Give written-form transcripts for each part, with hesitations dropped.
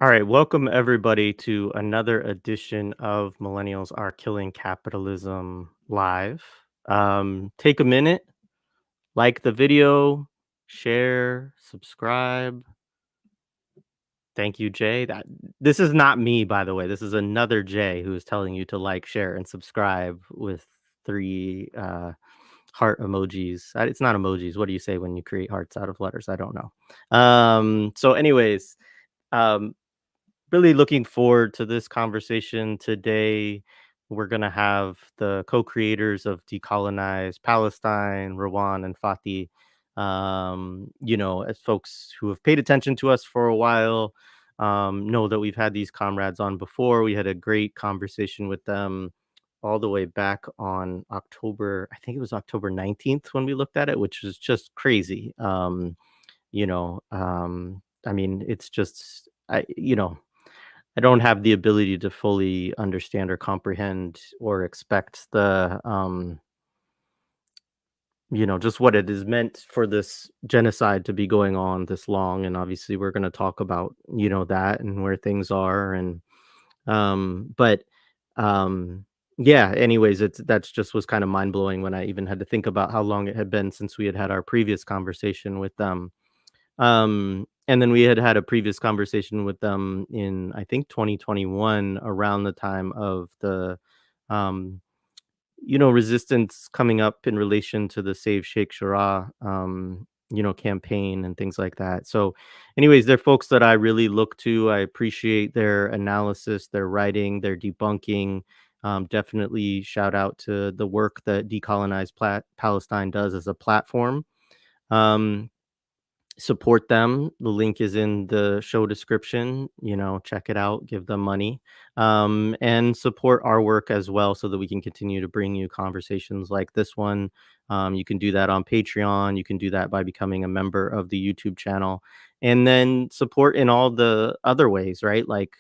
All right, welcome everybody to another edition of Millennials Are Killing Capitalism Live. Take a minute, like the video, share, subscribe. Thank you, Jay. This is not me, by the way. This is another Jay who is telling you to like, share, and subscribe with three heart emojis. It's not emojis. What do you say when you create hearts out of letters? I don't know. Anyways, um, really looking forward to this conversation today. We're going to have the co-creators of Decolonize Palestine, Rawan and Fathi. As folks who have paid attention to us for a while, know that we've had these comrades on before. We had a great conversation with them all the way back on October, I think it was October 19th when we looked at it, which is just crazy. I mean, it's just, I don't have the ability to fully understand or comprehend or expect just what it is meant for this genocide to be going on this long. And obviously we're going to talk about, that and where things are. But um, yeah, anyways, that's just was kind of mind blowing when I even had to think about how long it had been since we had our previous conversation with them. And then we had had a previous conversation with them in, I think, 2021 around the time of the, um, resistance coming up in relation to the Save Sheikh Jarrah, campaign and things like that. So, anyways, they're folks that I really look to. I appreciate their analysis, their writing, their debunking. Definitely shout out to the work that Decolonize Palestine does as a platform. Um, Support them. The link is in the show description. Check it out, give them money, and support our work as well so that we can continue to bring you conversations like this one. You can do that on Patreon. You can do that by becoming a member of the YouTube channel, and then support in all the other ways, right? Like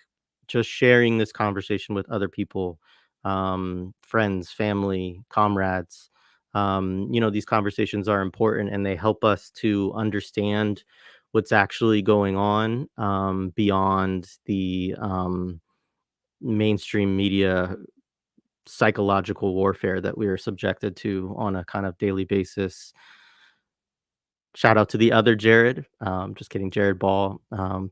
just sharing this conversation with other people, friends, family, comrades. These conversations are important and they help us to understand what's actually going on, beyond the mainstream media psychological warfare that we are subjected to on a kind of daily basis. Shout out to the other Jared. Just kidding, Jared Ball.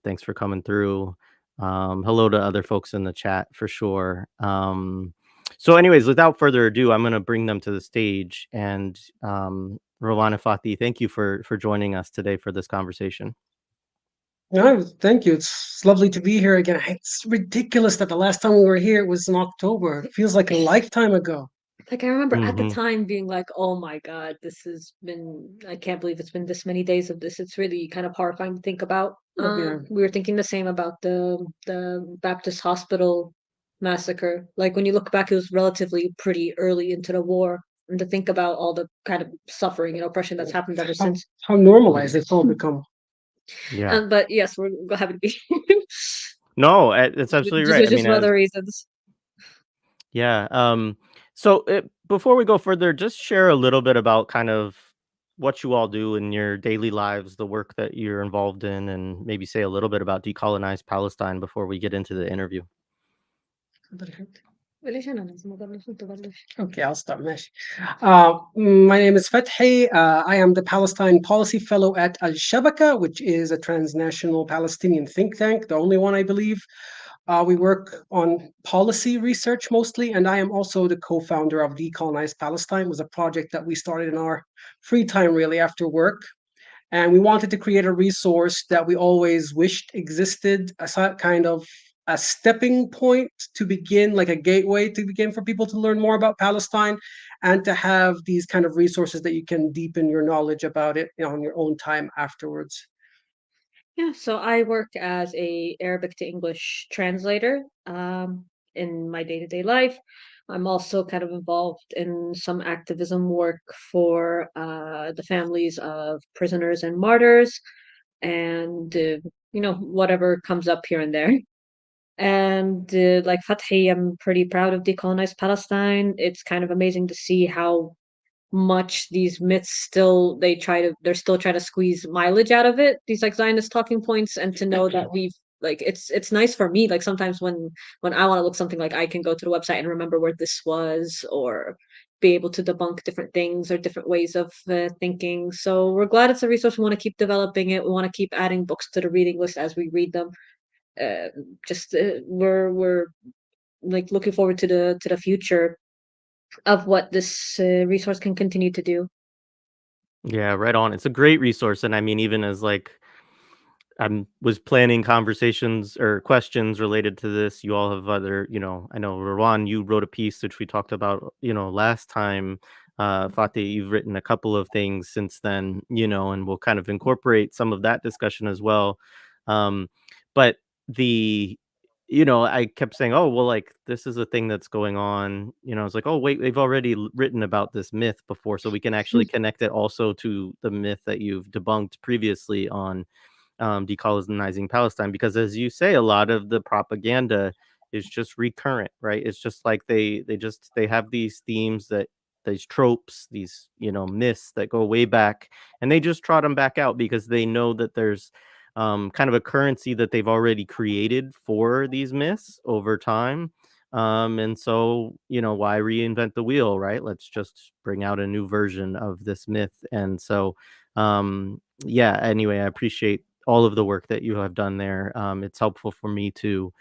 Thanks for coming through. Hello to other folks in the chat for sure. So, anyways, without further ado, I'm going to bring them to the stage. And Rowan and Fathi, thank you for joining us today for this conversation. No, thank you. It's lovely to be here again. It's ridiculous that the last time we were here was in October. It feels like a lifetime ago. Like I remember at the Hmm. time being like, "Oh my God, I can't believe it's been this many days of this." It's really kind of horrifying to think about. Yeah. We were thinking the same about the Baptist hospital massacre. Like when you look back, it was relatively pretty early into the war, and to think about all the kind of suffering and oppression that's happened ever How, since. how normalized it's all become. Yeah. But yes, we're happy to be No, it's absolutely right. I just mean, for other reasons. yeah. So before we go further, just share a little bit about kind of what you all do in your daily lives, the work that you're involved in, and maybe say a little bit about Decolonize Palestine before we get into the interview. ليش أنا لازم أبلش أنت بلش؟ Okay, I'll start. ماشي. My name is Fathi. I am the Palestine Policy Fellow at Al Shabaka, which is a transnational Palestinian think tank, the only one I believe. We work on policy research mostly, and I am also the co-founder of Decolonize Palestine. It was a project that we started in our free time, really, after work. And we wanted to create a resource that we always wished existed, kind of a stepping point to begin, like a gateway to begin for people to learn more about Palestine, and to have these kind of resources that you can deepen your knowledge about it, on your own time afterwards. Yeah, so I work as a Arabic to English translator in my day-to-day life. I'm also kind of involved in some activism work for the families of prisoners and martyrs, and whatever comes up here and there. And like Fathi, I'm pretty proud of Decolonize Palestine. It's kind of amazing to see how much these myths they're still trying to squeeze mileage out of it, these like Zionist talking points, and to know that we've Like it's nice for me. Like sometimes when I want to look something, like I can go to the website and remember where this was, or be able to debunk different things or different ways of thinking. So we're glad it's a resource. We want to keep developing it. We want to keep adding books to the reading list as we read them. Uh, just we're like looking forward to the future of what this resource can continue to do. Yeah, right on. It's a great resource, and I mean, even as like was planning conversations or questions related to this. You all have other, I know Rawan, you wrote a piece which we talked about, last time. Fatih, you've written a couple of things since then, and we'll kind of incorporate some of that discussion as well. But the, I kept saying, oh, well, like this is a thing that's going on. I was like, oh, wait, they've already written about this myth before. So we can actually connect it also to the myth that you've debunked previously on decolonizing Palestine, because as you say, a lot of the propaganda is just recurrent, right? It's just like they have these themes, that these tropes, these myths that go way back, and they just trot them back out because they know that there's kind of a currency that they've already created for these myths over time. And so, why reinvent the wheel, right? Let's just bring out a new version of this myth. And so, yeah, anyway, I appreciate all of the work that you have done there. It's helpful for me too,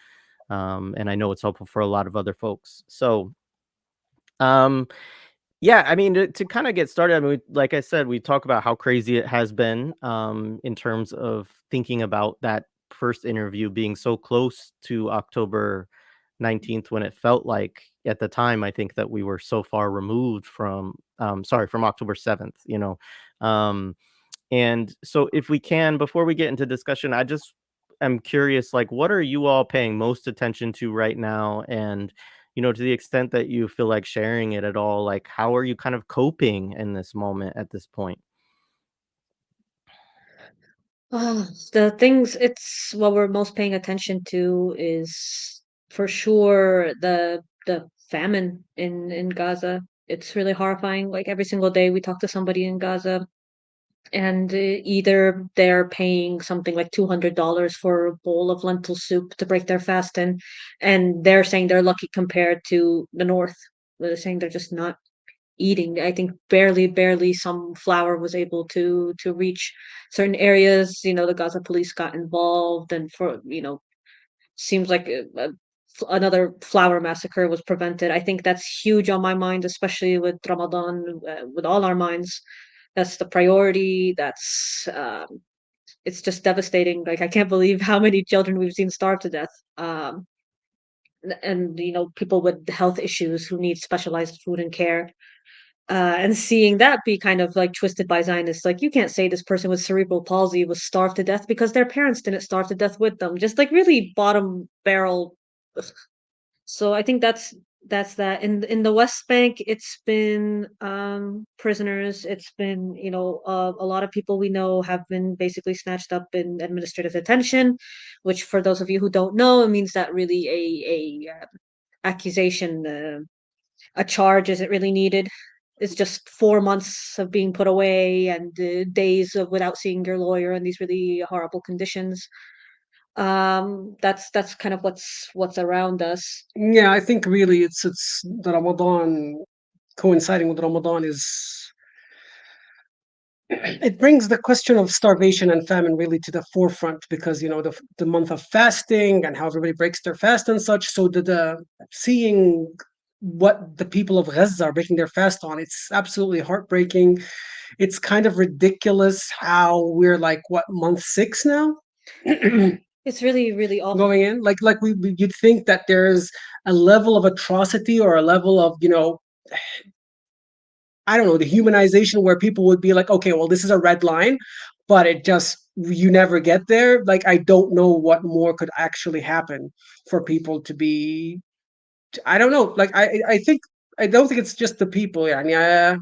and I know it's helpful for a lot of other folks. So, um, yeah, I mean, to kind of get started, I mean, like I said, we talk about how crazy it has been, in terms of thinking about that first interview being so close to October 19th, when it felt like at the time, I think that we were so far removed from, from October 7th, Um, and so if we can, before we get into discussion, I just am curious, like, what are you all paying most attention to right now? And, to the extent that you feel like sharing it at all, like, how are you kind of coping in this moment at this point? The things it's what we're most paying attention to is for sure the famine in Gaza. It's really horrifying. Like every single day we talk to somebody in Gaza, and either they're paying something like $200 for a bowl of lentil soup to break their fast in, and they're saying they're lucky compared to the north. They're saying they're just not eating. I think barely some flour was able to reach certain areas. The Gaza police got involved, and for seems like another flour massacre was prevented. I think that's huge on my mind, especially with Ramadan, with all our minds. That's the priority. That's it's just devastating. Like I can't believe how many children we've seen starve to death. And people with health issues who need specialized food and care. And seeing that be kind of like twisted by Zionists, like you can't say this person with cerebral palsy was starved to death because their parents didn't starve to death with them. Just like really bottom barrel. So I think that's that. In the West Bank, it's been prisoners. It's been a lot of people we know have been basically snatched up in administrative detention, which for those of you who don't know, it means that really a accusation. A charge isn't really needed. It's just 4 months of being put away, and days of without seeing your lawyer in these really horrible conditions. That's kind of what's around us. Yeah, I think really it's the Ramadan, coinciding with Ramadan, is it brings the question of starvation and famine really to the forefront, because the month of fasting and how everybody breaks their fast and such. So the seeing what the people of Gaza are breaking their fast on, it's absolutely heartbreaking. It's kind of ridiculous how we're like, what, month 6 now? It's really, really awful. Going in, like you'd think that there's a level of atrocity or a level of I don't know, the humanization where people would be like, okay, well, this is a red line, but it just, you never get there. Like, I don't know what more could actually happen for people to be, I don't know. Like, I think, I don't think it's just the people. Yeah, yeah,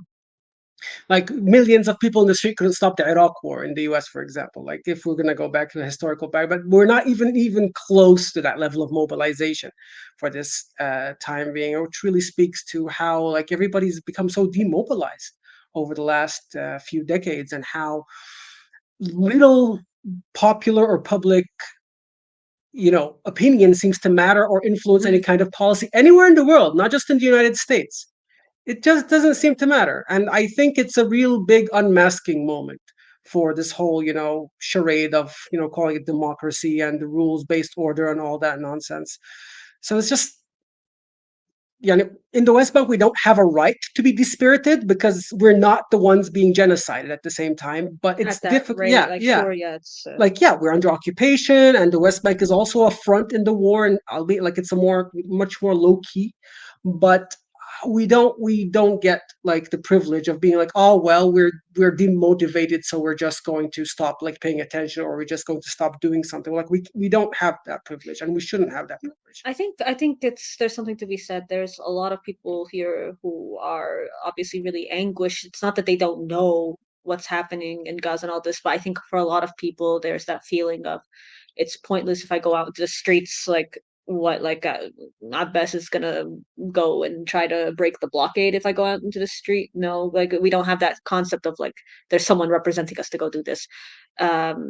like millions of people in the street couldn't stop the Iraq war in the US, for example. Like, if we're gonna go back to the historical back, but we're not even close to that level of mobilization for this time being, which really speaks to how like everybody's become so demobilized over the last few decades, and how little popular or public opinion seems to matter or influence any kind of policy anywhere in the world, not just in the United States. It just doesn't seem to matter. And I think it's a real big unmasking moment for this whole, charade of, calling it democracy and the rules-based order and all that nonsense. So it's just, in the West Bank, we don't have a right to be dispirited because we're not the ones being genocided at the same time. But it's At that difficult. rate, Yeah, like, yeah. sure, yeah, it's Like, yeah, we're under occupation, and the West Bank is also a front in the war, and albeit like it's much more low key. But we don't get like the privilege of being like, oh well, we're demotivated, so we're just going to stop like paying attention, or we're just going to stop doing something. Like we don't have that privilege, and we shouldn't have that privilege. I think there's something to be said. There's a lot of people here who are obviously really anguished. It's not that they don't know what's happening in Gaza and all this, but I think for a lot of people there's that feeling of it's pointless if I go out into the streets. Like what? Like Abbas is gonna go and try to break the blockade if I go out into the street. No, like we don't have that concept of like there's someone representing us to go do this.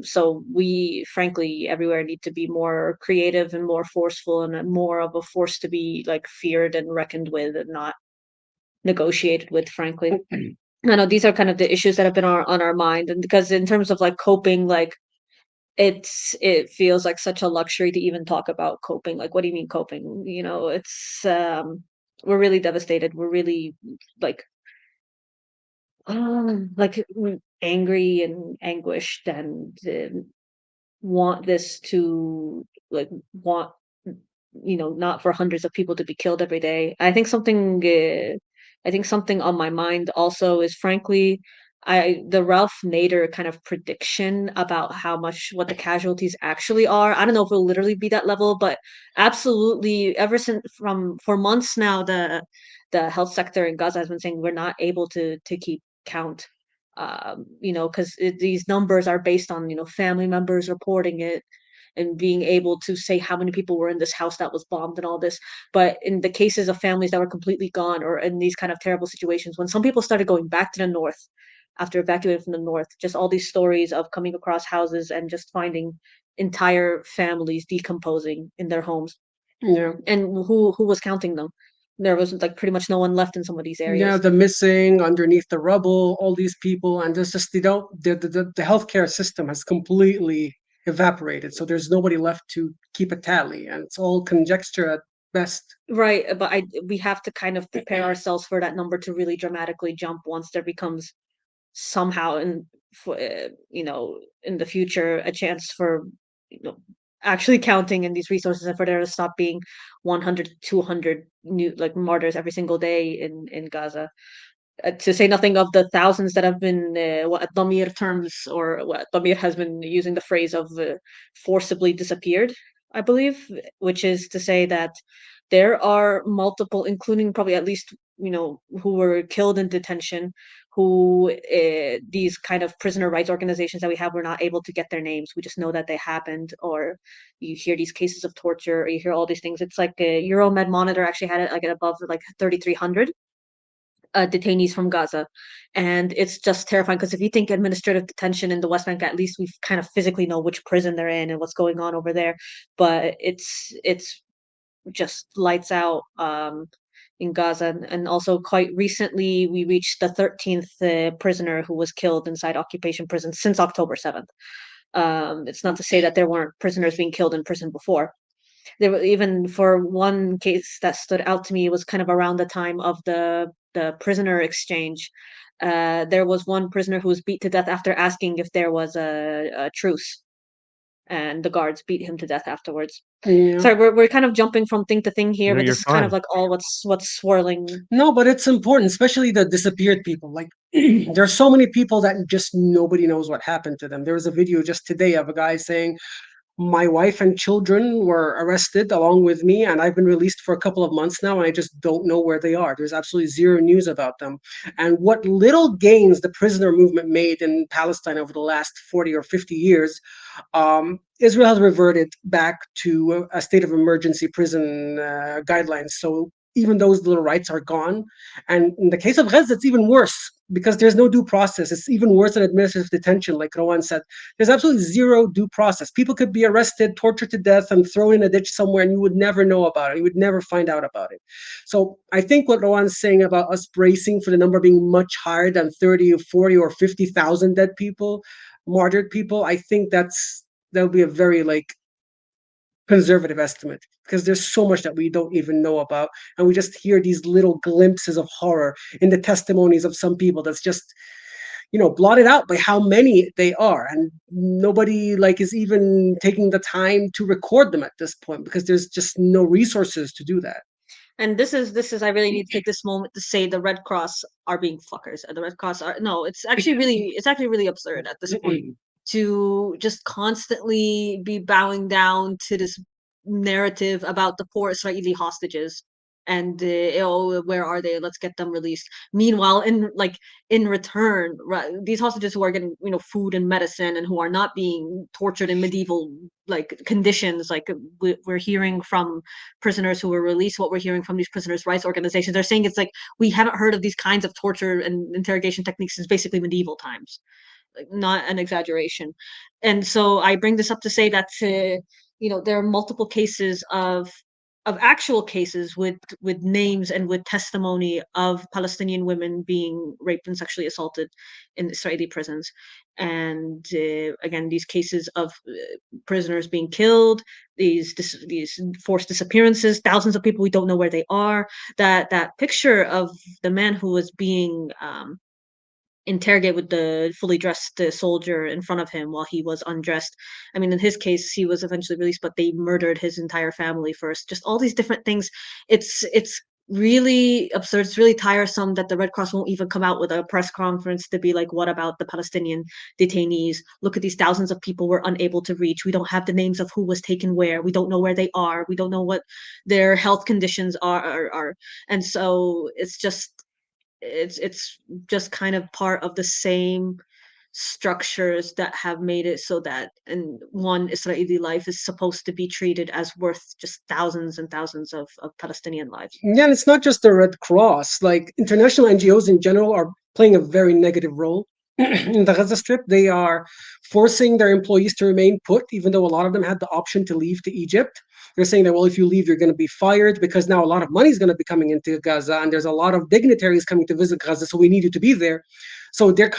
So we, frankly, everywhere need to be more creative and more forceful and more of a force to be like feared and reckoned with and not negotiated with, frankly. I know these are kind of the issues that have been on our mind, and because in terms of like coping, like it feels like such a luxury to even talk about coping. Like, what do you mean coping? It's we're really devastated. We're really like angry and anguished and want this to like want not for hundreds of people to be killed every day. I think something on my mind also is, frankly, I the Ralph Nader kind of prediction about how much what the casualties actually are. I don't know if it'll literally be that level, but absolutely, ever since from for months now, the health sector in Gaza has been saying we're not able to keep count. Because these numbers are based on family members reporting it and being able to say how many people were in this house that was bombed and all this. But in the cases of families that were completely gone or in these kind of terrible situations, when some people started going back to the north after evacuating from the north, just all these stories of coming across houses and just finding entire families decomposing in their homes. Yeah. And who was counting them? There was like pretty much no one left in some of these Yeah, areas. the missing underneath the rubble, all these people, and there's just they don't the healthcare system has completely evaporated. So there's nobody left to keep a tally, and it's all conjecture at best. Right, but we have to kind of prepare ourselves for that number to really dramatically jump once there becomes somehow in the future a chance for you know actually counting in these resources and for there to stop being 100 to 200 new like martyrs every single day in Gaza, to say nothing of the thousands that have been what Damir terms or what Damir has been using the phrase of forcibly disappeared, I believe, which is to say that there are multiple, including probably at least who were killed in detention, who these kind of prisoner rights organizations that we have were not able to get their names. We just know that they happened, or you hear these cases of torture, or you hear all these things. It's like Euromed Monitor actually had it like above like 3,300 detainees from Gaza. And it's just terrifying because if you think administrative detention in the West Bank, at least we kind of physically know which prison they're in and what's going on over there. But it's just lights out in Gaza. And also, quite recently, we reached the 13th prisoner who was killed inside occupation prison since October 7th. It's not to say that there weren't prisoners being killed in prison before. There were even for one case that stood out to me, it was kind of around the time of the prisoner exchange. There was one prisoner who was beat to death after asking if there was a truce, and the guards beat him to death afterwards. Yeah. Sorry, we're kind of jumping from thing to thing here, No, but you're this is kind of fine. like all what's swirling. No, but it's important, especially the disappeared people. Like, there's so many people that just nobody knows what happened to them. There was a video just today of a guy saying, my wife and children were arrested along with me, and I've been released for a couple of months now, and I just don't know where they are. There's absolutely zero news about them. And what little gains the prisoner movement made in Palestine over the last 40 or 50 years, Israel has reverted back to a state of emergency prison guidelines. So even those little rights are gone. And in the case of Gaza, it's even worse because there's no due process. It's even worse than administrative detention, like Rawan said. There's absolutely zero due process. People could be arrested, tortured to death, and thrown in a ditch somewhere, and you would never know about it. You would never find out about it. So I think what Rawan's saying about us bracing for the number being much higher than 30 or 40 or 50,000 dead people, martyred people, I think that'll be a very like conservative estimate because there's so much that we don't even know about, and we just hear these little glimpses of horror in the testimonies of some people that's just blotted out by how many they are, and nobody like is even taking the time to record them at this point because there's just no resources to do that. And this is I really need to take this moment to say the Red Cross are being fuckers. The Red Cross are no, it's actually really absurd at this point to just constantly be bowing down to this narrative about the poor Israeli hostages and oh, where are they? Let's get them released. Meanwhile, in return, right, these hostages who are getting food and medicine and who are not being tortured in medieval like conditions, like we're hearing from prisoners who were released, what we're hearing from these prisoners' rights organizations, they're saying it's like we haven't heard of these kinds of torture and interrogation techniques since basically medieval times, like not an exaggeration. And so I bring this up to say that there are multiple cases of actual cases with names and with testimony of Palestinian women being raped and sexually assaulted in Israeli prisons, and again these cases of prisoners being killed, these forced disappearances, thousands of people we don't know where they are. That picture of the man who was being interrogate with the fully dressed soldier in front of him while he was undressed. I mean, in his case, he was eventually released, but they murdered his entire family first. Just all these different things. It's really absurd. It's really tiresome that the Red Cross won't even come out with a press conference to be like, what about the Palestinian detainees? Look at these thousands of people we're unable to reach. We don't have the names of who was taken where. We don't know where they are. We don't know what their health conditions are. And so it's just kind of part of the same structures that have made it so that in one Israeli life is supposed to be treated as worth just thousands and thousands of Palestinian lives. Yeah, and it's not just the Red Cross. Like international NGOs in general are playing a very negative role in the Gaza Strip. They are forcing their employees to remain put, even though a lot of them had the option to leave to Egypt. They're saying that, well, if you leave, you're going to be fired because now a lot of money is going to be coming into Gaza and there's a lot of dignitaries coming to visit Gaza, so we need you to be there. So they're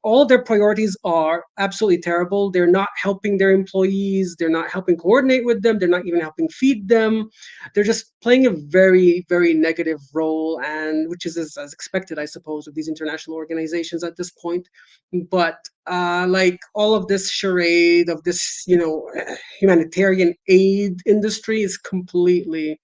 all of their priorities are absolutely terrible. They're not helping their employees. They're not helping coordinate with them. They're not even helping feed them. They're just playing a very, very negative role, and which is as expected, I suppose, of these international organizations at this point. But like all of this charade of this, humanitarian aid industry is completely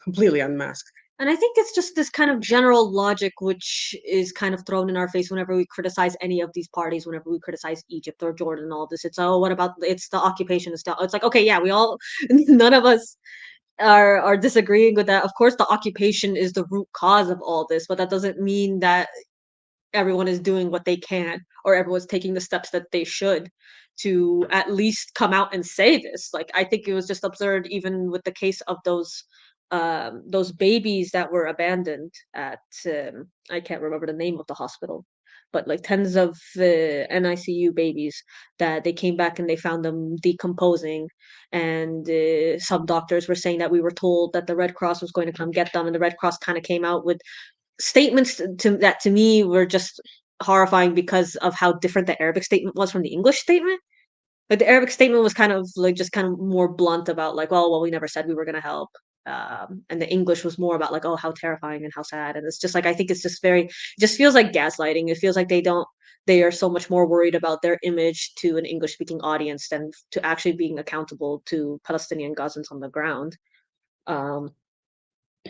unmasked. And I think it's just this kind of general logic which is kind of thrown in our face whenever we criticize any of these parties, whenever we criticize Egypt or Jordan and all this. It's oh, what about it's the occupation? It's like okay, yeah, we all none of us are disagreeing with that. Of course, the occupation is the root cause of all this, but that doesn't mean that everyone is doing what they can or everyone's taking the steps that they should to at least come out and say this. Like I think it was just absurd, even with the case of those babies that were abandoned at I can't remember the name of the hospital, but like tens of NICU babies that they came back and they found them decomposing, and some doctors were saying that we were told that the Red Cross was going to come get them, and the Red Cross kind of came out with statements that to me were just horrifying because of how different the Arabic statement was from the English statement. Like the Arabic statement was kind of like just kind of more blunt about like, well, we never said we were going to help. And the English was more about like, oh, how terrifying and how sad. And it's just like I think it's just it just feels like gaslighting. It feels like they are so much more worried about their image to an English speaking audience than to actually being accountable to Palestinian Gazans on the ground. Um,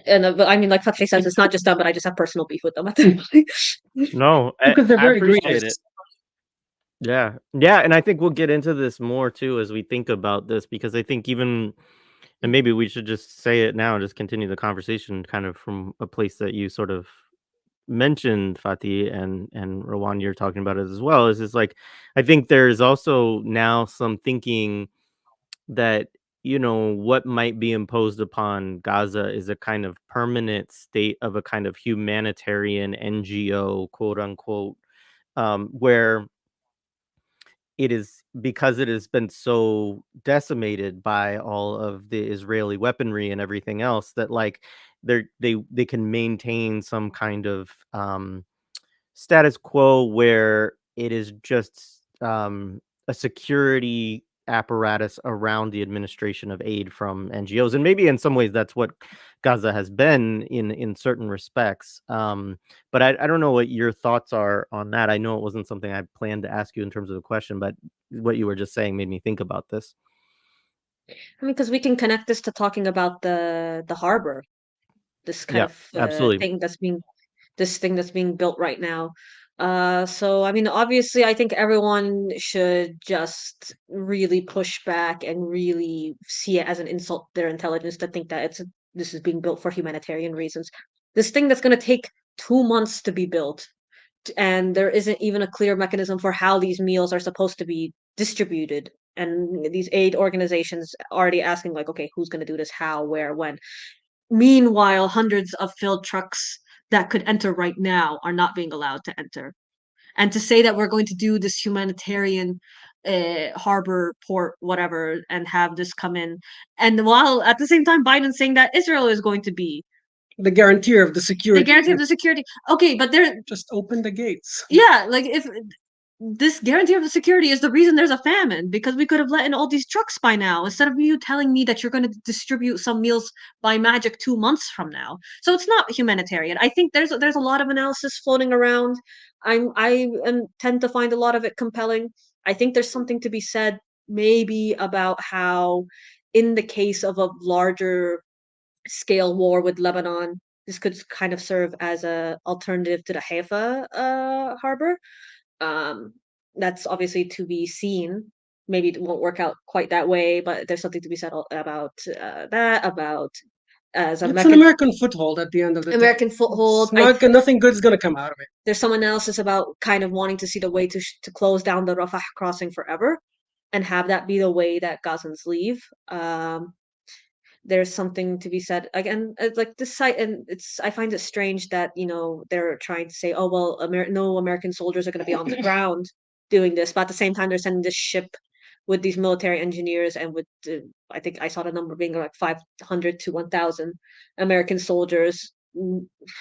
and but I mean, like Fathi says, it's not just them, but I just have personal beef with them at this point. No, Because they're I very appreciate egregious. it. Yeah. Yeah, and I think we'll get into this more too as we think about this because I think even and maybe we should just say it now and just continue the conversation kind of from a place that you sort of mentioned, Fatih and Rawan, you're talking about it as well. Is like I think there's also now some thinking that what might be imposed upon Gaza is a kind of permanent state of a kind of humanitarian NGO, quote unquote, where it is because it has been so decimated by all of the Israeli weaponry and everything else that like they can maintain some kind of status quo where it is just a security apparatus around the administration of aid from NGOs, and maybe in some ways that's what Gaza has been in certain respects. But I don't know what your thoughts are on that. I know it wasn't something I planned to ask you in terms of the question, but what you were just saying made me think about this. I mean, because we can connect this to talking about the harbor, this kind Yeah, of absolutely. thing that's being this thing that's being built right now. So I mean, obviously, I think everyone should just really push back and really see it as an insult to their intelligence to think that this is being built for humanitarian reasons. This thing that's going to take 2 months to be built, and there isn't even a clear mechanism for how these meals are supposed to be distributed. And these aid organizations already asking like, okay, who's going to do this? How? Where? When? Meanwhile, hundreds of filled trucks that could enter right now are not being allowed to enter. And to say that we're going to do this humanitarian harbor, port, whatever, and have this come in, and while at the same time Biden's saying that Israel is going to be The guarantee of the the security. guarantee of the security. Okay, but there, Just open the gates. yeah, like if this guarantee of the security is the reason there's a famine, because we could have let in all these trucks by now instead of you telling me that you're going to distribute some meals by magic 2 months from now. So it's not humanitarian. I think there's a lot of analysis floating around. Tend to find a lot of it compelling. I think there's something to be said maybe about how in the case of a larger scale war with Lebanon, this could kind of serve as a alternative to the Haifa harbor. um, that's obviously to be seen. Maybe it won't work out quite that way, but there's something to be said about that, about as It's an American American foothold at the end of the day. American foothold. It's not nothing good is going to come out of it. There's some analysis about kind of wanting to see the way to close down the Rafah crossing forever, and have that be the way that Gazans leave. There's something to be said again, like this site, and it's I find it strange that they're trying to say, oh well, no American soldiers are going to be on the ground doing this, but at the same time they're sending this ship with these military engineers and with I think I saw the number being like 500 to 1,000 American soldiers.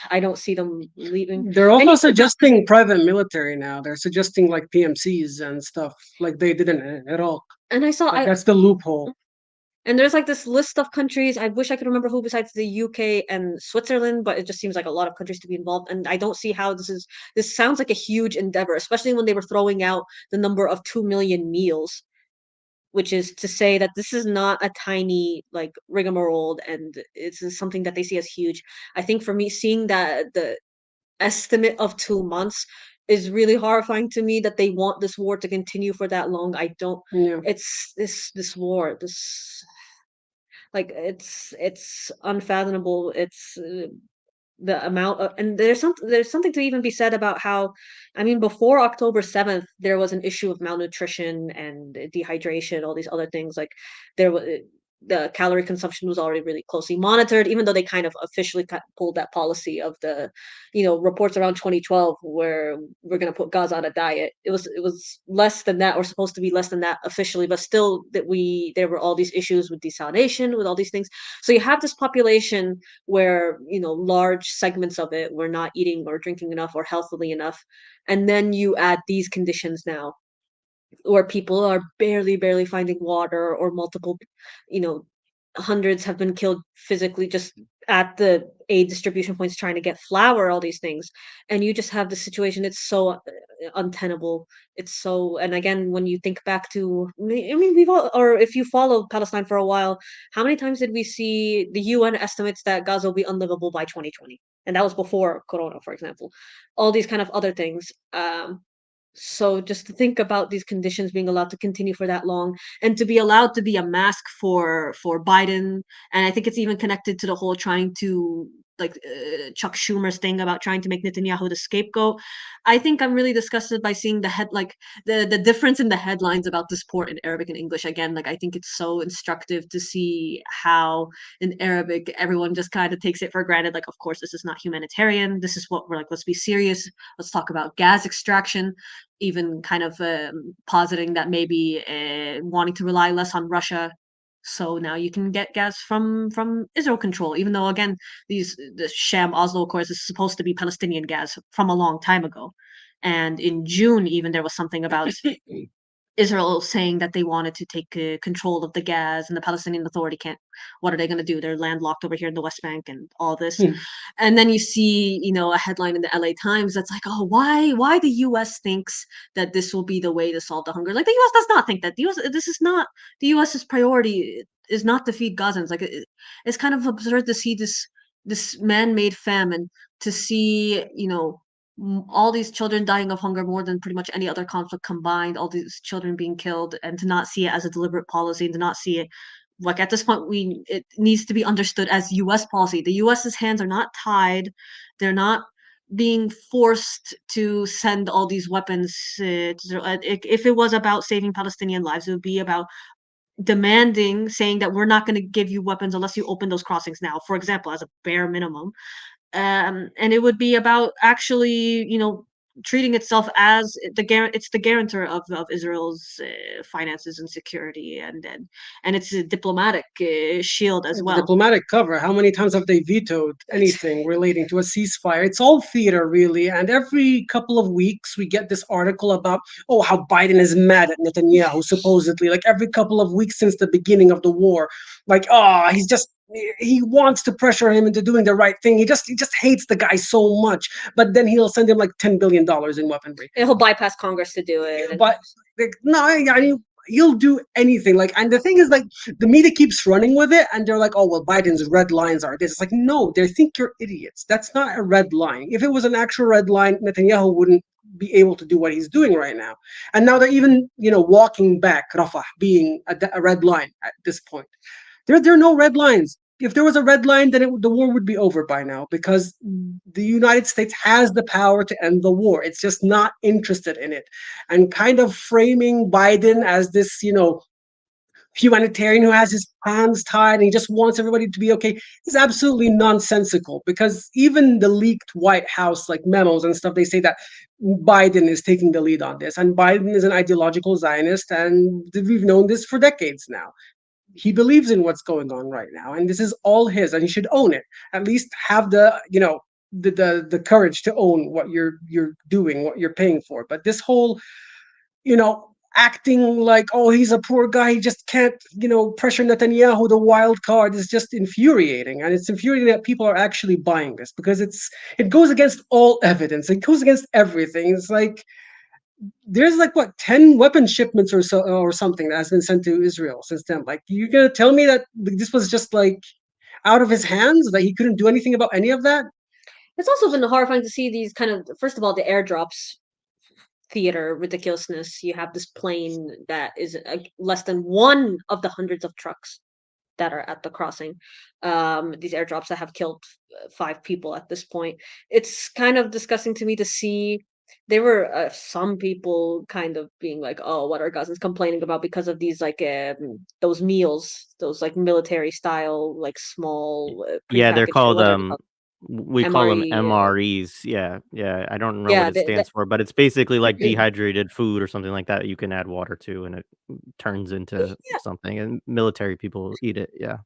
I don't see them leaving. They're And also suggesting private military now. They're suggesting like PMCs and stuff like they didn't at all. and I saw Like that's the loophole. And there's like this list of countries. I wish I could remember who besides the UK and Switzerland, but it just seems like a lot of countries to be involved. And I don't see how this sounds like a huge endeavor, especially when they were throwing out the number of 2 million meals, which is to say that this is not a tiny like rigmarole, and it's something that they see as huge. I think for me, seeing that the estimate of 2 months is really horrifying to me, that they want this war to continue for that long. I don't. Yeah. It's this war. Like it's unfathomable. It's the amount of, and there's something to even be said about how, I mean, before October 7th there was an issue of malnutrition and dehydration, all these other things. Like there was the calorie consumption was already really closely monitored, even though they kind of officially pulled that policy of the reports around 2012 where we're going to put Gaza on a diet. It was less than that, or supposed to be less than that officially, but still there were all these issues with desalination, with all these things. So you have this population where large segments of it were not eating or drinking enough or healthily enough, and then you add these conditions now where people are barely finding water, or multiple, you know, hundreds have been killed physically just at the aid distribution points trying to get flour, all these things. And you just have the situation. It's so untenable. It's so, and again, when you think back to, I mean, we've all, or if you follow Palestine for a while, how many times did we see the UN estimates that Gaza will be unlivable by 2020? And that was before Corona, for example. All these kind of other things. So just to think about these conditions being allowed to continue for that long, and to be allowed to be a mask for Biden, and I think it's even connected to the whole trying to like Chuck Schumer's thing about trying to make Netanyahu the scapegoat. I think I'm really disgusted by seeing the difference in the headlines about this port in Arabic and English. Again, like I think it's so instructive to see how in Arabic everyone just kind of takes it for granted. Like, of course, this is not humanitarian. This is what we're like. Let's be serious. Let's talk about gas extraction. Even kind of positing that maybe wanting to rely less on Russia, so now you can get gas from Israel control. Even though again, the sham Oslo Accords is supposed to be Palestinian gas from a long time ago, and in June even there was something about Israel saying that they wanted to take control of the gas, and the Palestinian Authority can't. What are they going to do? They're landlocked over here in the West Bank and all this. Hmm. And then you see, a headline in the LA Times that's like, oh, why the U.S. thinks that this will be the way to solve the hunger? Like the U.S. does not think that. The U.S. This is not the U.S.'s priority. Is not to feed Gazans. Like it's kind of absurd to see this man-made famine, to see all these children dying of hunger more than pretty much any other conflict combined, all these children being killed, and to not see it as a deliberate policy, and to not see it like at this point it needs to be understood as US policy. The US's hands are not tied. They're not being forced to send all these weapons if it was about saving Palestinian lives, it would be about demanding, saying that we're not going to give you weapons unless you open those crossings now, for example, as a bare minimum. And it would be about actually, treating itself as it's the guarantor of Israel's finances and security, and it's a diplomatic shield as The well. diplomatic cover. How many times have they vetoed anything relating to a ceasefire? It's all theater, really. And every couple of weeks, we get this article about, oh, how Biden is mad at Netanyahu, supposedly. Like every couple of weeks since the beginning of the war. Like, oh, he wants to pressure him into doing the right thing. He just hates the guy so much. But then he'll send him like $10 billion in weaponry. And he'll bypass Congress to do it. But like, no, I mean, he'll do anything. Like, and the thing is, like, the media keeps running with it, and they're like, "Oh, well, Biden's red lines are this." It's like, no, they think you're idiots. That's not a red line. If it was an actual red line, Netanyahu wouldn't be able to do what he's doing right now. And now they're even, walking back Rafah being a red line at this point. There are no red lines. If there was a red line, then the war would be over by now, because the United States has the power to end the war. It's just not interested in it. And kind of framing Biden as this, humanitarian who has his hands tied and he just wants everybody to be okay is absolutely nonsensical, because even the leaked White House like memos and stuff, they say that Biden is taking the lead on this, and Biden is an ideological Zionist, and we've known this for decades now. He believes in what's going on right now, and this is all his, and he should own it. At least have the courage to own what you're doing, what you're paying for. But this whole, acting like, oh, he's a poor guy, he just can't, pressure Netanyahu, the wild card, is just infuriating. And it's infuriating that people are actually buying this, because it goes against all evidence, it goes against everything. It's like there's like what, 10 weapon shipments or so or something that has been sent to Israel since then. Like, you're gonna tell me that this was just like out of his hands, that he couldn't do anything about any of that? It's also been horrifying to see these kind of, first of all, the airdrops theater ridiculousness. You have this plane that is less than one of the hundreds of trucks that are at the crossing. These airdrops that have killed 5 people at this point. It's kind of disgusting to me to see. There were some people kind of being like, "Oh, what are Gazans complaining about because of these like those meals, those like military style, like small Yeah, they're prepackaged, or called, what are they called? we call them MRE. MREs. Yeah, yeah. I don't know what Yeah, it stands for, but it's basically like yeah, dehydrated food or something like that you can add water to, and it turns into something, and military people eat it. Yeah.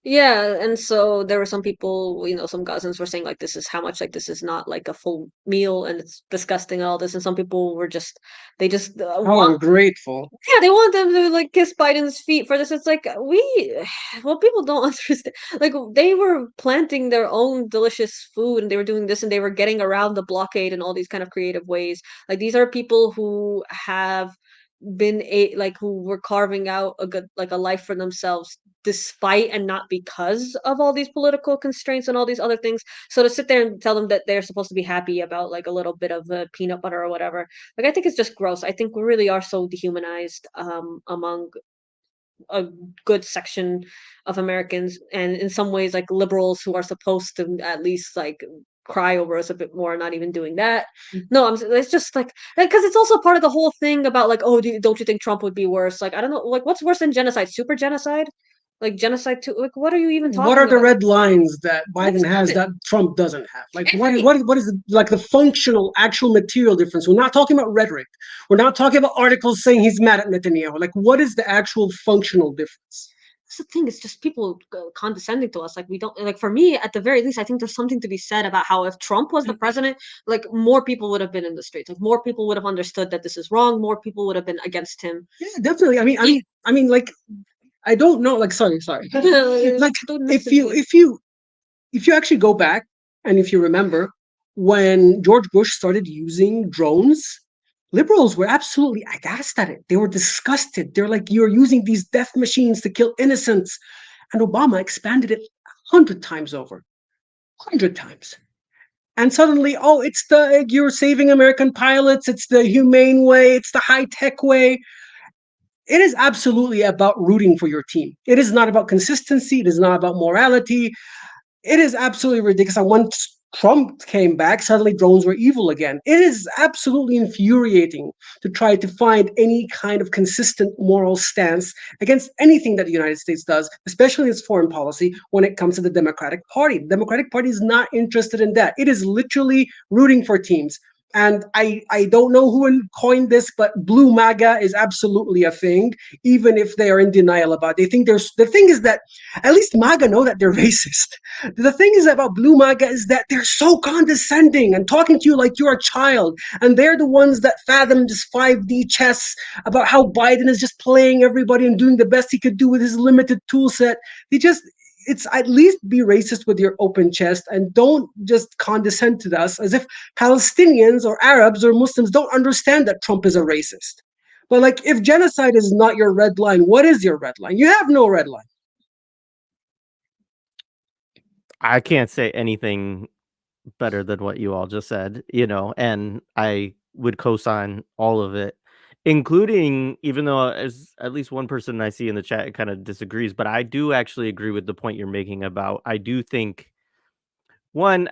yeah, and so there were some people, some Gazans were saying like this is how much, like this is not like a full meal and it's disgusting and all this, and some people were they just How want, ungrateful. yeah, they want them to like kiss Biden's feet for this. It's like what people don't understand, like they were planting their own delicious food and they were doing this and they were getting around the blockade in all these kind of creative ways. Like these are people who have been like who were carving out a good like a life for themselves despite and not because of all these political constraints and all these other things. So to sit there and tell them that they're supposed to be happy about like a little bit of peanut butter or whatever, like I think it's just gross. I think we really are so dehumanized among a good section of Americans, and in some ways, like liberals who are supposed to at least like cry over us a bit more, not even doing that. No, it's just like because it's also part of the whole thing about like, oh, don't you think Trump would be worse? Like, I don't know, like what's worse than genocide? Super genocide? Like genocide too? Like, what are you even What are talking the about? red lines that What's Biden has good? that Trump doesn't have? Like Right. what is like the functional, actual material difference? We're not talking about rhetoric. We're not talking about articles saying he's mad at Netanyahu. Like what is the actual functional difference? That's the thing. It's just people condescending to us. Like we don't like. For me, at the very least, I think there's something to be said about how if Trump was the president, like more people would have been in the streets. Like more people would have understood that this is wrong. More people would have been against him. Yeah, definitely. Like I don't know. Like, sorry. Like, Don't if listen to you it. if you if you actually go back and if you remember when George Bush started using drones, liberals were absolutely aghast at it. They were disgusted. They're like, "You're using these death machines to kill innocents," and Obama expanded it 100 times over, 100 times. And suddenly, oh, it's the you're saving American pilots. It's the humane way. It's the high tech way. It is absolutely about rooting for your team. It is not about consistency. It is not about morality. It is absolutely ridiculous. And once Trump came back, suddenly drones were evil again. It is absolutely infuriating to try to find any kind of consistent moral stance against anything that the United States does, especially its foreign policy when it comes to the Democratic Party. The Democratic Party is not interested in that. It is literally rooting for teams. And I don't know who coined this, but blue MAGA is absolutely a thing, even if they are in denial about it. They think there's the thing is that at least MAGA know that they're racist. The thing is about blue MAGA is that they're so condescending and talking to you like you're a child. And they're the ones that fathom this 5D chess about how Biden is just playing everybody and doing the best he could do with his limited tool set. They just it's at least be racist with your open chest and don't just condescend to us as if Palestinians or Arabs or Muslims don't understand that Trump is a racist. But like if genocide is not your red line, what is your red line? You have no red line. I can't say anything better than what you all just said, and I would co-sign all of it, including even though as at least one person I see in the chat kind of disagrees, but I do actually agree with the point you're making about I do think one,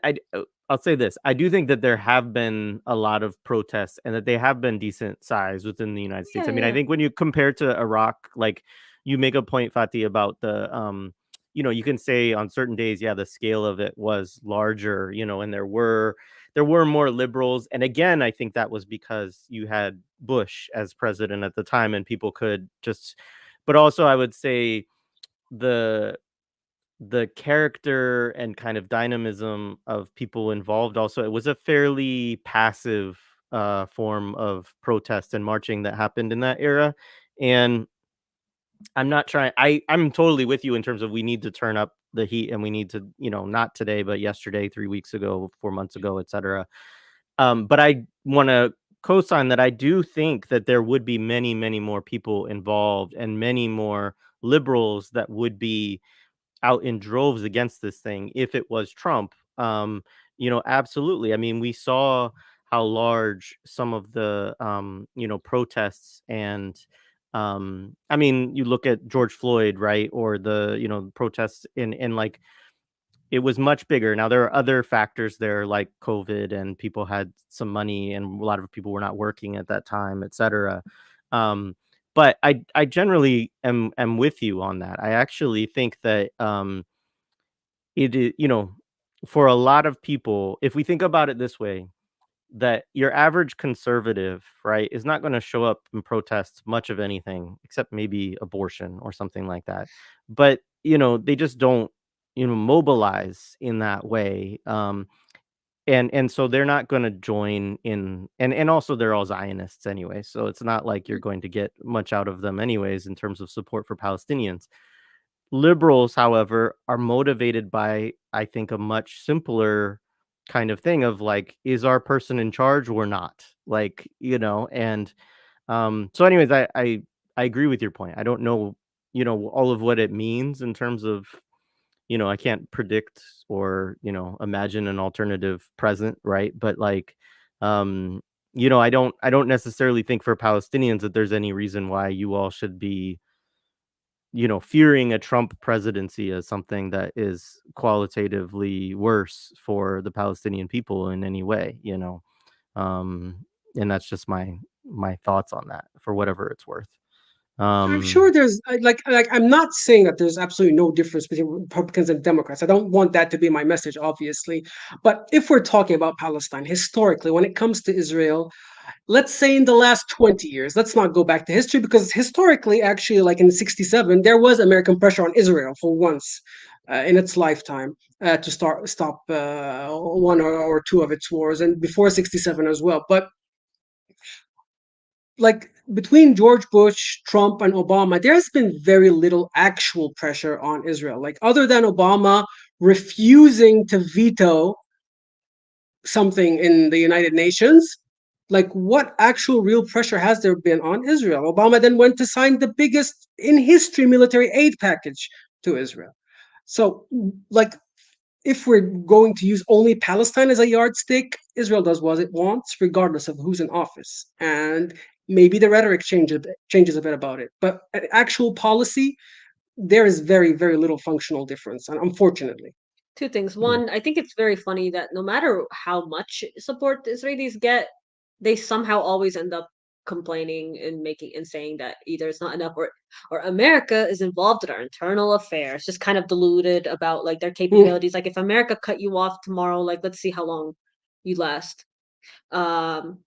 I'll say this. I do think that there have been a lot of protests and that they have been decent size within the United States. Yeah, I mean, I yeah. think when you compare to Iraq, like you make a point, Fatih, about you can say on certain days, yeah, the scale of it was larger, and there were more liberals. And again, I think that was because you had Bush as president at the time and people could just but also I would say the the character and kind of dynamism of people involved also it was a fairly passive form of protest and marching that happened in that era. And I'm totally with you in terms of we need to turn up the heat and we need to, not today but yesterday, 3 weeks ago, 4 months ago, etc. But I want to co-sign that I do think that there would be many, many more people involved and many more liberals that would be out in droves against this thing if it was Trump. Absolutely. I mean, we saw how large some of the protests and I mean, you look at George Floyd, right? Or the, protests in like it was much bigger. Now there are other factors there like COVID and people had some money and a lot of people were not working at that time, etc. Um, but I generally am with you on that. I actually think that it is, for a lot of people, if we think about it this way, that your average conservative, right, is not going to show up and protest much of anything except maybe abortion or something like that. But, they just don't, mobilize in that way. And so they're not going to join in and also they're all Zionists anyway. So it's not like you're going to get much out of them anyways in terms of support for Palestinians. Liberals, however, are motivated by, I think, a much simpler kind of thing of like, is our person in charge or not? Like, and so anyways, I agree with your point. I don't know, all of what it means in terms of, I can't predict or, imagine an alternative present, right? But like, I don't necessarily think for Palestinians that there's any reason why you all should be fearing a Trump presidency as something that is qualitatively worse for the Palestinian people in any way, um, and that's just my thoughts on that for whatever it's worth. I'm sure Um, there's like I'm not saying that there's absolutely no difference between Republicans and Democrats. I don't want that to be my message, obviously. But if we're talking about Palestine historically, when it comes to Israel, let's say in the last 20 years, let's not go back to history because historically, actually, like in 67, there was American pressure on Israel for once in its lifetime to stop one or two of its wars, and before 67 as well. But like between George Bush, Trump, and Obama, there's been very little actual pressure on Israel. Like other than Obama refusing to veto something in the United Nations, like what actual real pressure has there been on Israel? Obama then went to sign the biggest in history military aid package to Israel. So, like, if we're going to use only Palestine as a yardstick, Israel does what it wants, regardless of who's in office. And maybe the rhetoric changes a bit about it. But actual policy, there is very, very little functional difference, and unfortunately. Two things. yeah. One, I think it's very funny that no matter how much support the Israelis get, they somehow always end up complaining and making and saying that either it's not enough or America is involved in our internal affairs, just kind of deluded about like their Mm, capabilities. Like if America cut you off tomorrow, like let's see how long you last. Um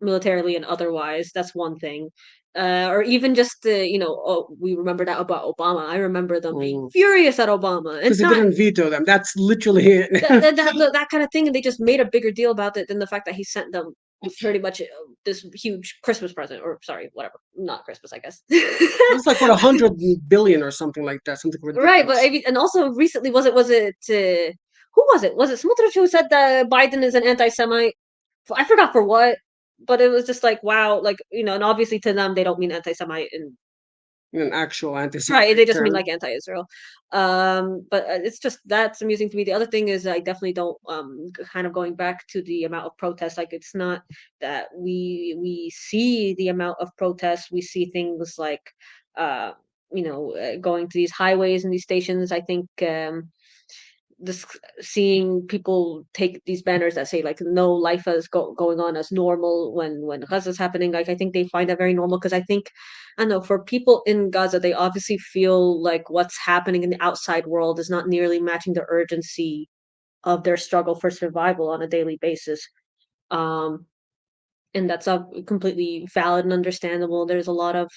Militarily and otherwise. That's one thing. Or even just the, oh, we remember that about Obama. I remember them being mm. furious at Obama, and Because he not didn't veto them. That's literally it. that kind of thing, and they just made a bigger deal about it than the fact that he sent them pretty much this huge Christmas present, or sorry, whatever, not Christmas, I guess. It was like what 100 billion or something like that, something Right, but I ridiculous. mean, and also recently, was it who was it? Was it Smotrich who said that Biden is an anti-Semite? I forgot for what, but it was just like wow, like and obviously to them they don't mean anti-Semite, and In an actual right, they anti-Semitic just mean term. like anti-Israel. But it's just that's amusing to me. The other thing is I definitely don't kind of going back to the amount of protests. Like it's not that we see the amount of protests. We see things like uh going to these highways and these stations. I think this seeing people take these banners that say like no life is going on as normal when Gaza is happening, like I think they find that very normal because I think I don't know, for people in Gaza they obviously feel like what's happening in the outside world is not nearly matching the urgency of their struggle for survival on a daily basis. um and that's completely valid and understandable. There's a lot of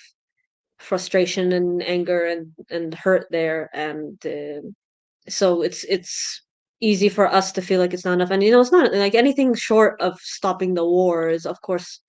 frustration and anger and hurt there, and so it's easy for us to feel like it's not enough, and it's not like anything short of stopping the war is of course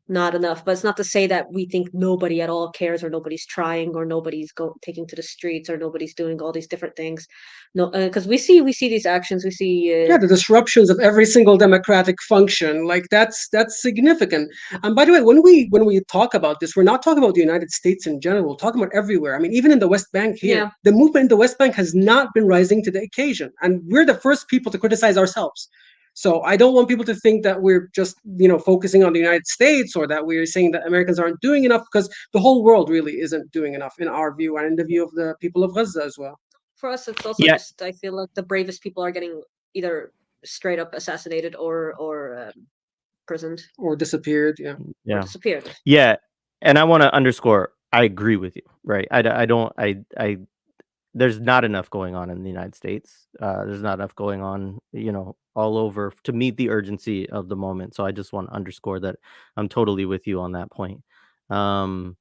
not enough, but it's not to say that we think nobody at all cares or nobody's trying or nobody's taking to the streets or nobody's doing all these different things. No, because we see these actions, we see Yeah, the disruptions of every single democratic function, like that's significant. And by the way, when we talk about this, we're not talking about the United States in general, we're talking about everywhere. I mean, even in the West Bank here, yeah. the movement in the West Bank has not been rising to the occasion, and we're the first people to criticize ourselves. So I don't want people to think that we're just focusing on the United States or that we're saying that Americans aren't doing enough, because the whole world really isn't doing enough in our view and in the view of the people of Gaza as well, For us it's also Yeah, just I feel like the bravest people are getting either straight up assassinated or imprisoned or disappeared. Yeah. or yeah, disappeared. yeah, and I want to underscore. I agree with you, right? I don't. There's not enough going on in the United States. There's not enough going on, all over to meet the urgency of the moment. So I just want to underscore that I'm totally with you on that point. Um,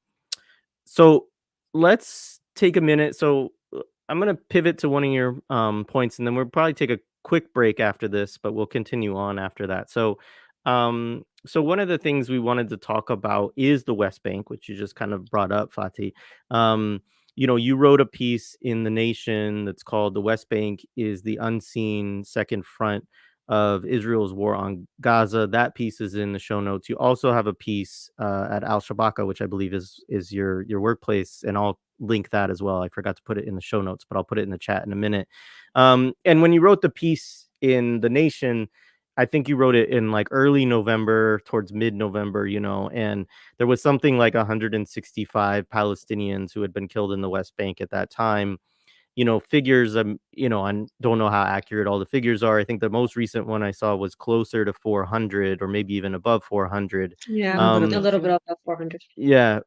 so let's take a minute. So I'm going to pivot to one of your points, and then we'll probably take a quick break after this, but we'll continue on after that. So one of the things we wanted to talk about is the West Bank, which you just kind of brought up, Fatih. You wrote a piece in The Nation that's called "The West Bank is the Unseen Second Front of Israel's War on Gaza." That piece is in the show notes. You also have a piece at Al Shabaka, which I believe is your workplace, and I'll link that as well. I forgot to put it in the show notes, but I'll put it in the chat in a minute. And when you wrote the piece in The Nation, I think you wrote it in like early November towards mid-November, and there was something like 165 Palestinians who had been killed in the West Bank at that time. Figures, I don't know how accurate all the figures are. I think the most recent one I saw was closer to 400 or maybe even above 400. Yeah, A little bit a Um, above, little yeah. bit above 400. yeah,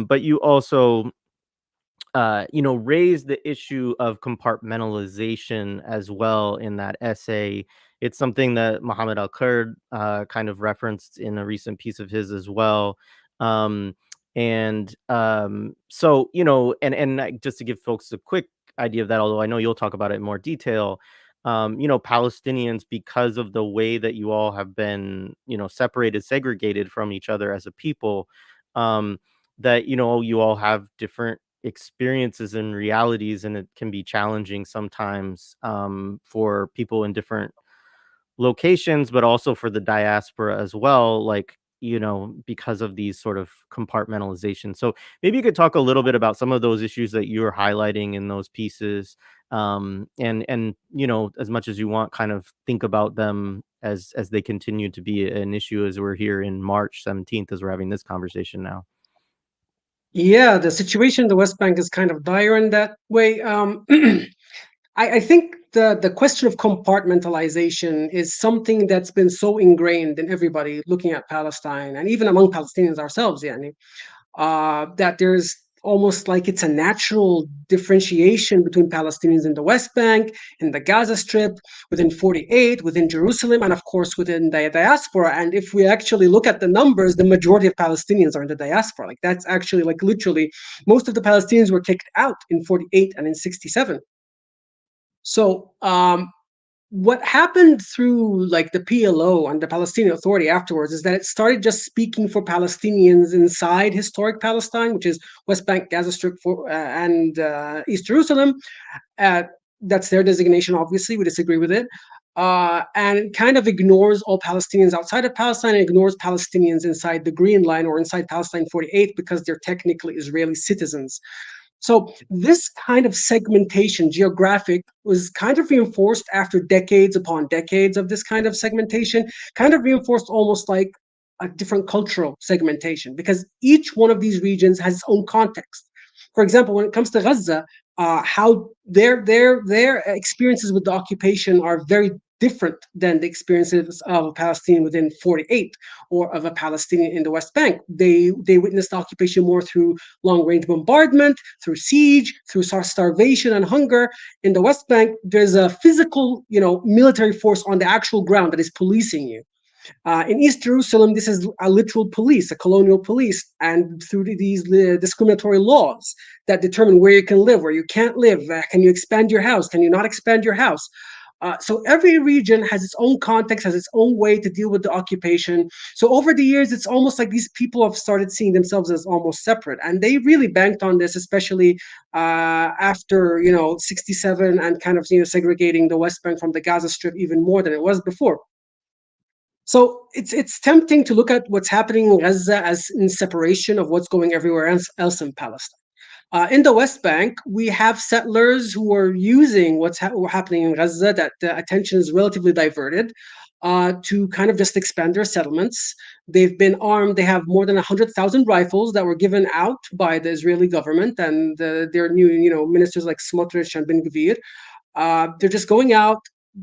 but you also raise the issue of compartmentalization as well in that essay. It's something that Mohammed Al-Kurd kind of referenced in a recent piece of his as well. So, just to give folks a quick idea of that, although I know you'll talk about it in more detail, Palestinians, because of the way that you all have been, separated, segregated from each other as a people, um, that, you all have different experiences and realities, and it can be challenging sometimes for people in different locations, but also for the diaspora as well, like, because of these sort of compartmentalization. So maybe you could talk a little bit about some of those issues that you're highlighting in those pieces, and as much as you want, kind of think about them as they continue to be an issue as we're here in March 17th as we're having this conversation now. Yeah, the situation in the West Bank is kind of dire in that way. I think the question of compartmentalization is something that's been so ingrained in everybody looking at Palestine, and even among Palestinians ourselves, yani, that there's almost like it's a natural differentiation between Palestinians in the West Bank, in the Gaza Strip, within 48, within Jerusalem, and of course within the diaspora. And if we actually look at the numbers, the majority of Palestinians are in the diaspora. Like that's actually like literally most of the Palestinians were kicked out in 48 and in 67. So what happened through like the PLO and the Palestinian Authority afterwards is that it started just speaking for Palestinians inside historic Palestine, which is West Bank, Gaza Strip, and East Jerusalem. Uh, that's their designation. Obviously, we disagree with it. And it kind of ignores all Palestinians outside of Palestine and ignores Palestinians inside the Green Line or inside Palestine 48 because they're technically Israeli citizens. So this kind of segmentation, geographic, was kind of reinforced after decades upon decades of this kind of segmentation, kind of reinforced almost like a different cultural segmentation because each one of these regions has its own context. For example, when it comes to Gaza, how their experiences with the occupation are very different than the experiences of a Palestinian within 48 or of a Palestinian in the West Bank. They witnessed the occupation more through long range bombardment, through siege, through starvation and hunger. In the West Bank, there's a physical, military force on the actual ground that is policing you. In East Jerusalem, this is a literal police, a colonial police, and through these discriminatory laws that determine where you can live, where you can't live, can you expand your house, can you not expand your house. So every region has its own context, has its own way to deal with the occupation. So over the years, it's almost like these people have started seeing themselves as almost separate, and they really banked on this, especially after 67 and kind of segregating the West Bank from the Gaza Strip even more than it was before. So it's tempting to look at what's happening in Gaza as in separation of what's going everywhere else in Palestine. In the West Bank, we have settlers who are using what's happening in Gaza, that the attention is relatively diverted, to kind of just expand their settlements. They've been armed. They have more than 100,000 rifles that were given out by the Israeli government and their new, ministers like Smotrich and Ben Gvir. They're just going out.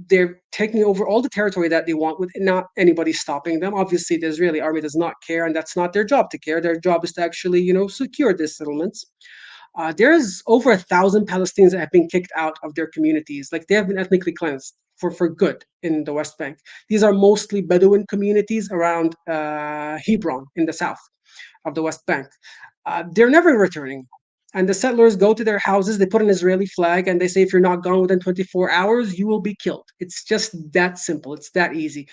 They're taking over all the territory that they want with not anybody stopping them. Obviously, the Israeli army does not care, and that's not their job to care. Their job is to actually, secure these settlements. There's over 1,000 Palestinians that have been kicked out of their communities. Like they have been ethnically cleansed for good in the West Bank. These are mostly Bedouin communities around Hebron in the south of the West Bank. They're never returning. And the settlers go to their houses, they put an Israeli flag, and they say, if you're not gone within 24 hours, you will be killed. It's just that simple. It's that easy.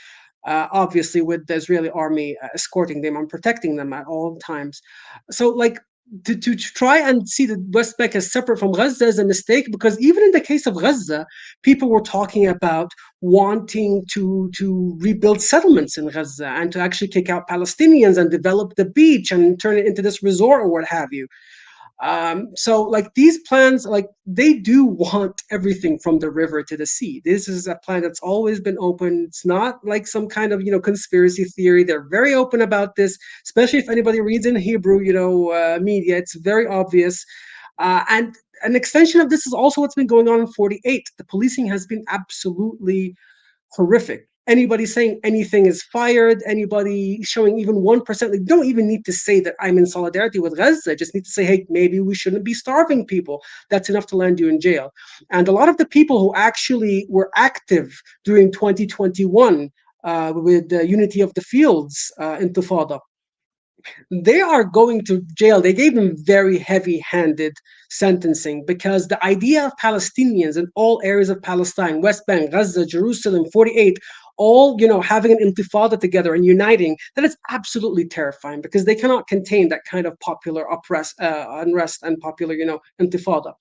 Obviously, with the Israeli army escorting them and protecting them at all times. So, like, to try and see the West Bank as separate from Gaza is a mistake, because even in the case of Gaza, people were talking about wanting to rebuild settlements in Gaza and to actually kick out Palestinians and develop the beach and turn it into this resort or what have you. So like these plans, like they do want everything from the river to the sea. This is a plan that's always been open. It's not like some kind of conspiracy theory. They're very open about this, especially if anybody reads in Hebrew, media. It's very obvious. And an extension of this is also what's been going on in 48. The policing has been absolutely horrific. Anybody saying anything is fired, anybody showing even 1%, like, don't even need to say that I'm in solidarity with Gaza. I just need to say, hey, maybe we shouldn't be starving people. That's enough to land you in jail. And a lot of the people who actually were active during 2021 with the Unity of the Fields intifada, they are going to jail. They gave them very heavy handed sentencing because the idea of Palestinians in all areas of Palestine, West Bank, Gaza, Jerusalem, 48, all having an intifada together and uniting, that is absolutely terrifying because they cannot contain that kind of popular unrest and popular intifada.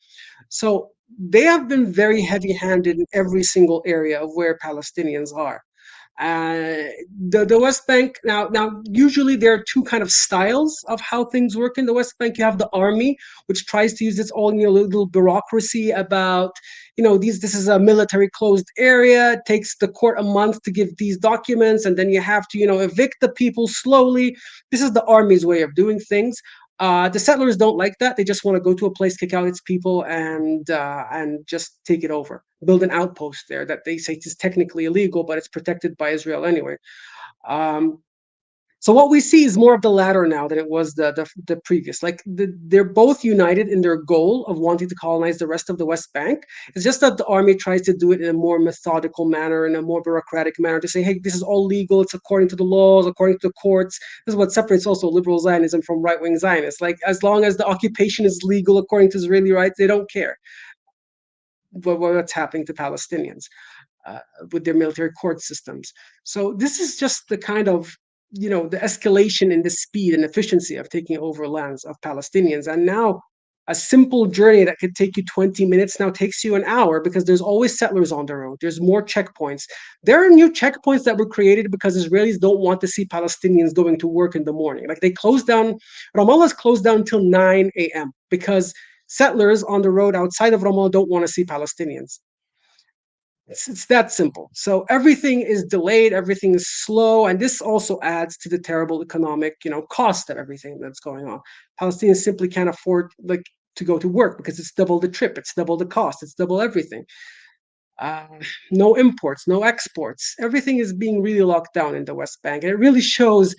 So they have been very heavy handed in every single area of where Palestinians are. Uh, the West Bank, now usually there are two kind of styles of how things work in the West Bank. You have the army, which tries to use its own little bureaucracy about this is a military closed area. It takes the court a month to give these documents, and then you have to evict the people slowly. This is the army's way of doing things. The settlers don't like that. They just want to go to a place, kick out its people, and just take it over. Build an outpost there that they say is technically illegal, but it's protected by Israel anyway. Um, so what we see is more of the latter now than it was the previous. Like they're both united in their goal of wanting to colonize the rest of the West Bank. It's just that the army tries to do it in a more methodical manner, in a more bureaucratic manner, to say, hey, this is all legal. It's according to the laws, according to the courts. This is what separates also liberal Zionism from right-wing Zionists. Like as long as the occupation is legal according to Israeli rights, they don't care what's happening to Palestinians uh, with their military court systems. So this is just the kind of the escalation in the speed and efficiency of taking over lands of Palestinians. And now a simple journey that could take you 20 minutes now takes you an hour because there's always settlers on the road. There's more checkpoints. There are new checkpoints that were created because Israelis don't want to see Palestinians going to work in the morning. Like they closed down, Ramallah's closed down until 9 a.m. because settlers on the road outside of Ramallah don't want to see Palestinians. It's that simple. So everything is delayed, everything is slow, and this also adds to the terrible economic, cost of everything that's going on. Palestinians simply can't afford to go to work because it's double the trip, it's double the cost, it's double everything. Uh, no imports, no exports. Everything is being really locked down in the West Bank, and it really shows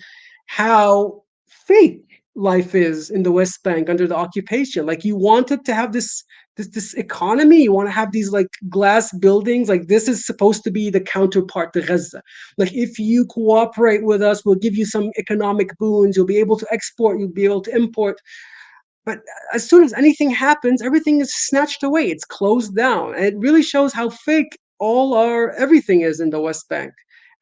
how fake life is in the West Bank under the occupation. Like you wanted to have this economy, you want to have these like glass buildings. Like this is supposed to be the counterpart to Gaza. Like if you cooperate with us, we'll give you some economic boons. You'll be able to export. You'll be able to import. But as soon as anything happens, everything is snatched away. It's closed down. And it really shows how fake everything is in the West Bank.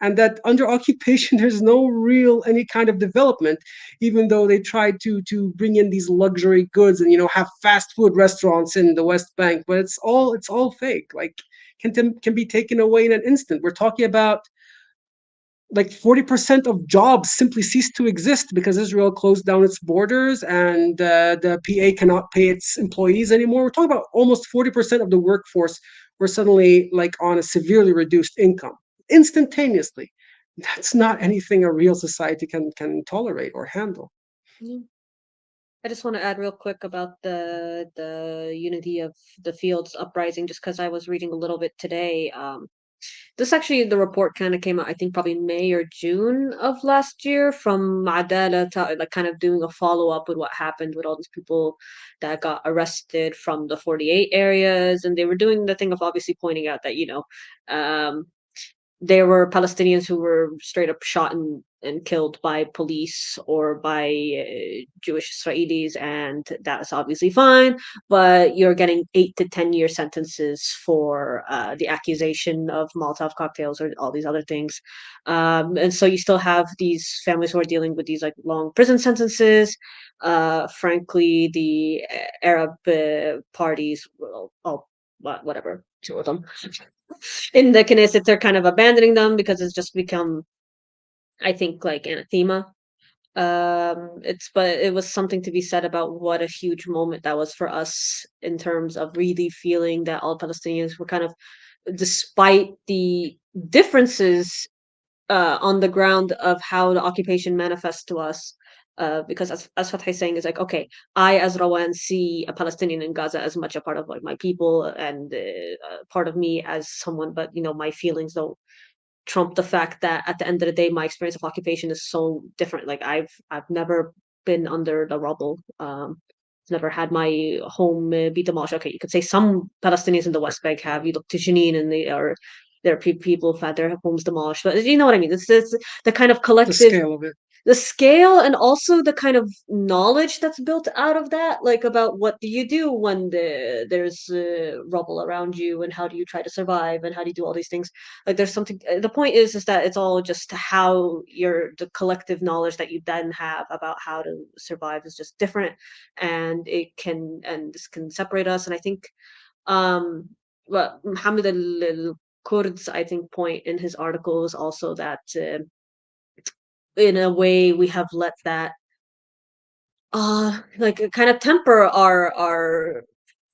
And that under occupation, there's no real any kind of development, even though they tried to bring in these luxury goods and have fast food restaurants in the West Bank, but it's all fake. Like can be taken away in an instant. We're talking about like 40% of jobs simply ceased to exist because Israel closed down its borders and the PA cannot pay its employees anymore. We're talking about almost 40% of the workforce were suddenly like on a severely reduced income instantaneously. That's not anything a real society can tolerate or handle. Mm. I just want to add real quick about the Unity of the Fields uprising, just because I was reading a little bit today. This actually, the report kind of came out, I think probably May or June of last year from Adala, like kind of doing a follow up with what happened with all these people that got arrested from the 48 areas, and they were doing the thing of obviously pointing out that um, there were Palestinians who were straight up shot and killed by police or by Jewish Israelis, and that's obviously fine. But you're getting 8 to 10 year sentences for the accusation of Molotov cocktails or all these other things, and so you still have these families who are dealing with these like long prison sentences. Frankly, the Arab parties, well, oh, whatever, two of them in the Knesset, they're kind of abandoning them because it's just become, I think, like anathema. But it was something to be said about what a huge moment that was for us in terms of really feeling that all Palestinians were kind of, despite the differences on the ground of how the occupation manifests to us. Because as Fatah is saying, is like, okay, I as Rawan see a Palestinian in Gaza as much a part of like my people and part of me as someone, but my feelings don't trump the fact that at the end of the day, my experience of occupation is so different. Like I've never been under the rubble. Never had my home be demolished. Okay, you could say some Palestinians in the West Bank have. You look to Jenin and there are people who've had their homes demolished. But you know what I mean? It's the kind of The collective, scale of it. the scale, and also the kind of knowledge that's built out of that, like about what do you do when there's rubble around you, and how do you try to survive, and how do you do all these things. Like there's something, the point is that it's all just how the collective knowledge that you then have about how to survive is just different, and this can separate us. And I think what Muhammad al-Kurds, I think, point in his article is also that in a way we have let that like kind of temper our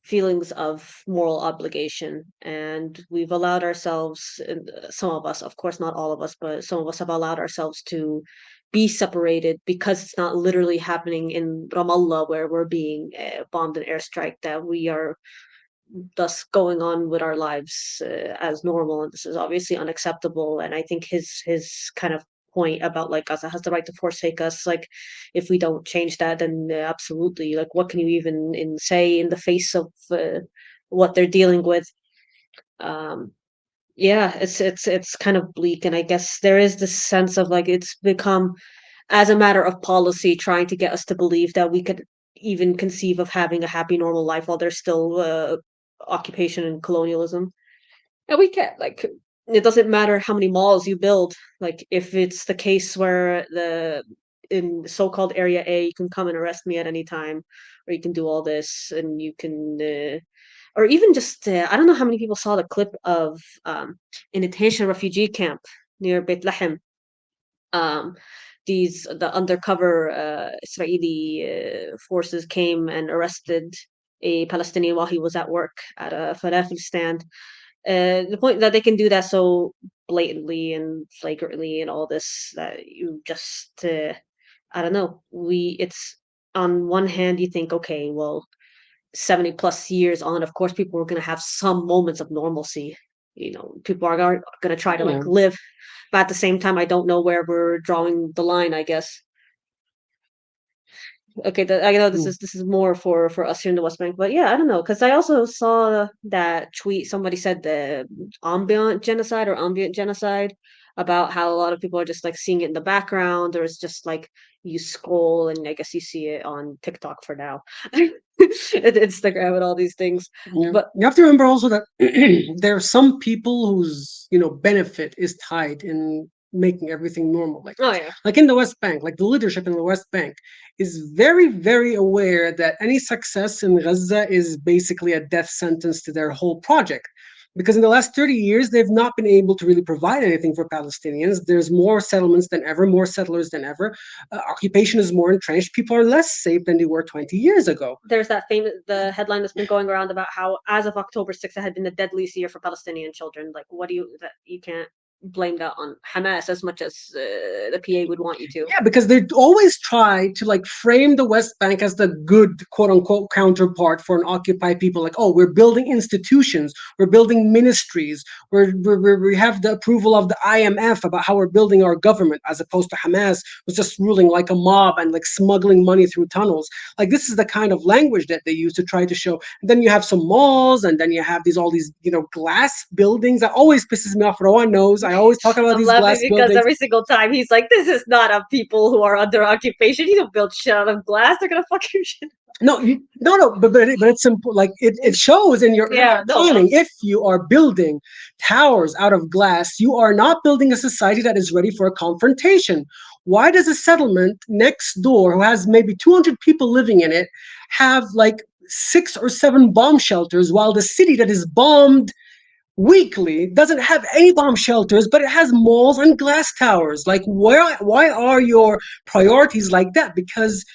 feelings of moral obligation, and we've allowed ourselves, and some of us, of course not all of us, but some of us have allowed ourselves to be separated because it's not literally happening in Ramallah where we're being bombed and airstrike, that we are thus going on with our lives as normal, and this is obviously unacceptable. And I think his kind of point about like Gaza has the right to forsake us, like if we don't change that, then absolutely, like what can you even say in the face of what they're dealing with. um yeah, it's kind of bleak, and I guess there is this sense of like it's become, as a matter of policy, trying to get us to believe that we could even conceive of having a happy, normal life while there's still occupation and colonialism. And we can't, like, it doesn't matter how many malls you build. Like, if it's the case where in so-called Area A, you can come and arrest me at any time, or you can do all this, and you can, or even just, I don't know how many people saw the clip of an Haitian refugee camp near Beit Lahem. um, the undercover Israeli forces came and arrested a Palestinian while he was at work at a falafel stand. The point that they can do that so blatantly and flagrantly and all this, that you just I don't know. It's, on one hand you think, okay, well, 70 plus years on, of course people are going to have some moments of normalcy. People are going to try to Yeah. like live, but at the same time I don't know where we're drawing the line, I guess. Okay, I know this Mm. is more for us here in the West Bank, but yeah, I don't know, because I also saw that tweet. Somebody said the ambient genocide, about how a lot of people are just like seeing it in the background, or it's just like you scroll and I guess you see it on TikTok for now, and Instagram and all these things. Yeah. But You have to remember also that there are some people whose benefit is tied in making everything normal like oh this. yeah, Like in the West Bank, like the leadership in the West Bank is very, very aware that any success in Gaza is basically a death sentence to their whole project. Because in the last 30 years, they've not been able to really provide anything for Palestinians. There's more settlements than ever, more settlers than ever. Occupation is more entrenched. People are less safe than they were 20 years ago. there's the headline that's been going around about how as of October 6th it had been the deadliest year for Palestinian children. Like, what do you can't blame that on Hamas as much as the PA would want you to. Yeah, because they always try to like frame the West Bank as the good quote unquote counterpart for an occupied people. Like, oh, we're building institutions, we're building ministries, we have the approval of the IMF about how we're building our government, as opposed to Hamas was just ruling like a mob and like smuggling money through tunnels. Like, this is the kind of language that they use to try to show. And then you have some malls, and then you have all these glass buildings. That always pisses me off. Rawan knows I always talk about I'm these laughing glass because buildings. every single time he's like, "This is not a people who are under occupation. You don't build shit out of glass. They're gonna fuck your shit." No, but it's simple. Like it shows in your Yeah, no, planning. If you are building towers out of glass, you are not building a society that is ready for a confrontation. Why does a settlement next door, who has maybe 200 people living in it, have like 6 or 7 bomb shelters, while the city that is bombed weakly, doesn't have any bomb shelters, but it has malls and glass towers. Like, why are your priorities like that? Because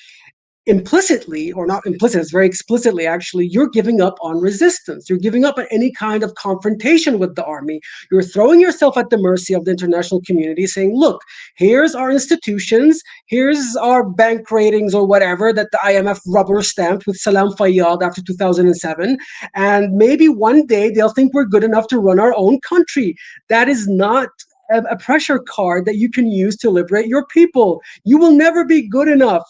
implicitly, or not implicit, it's very explicitly actually, you're giving up on resistance. You're giving up on any kind of confrontation with the army. You're throwing yourself at the mercy of the international community, saying, look, here's our institutions, here's our bank ratings or whatever that the IMF rubber stamped with Salam Fayyad after 2007, and maybe one day they'll think we're good enough to run our own country. That is not a pressure card that you can use to liberate your people. You will never be good enough.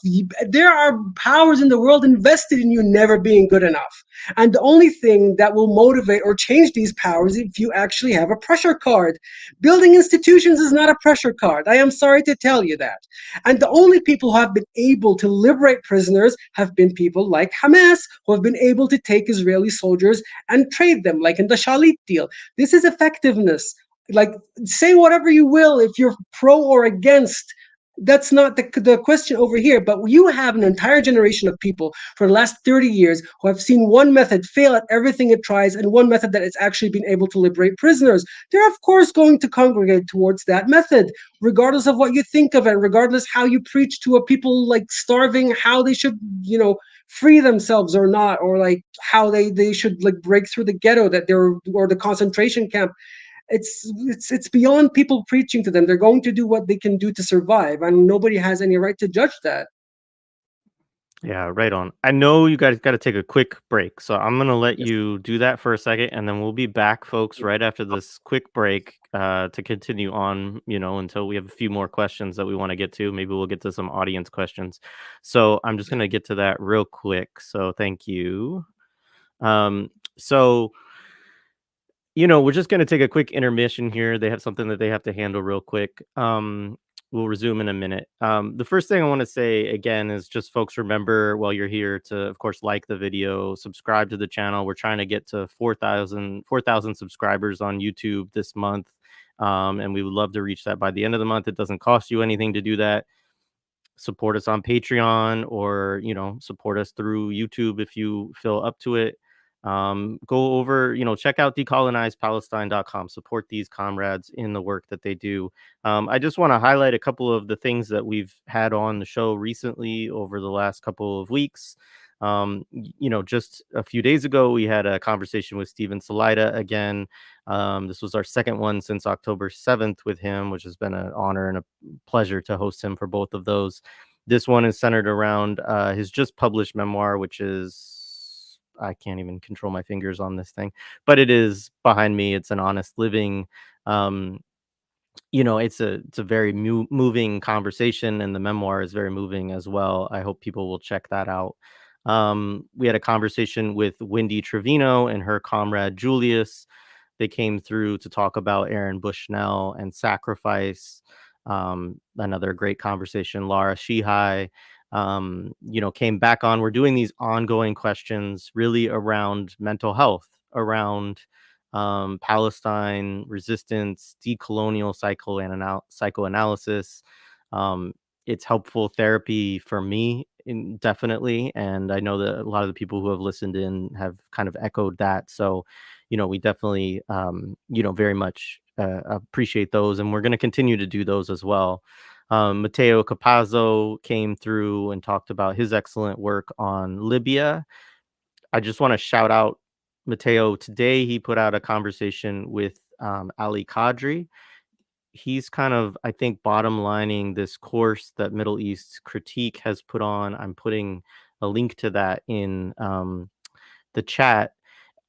There are powers in the world invested in you never being good enough. And the only thing that will motivate or change these powers is if you actually have a pressure card. Building institutions is not a pressure card. I am sorry to tell you that. And the only people who have been able to liberate prisoners have been people like Hamas, who have been able to take Israeli soldiers and trade them, like in the Shalit deal. This is effectiveness. Like, say whatever you will if you're pro or against. That's not the question over here. But you have an entire generation of people for the last 30 years who have seen one method fail at everything it tries, and one method that it's actually been able to liberate prisoners. They're of course going to congregate towards that method, regardless of what you think of it, regardless how you preach to a people like starving how they should, free themselves or not, or like how they should like break through the ghetto that they're, or the concentration camp. It's beyond people preaching to them. They're going to do what they can do to survive, and nobody has any right to judge that. Yeah, right on. I know you guys got to take a quick break, so I'm gonna let Yes. you do that for a second, and then we'll be back, folks, right after this quick break, to continue on, until we have a few more questions that we want to get to. Maybe we'll get to some audience questions. So I'm just gonna get to that real quick. So thank you. So we're just going to take a quick intermission here. They have something that they have to handle real quick. We'll resume in a minute. The first thing I want to say again is just, folks, remember while you're here to, of course, like the video, subscribe to the channel. We're trying to get to 4,000 subscribers on YouTube this month. And we would love to reach that by the end of the month. It doesn't cost you anything to do that. Support us on Patreon, or support us through YouTube if you feel up to it. Go over, check out decolonizepalestine.com. Support these comrades in the work that they do. I just want to highlight a couple of the things that we've had on the show recently over the last couple of weeks. Just a few days ago, we had a conversation with Steven Salaita again. This was our second one since October 7th with him, which has been an honor and a pleasure to host him for both of those. This one is centered around his just published memoir, which is, I can't even control my fingers on this thing, but it is behind me. It's An Honest Living. It's a very moving conversation, and the memoir is very moving as well. I hope people will check that out. We had a conversation with Wendy Trevino and her comrade Julius. They came through to talk about Aaron Bushnell and sacrifice. Another great conversation. Laura Shihai, came back on. We're doing these ongoing questions really around mental health, around Palestine, resistance, decolonial psychoanalysis. It's helpful therapy for me, definitely. And I know that a lot of the people who have listened in have kind of echoed that. So, we definitely, very much appreciate those. And we're going to continue to do those as well. Matteo Capazzo came through and talked about his excellent work on Libya. I just want to shout out Matteo. Today, he put out a conversation with Ali Qadri. He's kind of, I think, bottom lining this course that Middle East Critique has put on. I'm putting a link to that in the chat.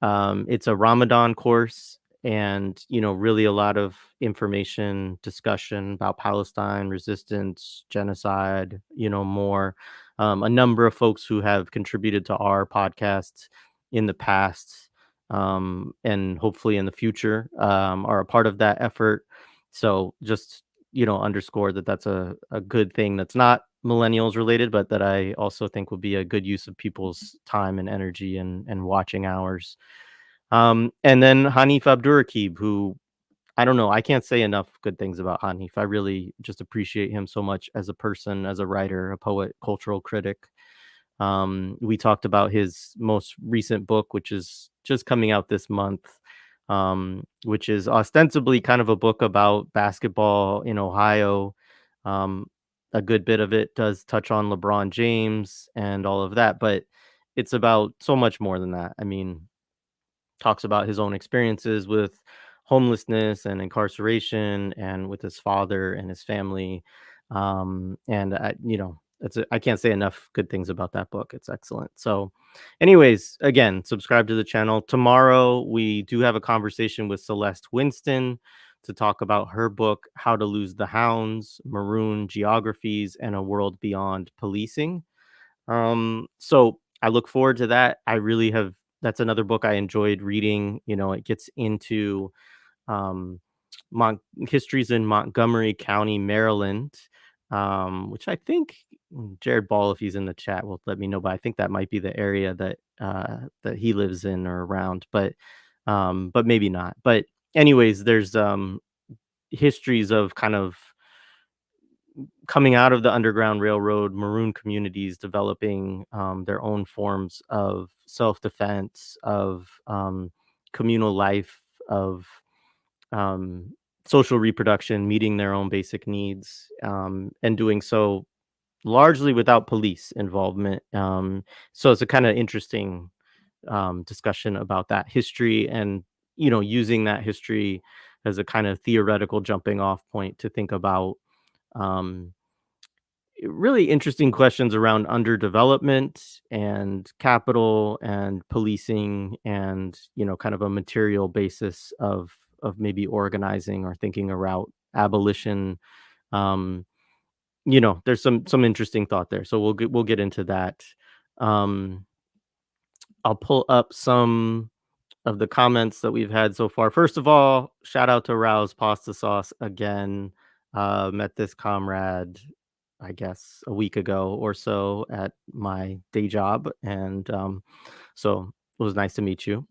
It's a Ramadan course, and really a lot of information, discussion about Palestine, resistance, genocide, more. A number of folks who have contributed to our podcast in the past, and hopefully in the future, are a part of that effort. So just underscore that that's a good thing that's not millennials related, but that I also think would be a good use of people's time and energy and watching hours. And then Hanif Abdurraqib, who, I don't know, I can't say enough good things about Hanif. I really just appreciate him so much as a person, as a writer, a poet, cultural critic. We talked about his most recent book, which is just coming out this month, which is ostensibly kind of a book about basketball in Ohio. Um, a good bit of it does touch on LeBron James and all of that, but it's about so much more than that. I mean, talks about his own experiences with homelessness and incarceration and with his father and his family. And I can't say enough good things about that book. It's excellent. So, anyways, again, subscribe to the channel. Tomorrow, we do have a conversation with Celeste Winston to talk about her book, How to Lose the Hounds, Maroon Geographies, and a World Beyond Policing. So I look forward to that. I really have That's another book I enjoyed reading. It gets into um histories in Montgomery County, Maryland, which I think Jared Ball, if he's in the chat, will let me know, but I think that might be the area that he lives in or around, but maybe not. But anyways, there's histories of kind of coming out of the Underground Railroad, maroon communities developing their own forms of self-defense, of communal life, of um, social reproduction, meeting their own basic needs, and doing so largely without police involvement. So it's a kind of interesting discussion about that history, and using that history as a kind of theoretical jumping off point to think about um, really interesting questions around underdevelopment and capital and policing, and kind of a material basis of maybe organizing or thinking about abolition. um there's some interesting thought there, so we'll get into that. um I'll pull up some of the comments that we've had so far. First of all, shout out to Rouse Pasta Sauce again. Met this comrade, I guess, a week ago or so at my day job, and so it was nice to meet you.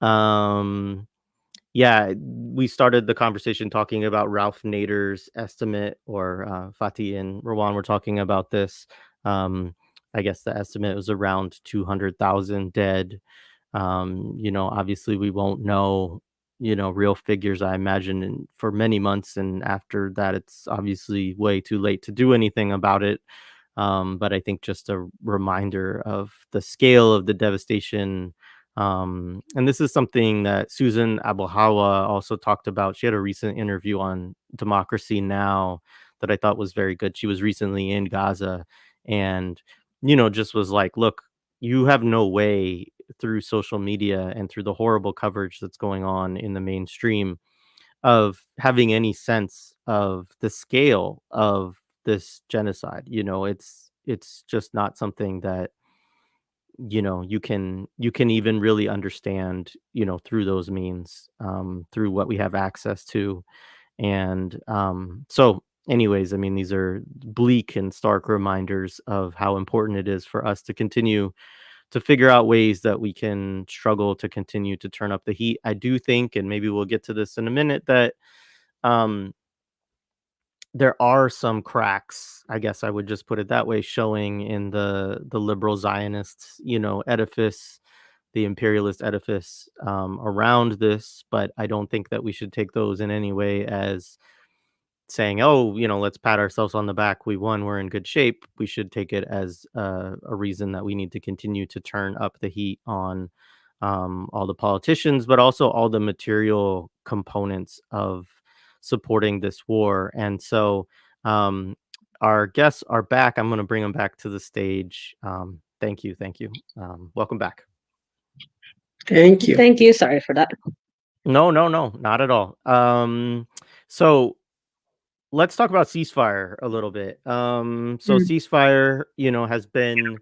Um, yeah, we started the conversation talking about Ralph Nader's estimate, or Fathi and Rawan were talking about this. I guess the estimate was around 200,000 dead. Obviously we won't know, real figures, I imagine, for many months. And after that, it's obviously way too late to do anything about it. But I think just a reminder of the scale of the devastation. And this is something that Susan Abuhawa also talked about. She had a recent interview on Democracy Now! That I thought was very good. She was recently in Gaza, and, just was like, look, you have no way through social media and through the horrible coverage that's going on in the mainstream of having any sense of the scale of this genocide. It's just not something that you can even really understand through those means, through what we have access to. And so anyways, I mean, these are bleak and stark reminders of how important it is for us to continue to figure out ways that we can struggle to continue to turn up the heat. I do think, and maybe we'll get to this in a minute, that um, there are some cracks, I guess I would just put it that way, showing in the liberal Zionists, edifice, the imperialist edifice around this. But I don't think that we should take those in any way as saying, "Oh, let's pat ourselves on the back. We won. We're in good shape." We should take it as a reason that we need to continue to turn up the heat on all the politicians, but also all the material components of supporting this war. And so, um, our guests are back. I'm going to bring them back to the stage. Thank you, thank you. Welcome back. Thank you. Thank you. Sorry for that. No, no, no, not at all. So let's talk about ceasefire a little bit. So Mm. ceasefire, has been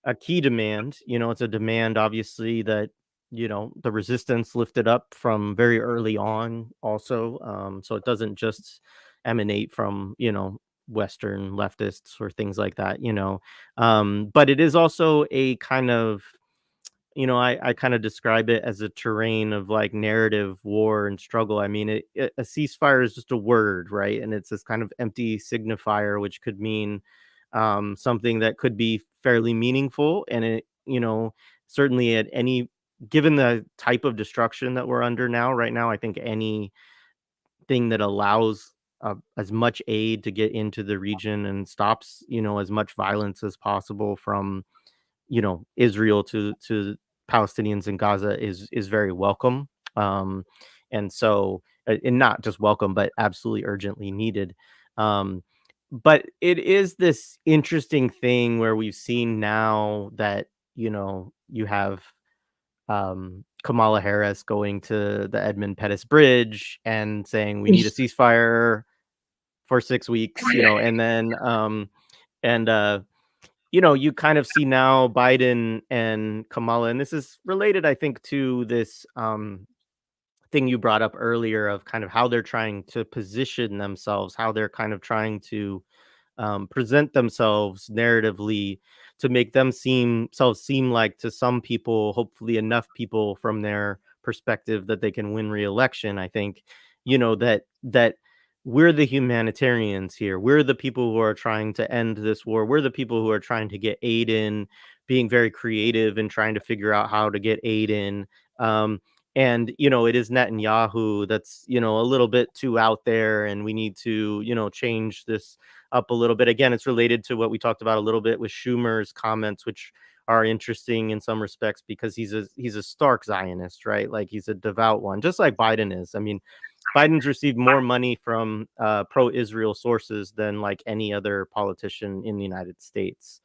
a key demand. It's a demand, obviously, that the resistance lifted up from very early on. Also, so it doesn't just emanate from Western leftists or things like that. But it is also a kind of I kind of describe it as a terrain of like narrative war and struggle. I mean, a ceasefire is just a word, right? And it's this kind of empty signifier, which could mean something that could be fairly meaningful. And it, certainly at any given the type of destruction that we're under now, right now, I think anything that allows as much aid to get into the region and stops, as much violence as possible from, Israel to Palestinians in Gaza is very welcome. Um, and so, and not just welcome, but absolutely urgently needed. Um, but it is this interesting thing where we've seen now that, you have Kamala Harris going to the Edmund Pettus Bridge and saying we need a ceasefire for 6 weeks, and then and you kind of see now Biden and Kamala, and this is related, I think, to this thing you brought up earlier of kind of how they're trying to position themselves, how they're kind of trying to present themselves narratively to make themselves seem like, to some people, hopefully enough people from their perspective, that they can win re-election. I think, that we're the humanitarians here. We're the people who are trying to end this war. We're the people who are trying to get aid in, being very creative and trying to figure out how to get aid in. And it is Netanyahu that's a little bit too out there, and we need to change this up a little bit. Again, it's related to what we talked about a little bit with Schumer's comments, which are interesting in some respects because he's a stark Zionist, right? Like, he's a devout one, just like Biden is. I mean, Biden's received more money from pro-Israel sources than like any other politician in the United States.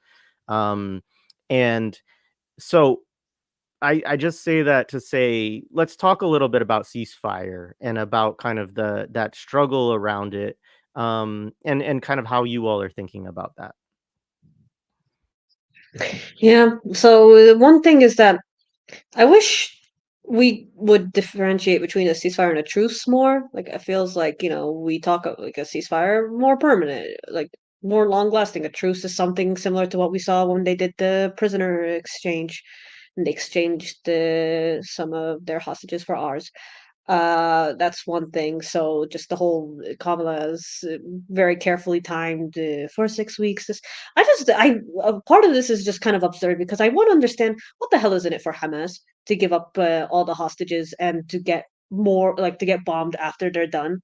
Um, and so I just say that to say, let's talk a little bit about ceasefire and about kind of that struggle around it, and kind of how you all are thinking about that. Yeah. So the one thing is that I wish we would differentiate between a ceasefire and a truce more. Like, it feels like, we talk of like a ceasefire more permanent, like more long lasting. A truce is something similar to what we saw when they did the prisoner exchange, and they exchanged some of their hostages for ours. That's one thing. So just the whole Kamala's very carefully timed for 6 weeks. Part of this is just kind of absurd because I want to understand what the hell is in it for Hamas to give up all the hostages and to get more, like, to get bombed after they're done.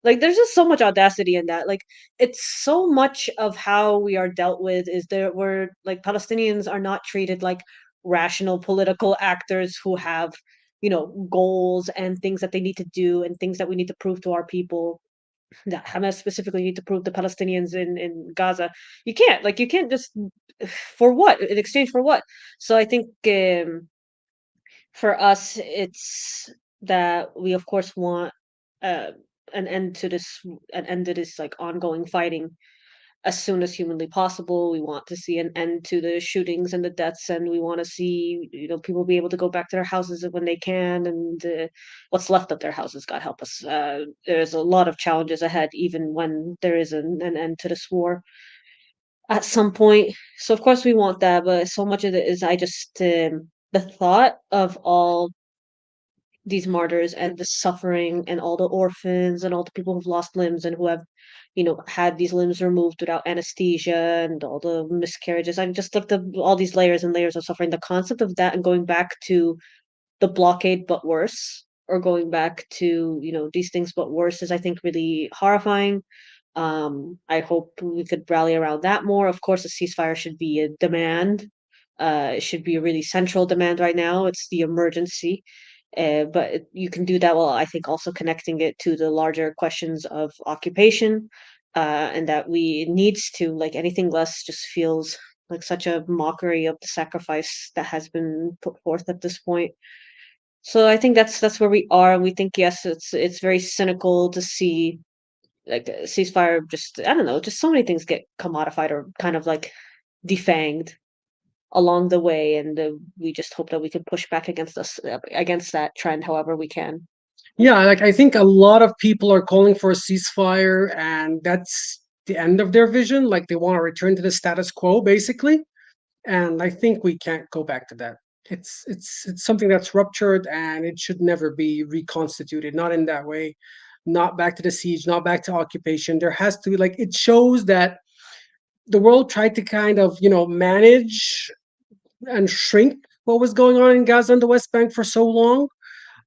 Like, there's just so much audacity in that. Like, it's so much of how we are dealt with is there where, like, Palestinians are not treated like rational political actors who have, goals and things that they need to do and things that we need to prove to our people, that Hamas specifically need to prove to Palestinians in Gaza. You can't just for what? In exchange for what? So I think for us, it's that we of course want uh, an end to this like ongoing fighting as soon as humanly possible. We want to see an end to the shootings and the deaths, and we want to see people be able to go back to their houses when they can, and what's left of their houses. God help us. There's a lot of challenges ahead, even when there is an end to this war at some point. So of course we want that, but so much of it is I just the thought of all these martyrs and the suffering and all the orphans and all the people who've lost limbs and who have, had these limbs removed without anesthesia and all the miscarriages. I'm just like all these layers and layers of suffering. The concept of that and going back to the blockade but worse, or going back to, these things but worse is I think really horrifying. I hope we could rally around that more. Of course, a ceasefire should be a demand. It should be a really central demand right now. It's the emergency. You can do that while I think also connecting it to the larger questions of occupation, and that we needs to, like, anything less just feels like such a mockery of the sacrifice that has been put forth at this point. So I think that's where we are. We think yes, it's very cynical to see like a ceasefire. Just I don't know, just so many things get commodified or kind of like defanged along the way, and we just hope that we can push back against that trend however we can. Yeah, like I think a lot of people are calling for a ceasefire, and that's the end of their vision. Like they want to return to the status quo, basically. And I think we can't go back to that. It's something that's ruptured, and it should never be reconstituted. Not in that way. Not back to the siege. Not back to occupation. There has to be like it shows that the world tried to kind of manage and shrink what was going on in Gaza and the West Bank for so long.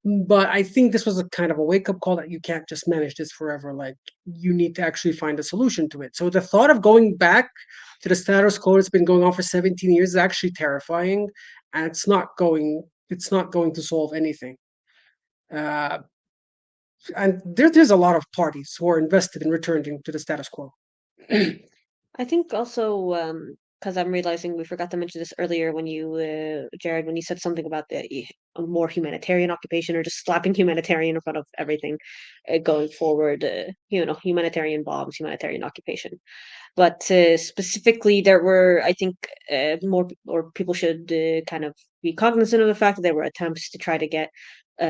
But I think this was a kind of a wake up call that you can't just manage this forever. Like, you need to actually find a solution to it. So the thought of going back to the status quo that's been going on for 17 years is actually terrifying, and it's not going to solve anything. Uh, and there's a lot of parties who are invested in returning to the status quo. I think also, because I'm realizing we forgot to mention this earlier when you, Jared, when you said something about a more humanitarian occupation or just slapping humanitarian in front of everything going forward, humanitarian bombs, humanitarian occupation. But specifically, there were, I think, more or people should kind of be cognizant of the fact that there were attempts to try to get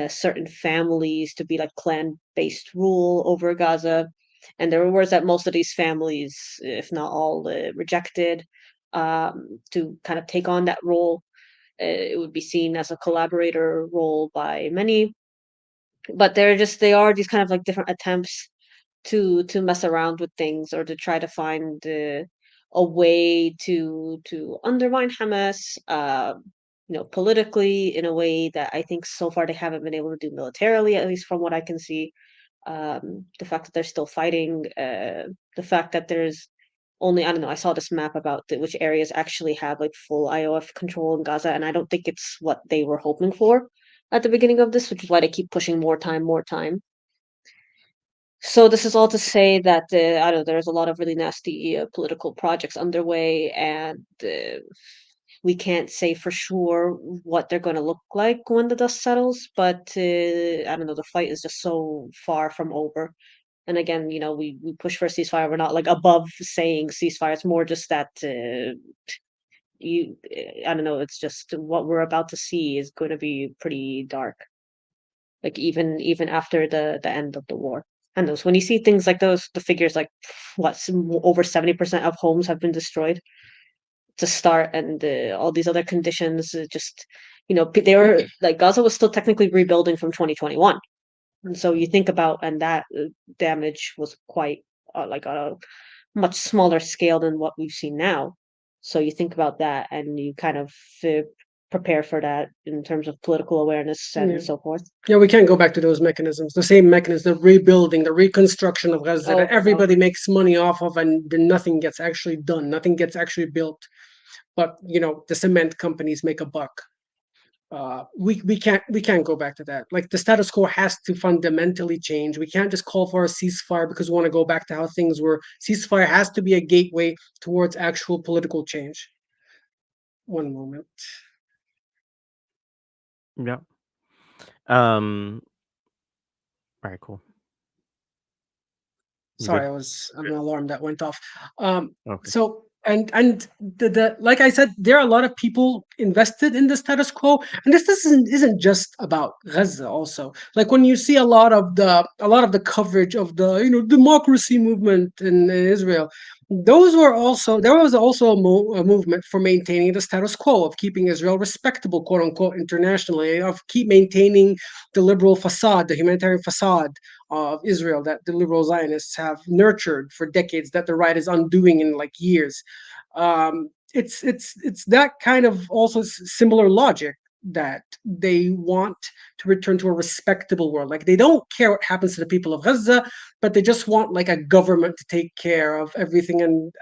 certain families to be like clan-based rule over Gaza, and there were words that most of these families, if not all, rejected to kind of take on that role. It would be seen as a collaborator role by many, but they are these kind of like different attempts to mess around with things or to try to find a way to undermine Hamas, politically in a way that I think so far they haven't been able to do militarily, at least from what I can see. The fact that they're still fighting, the fact that there's only, I don't know, I saw this map about which areas actually have like full IOF control in Gaza, and I don't think it's what they were hoping for at the beginning of this, which is why they keep pushing more time, more time. So this is all to say that I don't know, there's a lot of really nasty political projects underway, and we can't say for sure what they're going to look like when the dust settles. But I don't know, the fight is just so far from over. And again, we push for a ceasefire. We're not like above saying ceasefire. It's more just that I don't know. It's just what we're about to see is going to be pretty dark. Like even after the end of the war. And those when you see things like those, the figures like over 70% of homes have been destroyed to start, and all these other conditions. Just they were like Gaza was still technically rebuilding from 2021, and so you think about and that damage was quite like a much smaller scale than what we've seen now. So you think about that, and you kind of uh, prepare for that in terms of political awareness Yeah. and so forth. Yeah, we can't go back to those mechanisms. The same mechanism, the rebuilding, the reconstruction of Gaza Oh, that everybody makes money off of, and then nothing gets actually done. Nothing gets actually built. But the cement companies make a buck. We can't go back to that. Like, the status quo has to fundamentally change. We can't just call for a ceasefire because we want to go back to how things were. Ceasefire has to be a gateway towards actual political change. One moment. Yeah. Um. All right. Cool. You Sorry, good? I was an alarm that went off. Um, Okay. so and the like I said, there are a lot of people invested in the status quo, and this isn't just about Gaza. Also, like, when you see a lot of the coverage of the democracy movement in Israel, there was also a movement for maintaining the status quo, of keeping Israel respectable, quote unquote, internationally, of keep maintaining the liberal facade, the humanitarian facade of Israel that the liberal Zionists have nurtured for decades, that the right is undoing in like years. It's that kind of also similar logic, that they want to return to a respectable world. Like, they don't care what happens to the people of Gaza, but they just want like a government to take care of everything, and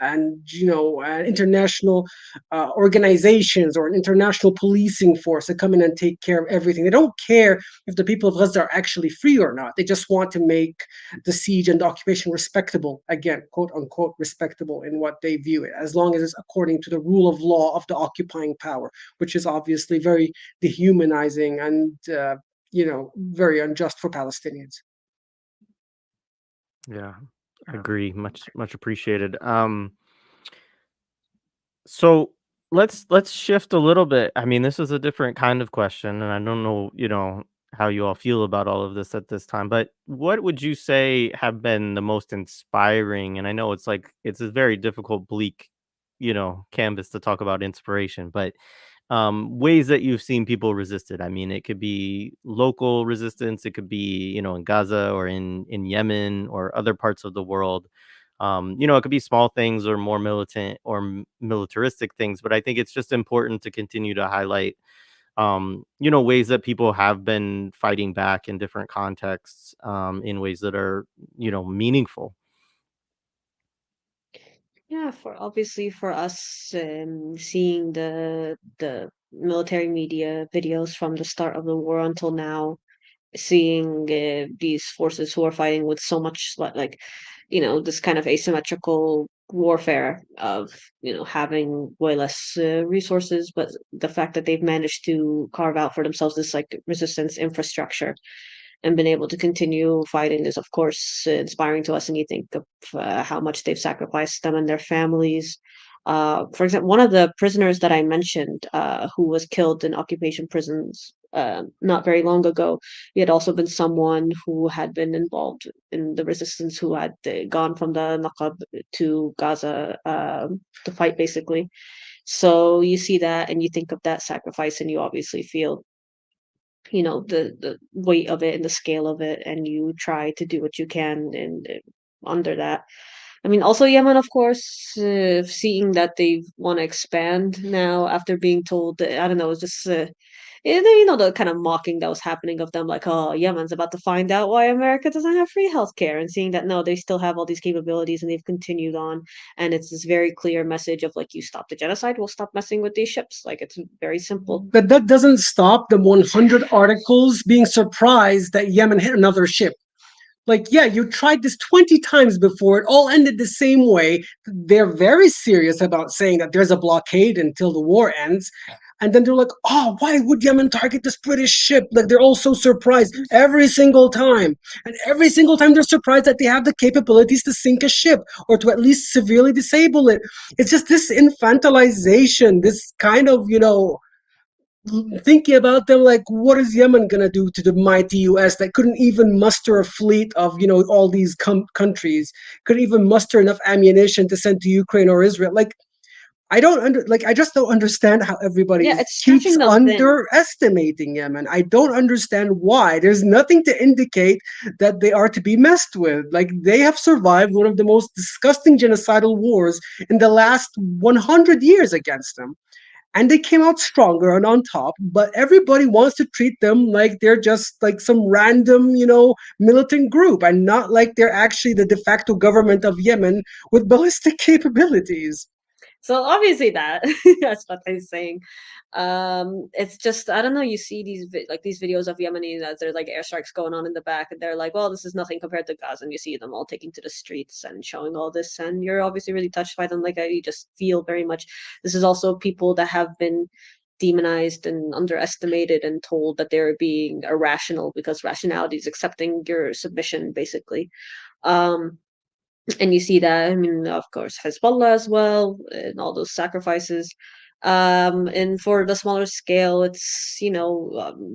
international organizations or an international policing force to come in and take care of everything. They don't care if the people of Gaza are actually free or not. They just want to make the siege and the occupation respectable, again, quote unquote, respectable in what they view it, as long as it's according to the rule of law of the occupying power, which is obviously very dehumanizing and very unjust for Palestinians. Yeah. Agree. Much appreciated. So let's shift a little bit. I mean, this is a different kind of question, and I don't know, how you all feel about all of this at this time, but what would you say have been the most inspiring? And I know it's a very difficult, bleak, canvas to talk about inspiration, but ways that you've seen people resist it. I mean, it could be local resistance, it could be, in Gaza or in Yemen or other parts of the world. It could be small things or more militant or militaristic things, but I think it's just important to continue to highlight ways that people have been fighting back in different contexts, in ways that are, meaningful. Yeah, for obviously for us, seeing the military media videos from the start of the war until now, seeing these forces who are fighting with so much this kind of asymmetrical warfare of having way less resources, but the fact that they've managed to carve out for themselves this like resistance infrastructure and been able to continue fighting is of course inspiring to us, and you think of how much they've sacrificed, them and their families. For example, one of the prisoners that I mentioned, who was killed in occupation prisons not very long ago, he had also been someone who had been involved in the resistance, who had gone from the Naqab to Gaza to fight, basically. So you see that, and you think of that sacrifice, and you obviously feel the weight of it and the scale of it, and you try to do what you can and under that. I mean, also Yemen, of course, seeing that they want to expand now after being told that, I don't know, it's just the kind of mocking that was happening of them, like, oh, Yemen's about to find out why America doesn't have free healthcare, and seeing that no, they still have all these capabilities and they've continued on, and it's this very clear message of like, you stop the genocide, we'll stop messing with these ships. Like, it's very simple. But that doesn't stop the 100 articles being surprised that Yemen hit another ship. Like, yeah, you tried this 20 times before. It all ended the same way. They're very serious about saying that there's a blockade until the war ends. And then they're like, oh, why would Yemen target this British ship? Like, they're all so surprised every single time. And every single time they're surprised that they have the capabilities to sink a ship or to at least severely disable it. It's just this infantilization, this kind of, thinking about them like, what is Yemen gonna do to the mighty US that couldn't even muster a fleet of all these countries, couldn't even muster enough ammunition to send to Ukraine or Israel? Like, I just don't understand how everybody Yeah, it's keeps stretching them thin. underestimating Yemen. I don't understand why. There's nothing to indicate that they are to be messed with. Like, they have survived one of the most disgusting genocidal wars in the last 100 years against them, and they came out stronger and on top, but everybody wants to treat them like they're just like some random militant group, and not like they're actually the de facto government of Yemen with ballistic capabilities. So obviously that that's what I'm saying. It's just, I don't know. You see these videos of Yemenis as there's like airstrikes going on in the back, and they're like, "Well, this is nothing compared to Gaza." And you see them all taking to the streets and showing all this, and you're obviously really touched by them. Like, you just feel very much. This is also people that have been demonized and underestimated and told that they're being irrational, because rationality is accepting your submission, basically. Um, and you see that, I mean, of course, Hezbollah as well, and all those sacrifices. And for the smaller scale, it's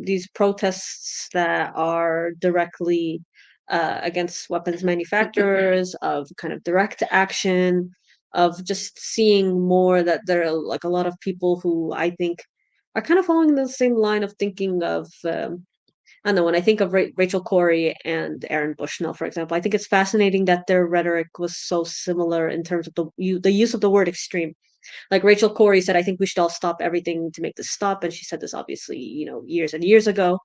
these protests that are directly against weapons manufacturers, of kind of direct action, of just seeing more that there are like a lot of people who I think are kind of following the same line of thinking of I don't know, when I think of Rachel Corrie and Aaron Bushnell, for example, I think it's fascinating that their rhetoric was so similar in terms of the use of the word extreme. Like Rachel Corrie said, I think we should all stop everything to make this stop. And she said this obviously, years and years ago,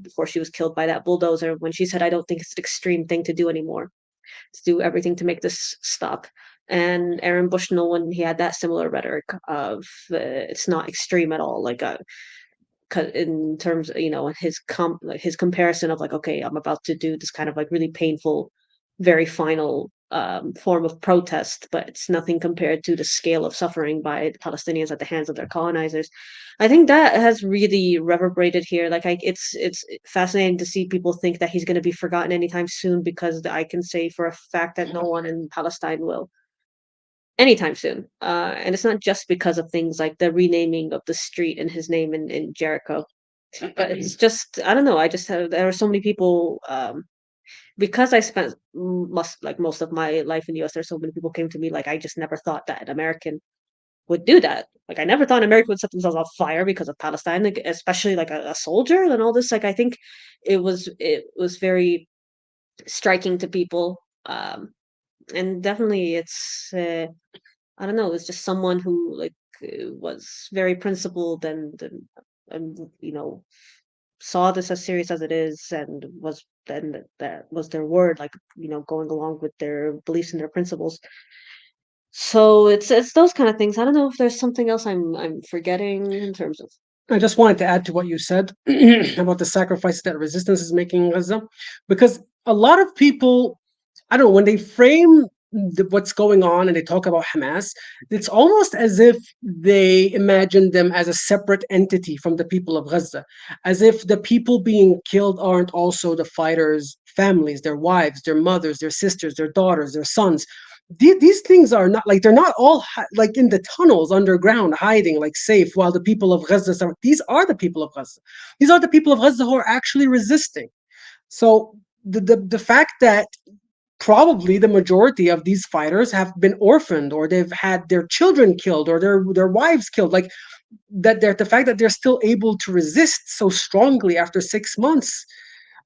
before she was killed by that bulldozer, when she said, I don't think it's an extreme thing to do anymore, to do everything to make this stop. And Aaron Bushnell, when he had that similar rhetoric of it's not extreme at all, like in terms of, his comparison of like, okay, I'm about to do this kind of like really painful, very final form of protest, but it's nothing compared to the scale of suffering by the Palestinians at the hands of their colonizers. I think that has really reverberated here. Like, it's fascinating to see people think that he's going to be forgotten anytime soon, because I can say for a fact that no one in Palestine will anytime soon. And it's not just because of things like the renaming of the street in his name in Jericho, but it's just, I don't know. I just have, there are so many people, because I spent most of my life in the US. There's so many people came to me like, I just never thought that an American would do that. Like, I never thought an American would set themselves on fire because of Palestine, like, especially like a soldier and all this. Like, I think it was very striking to people. And definitely it's I don't know, it's just someone who like was very principled, and and saw this as serious as it is, and was then that was their word, like going along with their beliefs and their principles. So it's those kind of things. I don't know if there's something else I'm forgetting in terms of. I just wanted to add to what you said about the sacrifices that resistance is making in Gaza, because a lot of people, I don't know, when they frame what's going on and they talk about Hamas, it's almost as if they imagine them as a separate entity from the people of Gaza, as if the people being killed aren't also the fighters' families, their wives, their mothers, their sisters, their daughters, their sons. These things are not like they're not all like in the tunnels underground hiding like safe while the people of Gaza are, these are the people of Gaza. These are the people of Gaza who are actually resisting. So the fact that probably the majority of these fighters have been orphaned or they've had their children killed or their wives killed, like that, they're the fact that they're still able to resist so strongly after 6 months,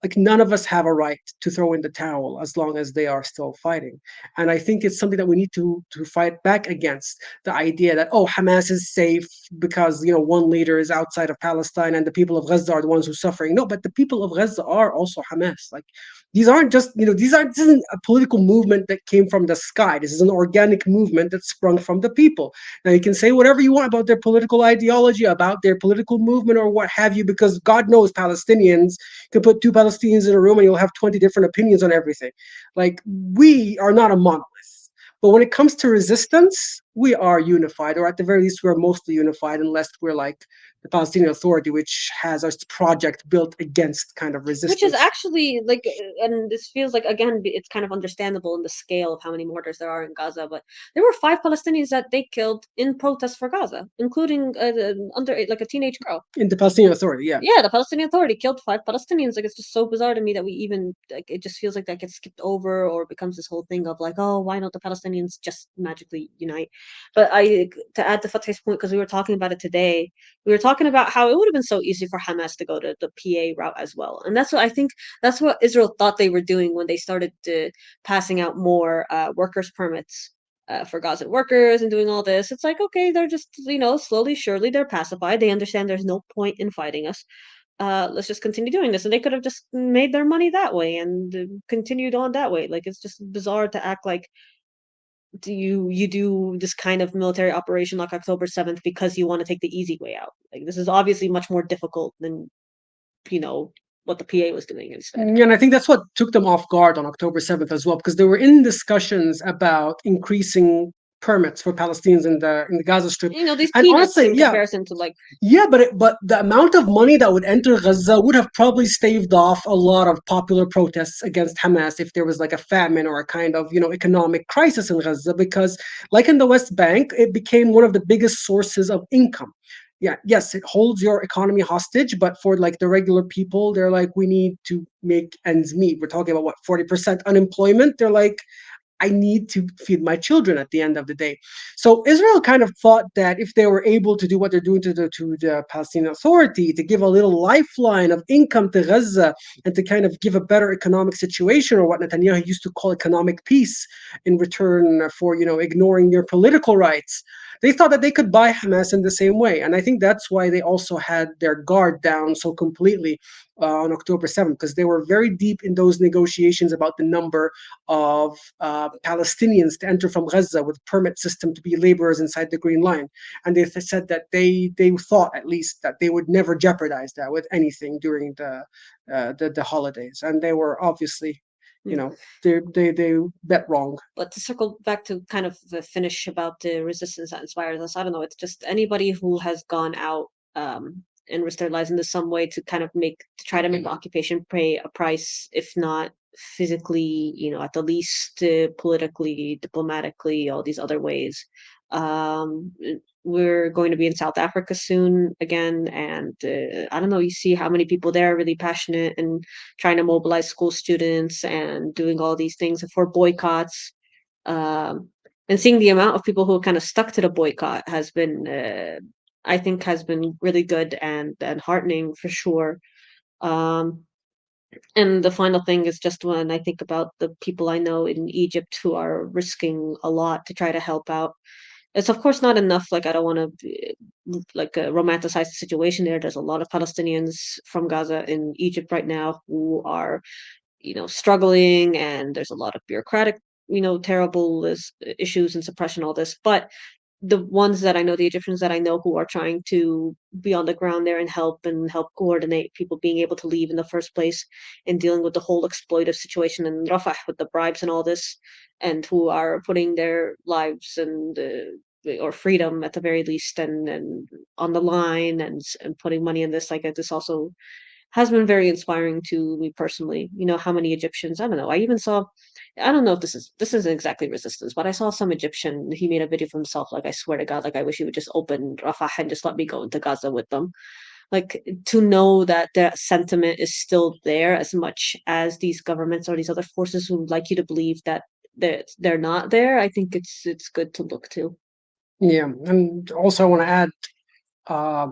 like none of us have a right to throw in the towel as long as they are still fighting. And I think it's something that we need to fight back against, the idea that, oh, Hamas is safe because one leader is outside of Palestine and the people of Gaza are the ones who are suffering. No, but the people of Gaza are also Hamas. Like these aren't just, this isn't a political movement that came from the sky. This is an organic movement that sprung from the people. Now you can say whatever you want about their political ideology, about their political movement or what have you, because God knows Palestinians can put two Palestinians in a room and you'll have 20 different opinions on everything. Like, we are not a monolith. But when it comes to resistance, we are unified, or at the very least, we're mostly unified, unless we're like the Palestinian Authority, which has a project built against kind of Which is resistance. actually like, and this feels like, again, it's kind of understandable in the scale of how many mortars there are in Gaza. But there were 5 Palestinians that they killed in protest for Gaza, including under like a teenage girl. In the Palestinian Authority, yeah. Yeah, the Palestinian Authority killed 5 Palestinians. Like, it's just so bizarre to me that we even, like, it just feels like that gets skipped over or becomes this whole thing of like, oh, why don't the Palestinians just magically unite? But to add to Fateh's point, because we were talking about it today, we were talking about how it would have been so easy for Hamas to go to the PA route as well. And that's what I think, that's what Israel thought they were doing when they started passing out more workers' permits for Gaza workers and doing all this. It's like, okay, they're just, slowly, surely they're pacified. They understand there's no point in fighting us. Let's just continue doing this. And they could have just made their money that way and continued on that way. Like, it's just bizarre to act like you do this kind of military operation like October 7th because you want to take the easy way out. Like, this is obviously much more difficult than, you know, what the PA was doing instead. Yeah, and I think that's what took them off guard on October 7th as well, because they were in discussions about increasing permits for Palestinians in the Gaza Strip. These And peanuts honestly, in yeah, comparison to like. yeah, but the amount of money that would enter Gaza would have probably staved off a lot of popular protests against Hamas if there was like a famine or a kind of economic crisis in Gaza, because like in the West Bank, it became one of the biggest sources of income. Yeah, yes, it holds your economy hostage, but for like the regular people, they're like, we need to make ends meet. We're talking about what, 40% unemployment. They're like, I need to feed my children at the end of the day. So Israel kind of thought that if they were able to do what they're doing to the Palestinian Authority, to give a little lifeline of income to Gaza and to kind of give a better economic situation, or what Netanyahu used to call economic peace, in return for ignoring your political rights, they thought that they could buy Hamas in the same way. And I think that's why they also had their guard down so completely on October 7th, because they were very deep in those negotiations about the number of Palestinians to enter from Gaza with permit system to be laborers inside the Green Line. And they said that they thought at least that they would never jeopardize that with anything during the holidays. And they were obviously, they bet wrong. But to circle back to kind of the finish about the resistance that inspires us, I don't know, it's just anybody who has gone out and risked their lives in some way to kind of try to make the occupation pay a price, if not physically, at the least politically, diplomatically, all these other ways. We're going to be in South Africa soon again, and I don't know, you see how many people there are really passionate and trying to mobilize school students and doing all these things for boycotts. And seeing the amount of people who kind of stuck to the boycott has been, I think, has been really good and heartening for sure. And the final thing is just when I think about the people I know in Egypt who are risking a lot to try to help out. It's of course not enough. Like I don't want to romanticize the situation there. There's a lot of Palestinians from Gaza in Egypt right now who are struggling, and there's a lot of bureaucratic, terrible issues and suppression, all this. But the ones that I know, the Egyptians that I know who are trying to be on the ground there and help coordinate people being able to leave in the first place and dealing with the whole exploitive situation in Rafah with the bribes and all this, and who are putting their lives and or freedom at the very least and on the line and putting money in this. Like this also has been very inspiring to me personally. How many Egyptians, I don't know. I don't know if this isn't exactly resistance, but I saw some Egyptian, he made a video of himself, like I swear to God, like I wish he would just open Rafah and just let me go into Gaza with them. Like to know that that sentiment is still there as much as these governments or these other forces would like you to believe that they're not there. I think it's good to look to. Yeah, and also I want to add, uh,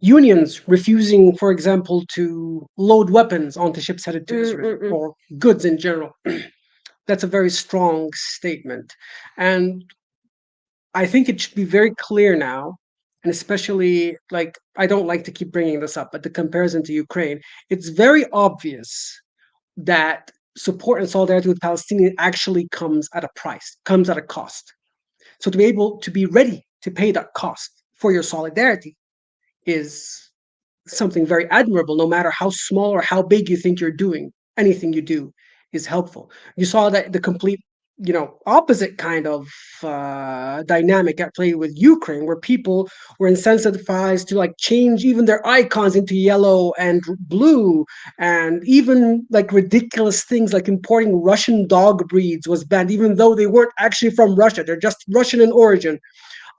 unions refusing, for example, to load weapons onto ships headed to Israel Mm-mm-mm. or goods in general. That's a very strong statement. And I think it should be very clear now, and especially like I don't like to keep bringing this up, but the comparison to Ukraine, it's very obvious that support and solidarity with Palestinians actually comes at a price, comes at a cost. So to be able to be ready to pay that cost for your solidarity is something very admirable, no matter how small or how big you think you're doing. Anything you do is helpful. You saw that the complete, opposite kind of dynamic at play with Ukraine, where people were incentivized to like change even their icons into yellow and blue, and even like ridiculous things like importing Russian dog breeds was banned, even though they weren't actually from Russia. They're just Russian in origin.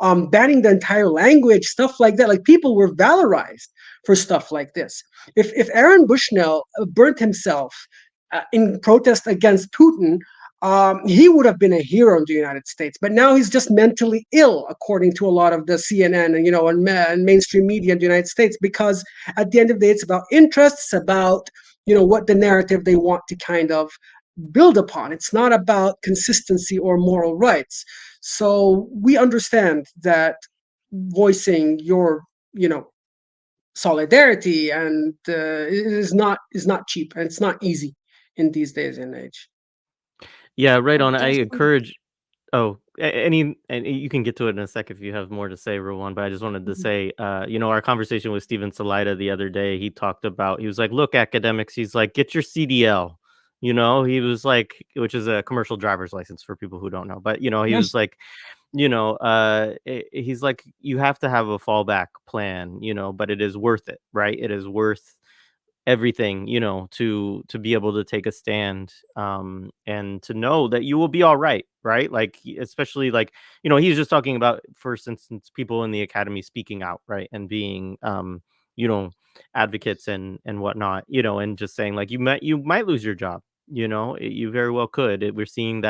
Banning the entire language, stuff like that. Like people were valorized for stuff like this. If Aaron Bushnell burnt himself in protest against Putin, he would have been a hero in the United States. But now he's just mentally ill, according to a lot of the CNN and and mainstream media in the United States, because at the end of the day, it's about interests, about what the narrative they want to kind of build upon. It's not about consistency or moral rights. So we understand that voicing your, solidarity and is not cheap, and it's not easy in these days and age. Yeah, right on. I Just encourage. Oh, and you can get to it in a sec if you have more to say, Rowan. But I just wanted to say, our conversation with Steven Salida the other day, he was like, look, academics, he's like, get your CDL. He was like, which is a commercial driver's license for people who don't know. But he Yes. was like, he's like, you have to have a fallback plan, but it is worth it, right? It is worth everything, to be able to take a stand, and to know that you will be all right, like especially like he's just talking about, for instance, people in the academy speaking out, right, and being you know advocates and whatnot, and just saying like you might lose your job, you very well could. We're seeing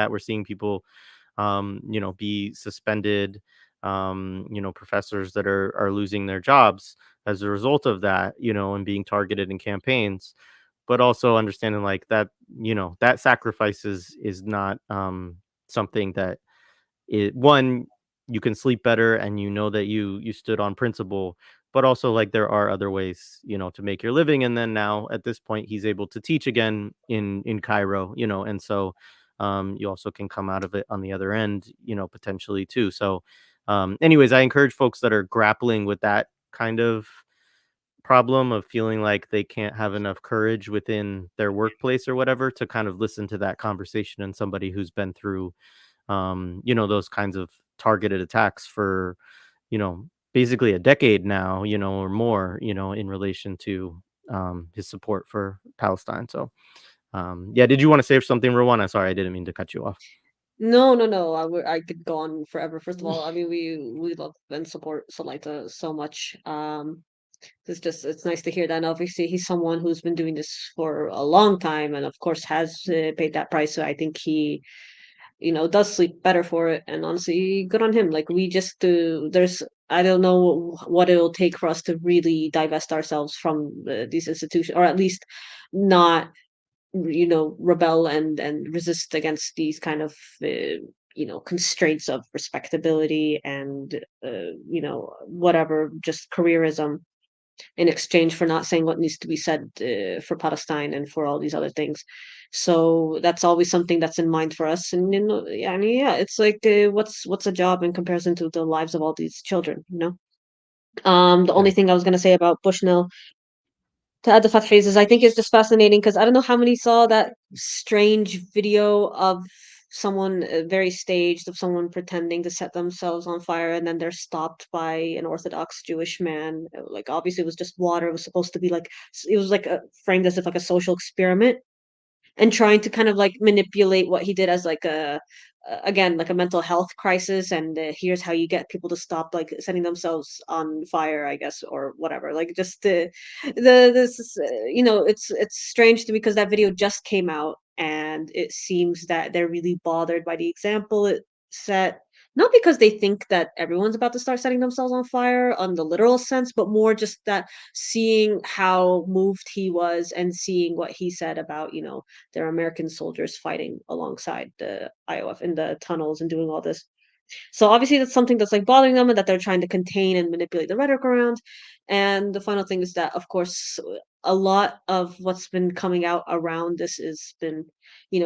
people be suspended, professors that are losing their jobs as a result of that, and being targeted in campaigns, but also understanding like that, that sacrifice is not something that one, you can sleep better and that you stood on principle, but also like there are other ways, to make your living. And then now at this point he's able to teach again in Cairo, and so you also can come out of it on the other end, potentially too. So anyways, I encourage folks that are grappling with that kind of problem of feeling like they can't have enough courage within their workplace or whatever, to kind of listen to that conversation and somebody who's been through those kinds of targeted attacks for, basically a decade now, or more, in relation to his support for Palestine. So yeah, did you want to say something, Rowan? Sorry, I didn't mean to cut you off. No, no, no. I could go on forever. First of all, I mean, we love and support Salita so much. It's nice to hear that. And obviously, he's someone who's been doing this for a long time, and of course has paid that price. So I think he, does sleep better for it. And honestly, good on him. Like we just there's I don't know what it'll take for us to really divest ourselves from these institutions, or at least not rebel and resist against these kind of constraints of respectability and whatever, just careerism, in exchange for not saying what needs to be said for Palestine and for all these other things. So that's always something that's in mind for us. And yeah, I mean, yeah, it's like what's a job in comparison to the lives of all these children, you know? The Yeah. only thing I was gonna say about Bushnell to add the Fathis is I think it's just fascinating because I don't know how many saw that strange video of someone very staged of someone pretending to set themselves on fire and then they're stopped by an Orthodox Jewish man. Like obviously it was just water. It was supposed to be like it was like framed as if like a social experiment and trying to kind of like manipulate what he did as like a again like a mental health crisis and here's how you get people to stop like setting themselves on fire, I guess, or whatever, like just the this is, it's strange to me because that video just came out and it seems that they're really bothered by the example it set, not because they think that everyone's about to start setting themselves on fire on the literal sense, but more just that seeing how moved he was and seeing what he said about there are American soldiers fighting alongside the IOF in the tunnels and doing all this. So obviously that's something that's like bothering them and that they're trying to contain and manipulate the rhetoric around. And the final thing is that, of course, a lot of what's been coming out around this has been,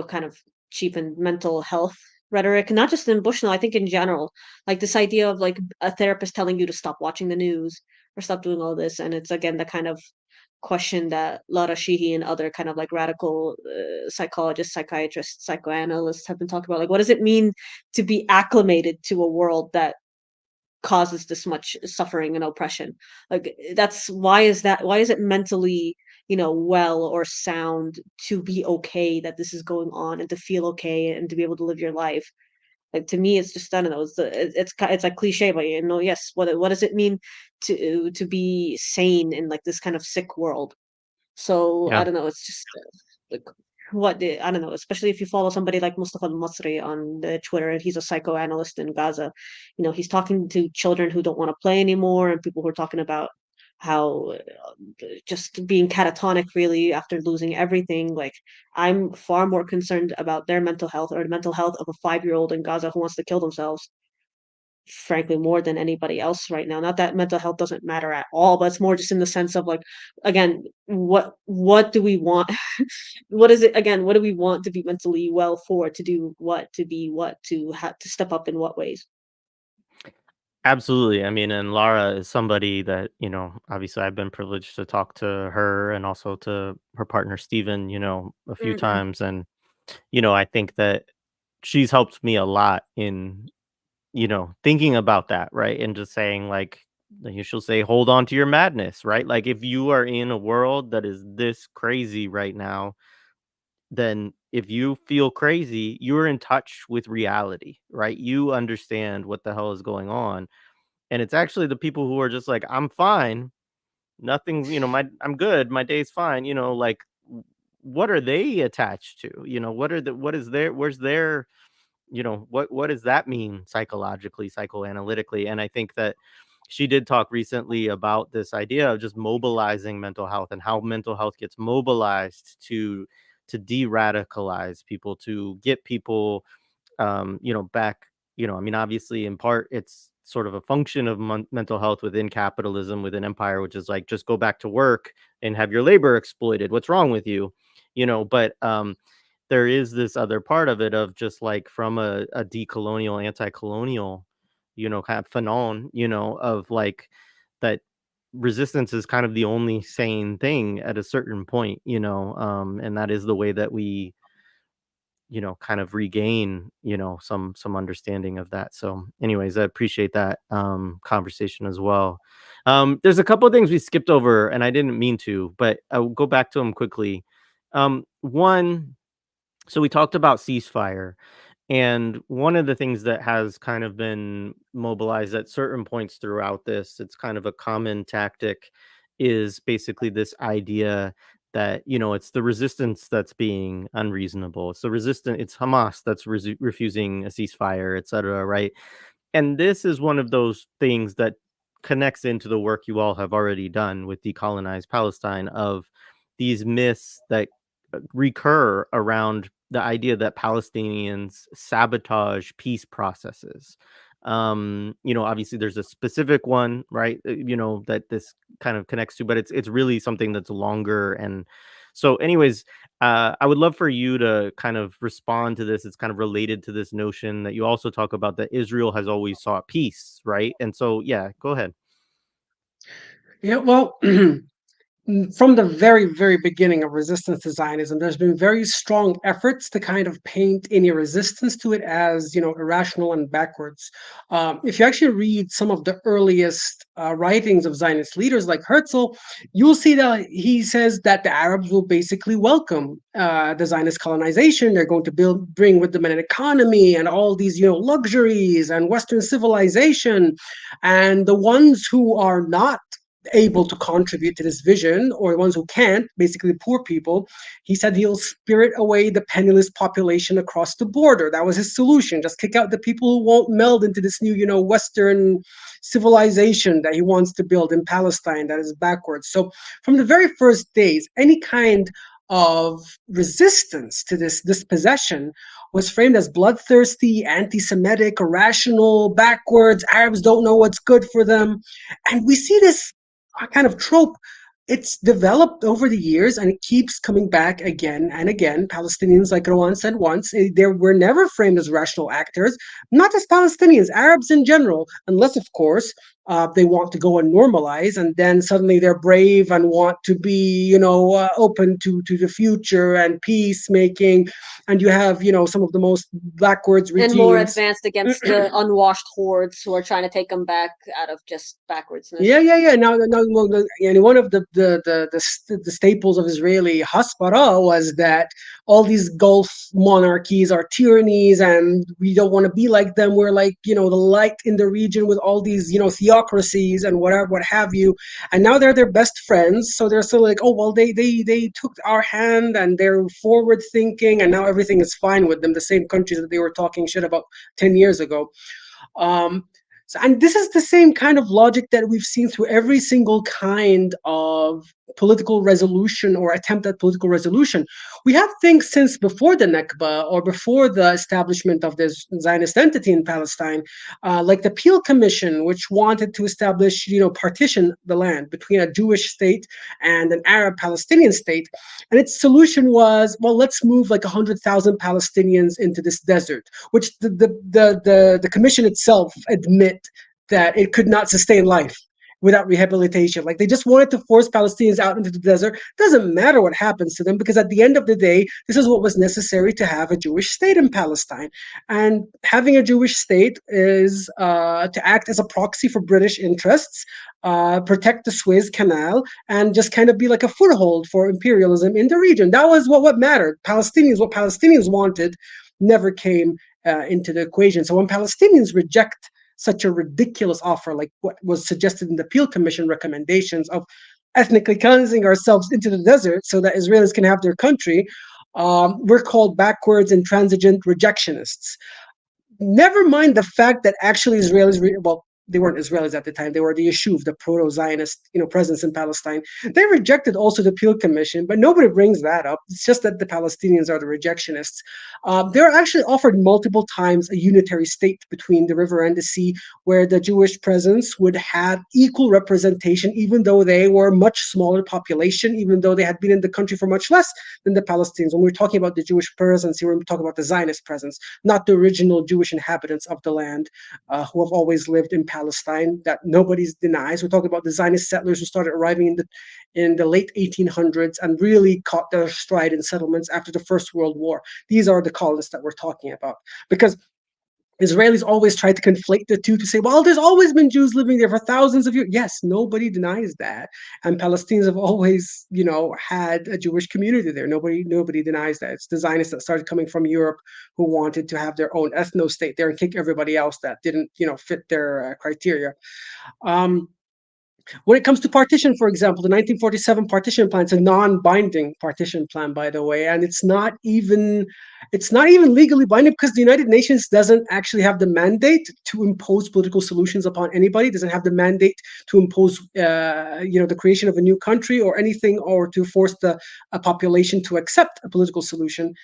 kind of cheapened mental health rhetoric, not just in Bushnell, I think in general. Like this idea of like a therapist telling you to stop watching the news or stop doing all this. And it's again the kind of question that Lara Sheehy and other kind of like radical psychologists, psychiatrists, psychoanalysts have been talking about. Like, what does it mean to be acclimated to a world that causes this much suffering and oppression? Like, that's why is it mentally, well or sound to be okay that this is going on and to feel okay and to be able to live your life? Like to me, it's just I don't know. It's like cliche, but yes. What does it mean to be sane in like this kind of sick world? So I Yeah. don't know. It's just like I don't know. Especially if you follow somebody like Mustafa al-Masri on the Twitter, and he's a psychoanalyst in Gaza. He's talking to children who don't want to play anymore, and people who are talking about how just being catatonic really after losing everything. Like I'm far more concerned about their mental health or the mental health of a 5-year-old in Gaza who wants to kill themselves, frankly, more than anybody else right now. Not that mental health doesn't matter at all, but it's more just in the sense of like, again, what do we want? What is it again? What do we want to be mentally well for? To do what? To be what? To have to step up in what ways? Absolutely. I mean, and Lara is somebody that, obviously I've been privileged to talk to her and also to her partner Steven, a few Mhm. times. And, I think that she's helped me a lot in, thinking about that, right? And just saying like she'll say, hold on to your madness, right? Like if you are in a world that is this crazy right now, then if you feel crazy, you're in touch with reality, right? You understand what the hell is going on. And it's actually the people who are just like, I'm fine. Nothing's, I'm good. My day's fine. Like, what are they attached to? Where's their, what does that mean psychologically, psychoanalytically? And I think that she did talk recently about this idea of just mobilizing mental health and how mental health gets mobilized to de-radicalize people, to get people back, I mean, obviously, in part, it's sort of a function of mental health within capitalism, within empire, which is like, just go back to work and have your labor exploited. What's wrong with you? But there is this other part of it of just like from a decolonial, anti-colonial, kind of phenomenon, of like that resistance is kind of the only sane thing at a certain point, and that is the way that we kind of regain, some understanding of that. So anyways, I appreciate that conversation as well. There's a couple of things we skipped over and I didn't mean to, but I'll go back to them quickly. One, so we talked about ceasefire, and one of the things that has kind of been mobilized at certain points throughout this, it's kind of a common tactic, is basically this idea that, it's the resistance that's being unreasonable. It's Hamas that's refusing a ceasefire, etc. Right. And this is one of those things that connects into the work you all have already done with Decolonize Palestine, of these myths that recur around the idea that Palestinians sabotage peace processes. Obviously there's a specific one, right? That this kind of connects to, but it's really something that's longer. And so, anyways, I would love for you to kind of respond to this. It's kind of related to this notion that you also talk about, that Israel has always sought peace, right? And so, yeah, go ahead. Yeah, well, from the very, very beginning of resistance to Zionism, there's been very strong efforts to kind of paint any resistance to it as, irrational and backwards. If you actually read some of the earliest writings of Zionist leaders like Herzl, you'll see that he says that the Arabs will basically welcome the Zionist colonization. They're going to bring with them an economy and all these, luxuries and Western civilization. And the ones who are not able to contribute to this vision, or the ones who can't, basically poor people, he said he'll spirit away the penniless population across the border. That was his solution. Just kick out the people who won't meld into this new, Western civilization that he wants to build in Palestine that is backwards. So from the very first days, any kind of resistance to this dispossession was framed as bloodthirsty, anti-Semitic, irrational, backwards. Arabs don't know what's good for them. And we see this kind of trope. It's developed over the years and it keeps coming back again and again. Palestinians, like Rawan said once, they were never framed as rational actors, not just Palestinians, Arabs in general, unless, of course, they want to go and normalize, and then suddenly they're brave and want to be, open to the future and peacemaking. And you have, some of the most backwards regimes. And more advanced against the unwashed hordes who are trying to take them back out of just backwardsness. Yeah. Now, one of the staples of Israeli Hasbara was that all these Gulf monarchies are tyrannies, and we don't want to be like them. We're like, the light in the region with all these, theocracies and whatever, what have you. And now they're their best friends, so they're still like, oh well, they took our hand and they're forward thinking, and now everything is fine with them. The same countries that they were talking shit about 10 years ago. And this is the same kind of logic that we've seen through every single kind of political resolution or attempt at political resolution. We have things since before the Nakba or before the establishment of this Zionist entity in Palestine, like the Peel Commission, which wanted to establish, partition the land between a Jewish state and an Arab Palestinian state. And its solution was, well, let's move like 100,000 Palestinians into this desert, which the commission itself admit that it could not sustain life without rehabilitation. Like, they just wanted to force Palestinians out into the desert. Doesn't matter what happens to them, because at the end of the day, this is what was necessary to have a Jewish state in Palestine. And having a Jewish state is to act as a proxy for British interests, protect the Suez Canal, and just kind of be like a foothold for imperialism in the region. That was what mattered. What Palestinians wanted never came into the equation. So when Palestinians reject such a ridiculous offer, like what was suggested in the Peel Commission recommendations of ethnically cleansing ourselves into the desert so that Israelis can have their country, we're called backwards, intransigent, rejectionists. Never mind the fact that actually Israelis, they weren't Israelis at the time. They were the Yishuv, the proto-Zionist, presence in Palestine. They rejected also the Peel Commission, but nobody brings that up. It's just that the Palestinians are the rejectionists. They were actually offered multiple times a unitary state between the river and the sea, where the Jewish presence would have equal representation, even though they were much smaller population, even though they had been in the country for much less than the Palestinians. When we're talking about the Jewish presence here, we're talking about the Zionist presence, not the original Jewish inhabitants of the land who have always lived in Palestine, that nobody denies. We're talking about the Zionist settlers who started arriving in the late 1800s and really caught their stride in settlements after the First World War. These are the colonists that we're talking about, because Israelis always try to conflate the two to say, well, there's always been Jews living there for thousands of years. Yes, nobody denies that. And Palestinians have always, had a Jewish community there. Nobody denies that. It's the Zionists that started coming from Europe who wanted to have their own ethno-state there and kick everybody else that didn't, fit their criteria. When it comes to partition, for example, the 1947 partition plan, it's a non-binding partition plan, by the way, and it's not even legally binding, because the United Nations doesn't actually have the mandate to impose political solutions upon anybody. It doesn't have the mandate to impose, the creation of a new country or anything, or to force a population to accept a political solution.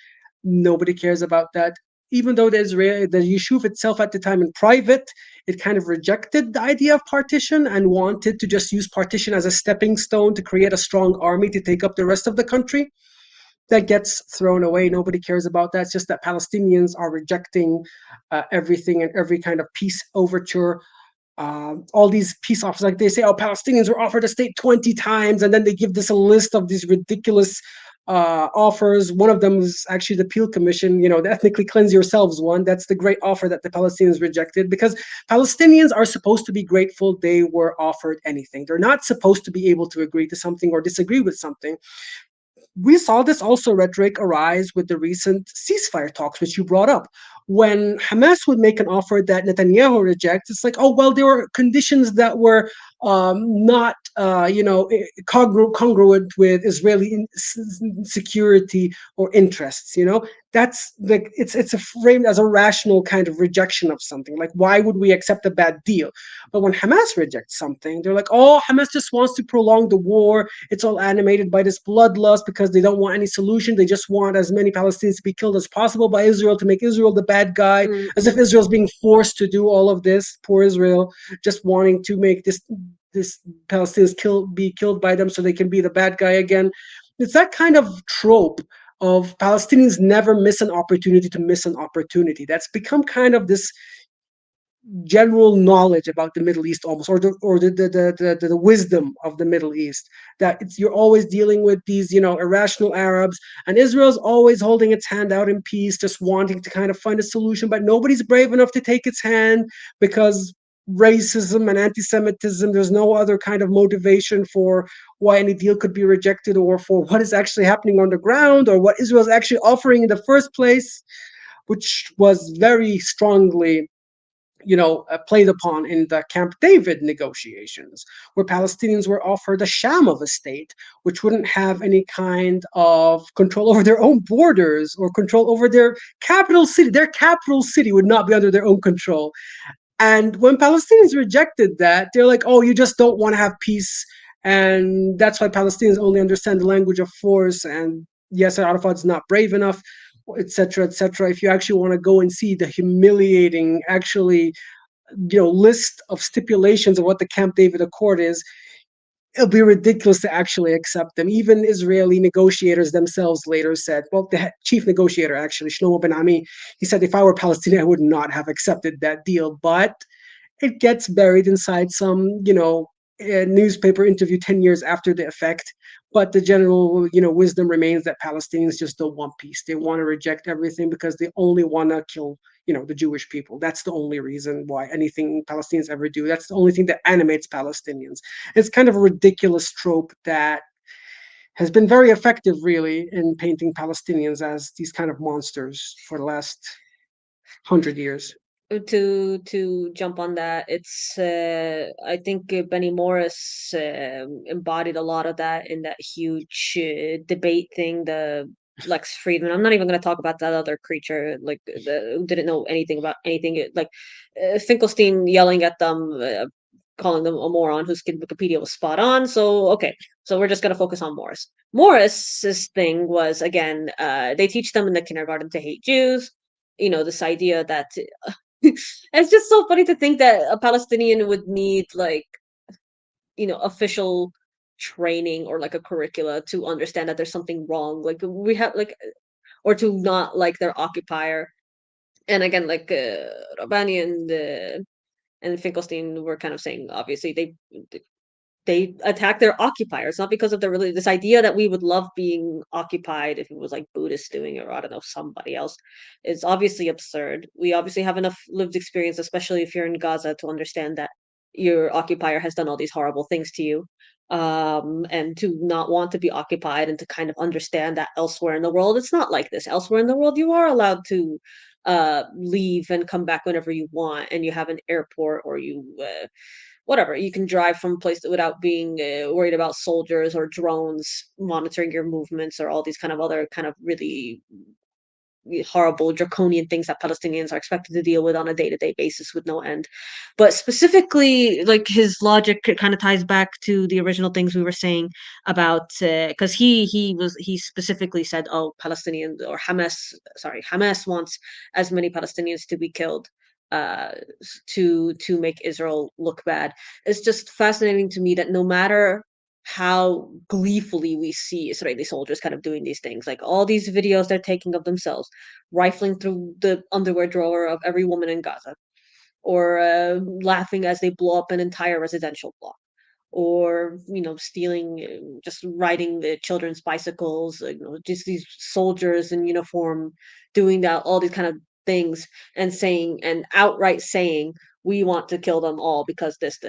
Nobody cares about that. Even though the Yishuv itself at the time in private, it kind of rejected the idea of partition and wanted to just use partition as a stepping stone to create a strong army to take up the rest of the country. That gets thrown away. Nobody cares about that. It's just that Palestinians are rejecting everything and every kind of peace overture. All these peace offers, like they say, oh, Palestinians were offered a state 20 times, and then they give this a list of these ridiculous offers. One of them is actually the Peel Commission, the ethnically cleanse yourselves one. That's the great offer that the Palestinians rejected, because Palestinians are supposed to be grateful they were offered anything. They're not supposed to be able to agree to something or disagree with something. We saw this also rhetoric arise with the recent ceasefire talks, which you brought up. When Hamas would make an offer that Netanyahu rejects, it's like, oh, well, there were conditions that were not, congruent with Israeli security or interests. That's like it's framed as a rational kind of rejection of something. Like, why would we accept a bad deal? But when Hamas rejects something, they're like, oh, Hamas just wants to prolong the war. It's all animated by this bloodlust because they don't want any solution. They just want as many Palestinians to be killed as possible by Israel to make Israel the bad guy, as if Israel's being forced to do all of this. Poor Israel, just wanting to make this Palestinians be killed by them so they can be the bad guy again. It's that kind of trope of Palestinians never miss an opportunity to miss an opportunity. That's become kind of this general knowledge about the Middle East, almost, or the wisdom of the Middle East, that you're always dealing with these irrational Arabs, and Israel's always holding its hand out in peace, just wanting to kind of find a solution, but nobody's brave enough to take its hand because racism and anti-Semitism. There's no other kind of motivation for why any deal could be rejected, or for what is actually happening on the ground, or what Israel's actually offering in the first place, which was very strongly played upon in the Camp David negotiations, where Palestinians were offered a sham of a state, which wouldn't have any kind of control over their own borders or control over their capital city. Their capital city would not be under their own control. And when Palestinians rejected that, they're like, oh, you just don't want to have peace. And that's why Palestinians only understand the language of force. And Yasser Arafat's not brave enough, etc., etc. If you actually want to go and see the humiliating, actually, list of stipulations of what the Camp David Accord is, it'll be ridiculous to actually accept them. Even Israeli negotiators themselves later said, well, the chief negotiator, actually, Shlomo Ben Ami, he said, if I were Palestinian, I would not have accepted that deal. But it gets buried inside some, newspaper interview 10 years after the effect. But the general, wisdom remains that Palestinians just don't want peace. They want to reject everything because they only want to kill, the Jewish people. That's the only reason why anything Palestinians ever do. That's the only thing that animates Palestinians. It's kind of a ridiculous trope that has been very effective, really, in painting Palestinians as these kind of monsters for the last 100 years. To jump on that, it's I think Benny Morris embodied a lot of that in that huge debate thing, the Lex Friedman. I'm not even going to talk about that other creature, like who didn't know anything about anything, like Finkelstein yelling at them, calling them a moron whose Wikipedia was spot on. So okay, so we're just going to focus on Morris. Morris's thing was, again, they teach them in the kindergarten to hate Jews. This idea that it's just so funny to think that a Palestinian would need, like, official training or like a curricula to understand that there's something wrong. Like, we have, like, or to not like their occupier. And again, like Rabbani and Finkelstein were kind of saying, obviously they attack their occupiers, not because of their religion. This idea that we would love being occupied if it was like Buddhists doing it, or I don't know, somebody else, is obviously absurd. We obviously have enough lived experience, especially if you're in Gaza, to understand that your occupier has done all these horrible things to you, and to not want to be occupied, and to kind of understand that elsewhere in the world it's not like this. Elsewhere in the world you are allowed to leave and come back whenever you want, and you have an airport, or you whatever, you can drive from a place without being worried about soldiers or drones monitoring your movements, or all these kind of other kind of really horrible draconian things that Palestinians are expected to deal with on a day-to-day basis with no end. But specifically, like his logic kind of ties back to the original things we were saying about because he specifically said, oh, Palestinians or Hamas wants as many Palestinians to be killed to make Israel look bad. It's just fascinating to me that no matter how gleefully we see Israeli soldiers kind of doing these things, like all these videos they're taking of themselves rifling through the underwear drawer of every woman in Gaza, or laughing as they blow up an entire residential block, or stealing, just riding the children's bicycles, just these soldiers in uniform doing that, all these kind of things, and saying and outright saying we want to kill them all because this.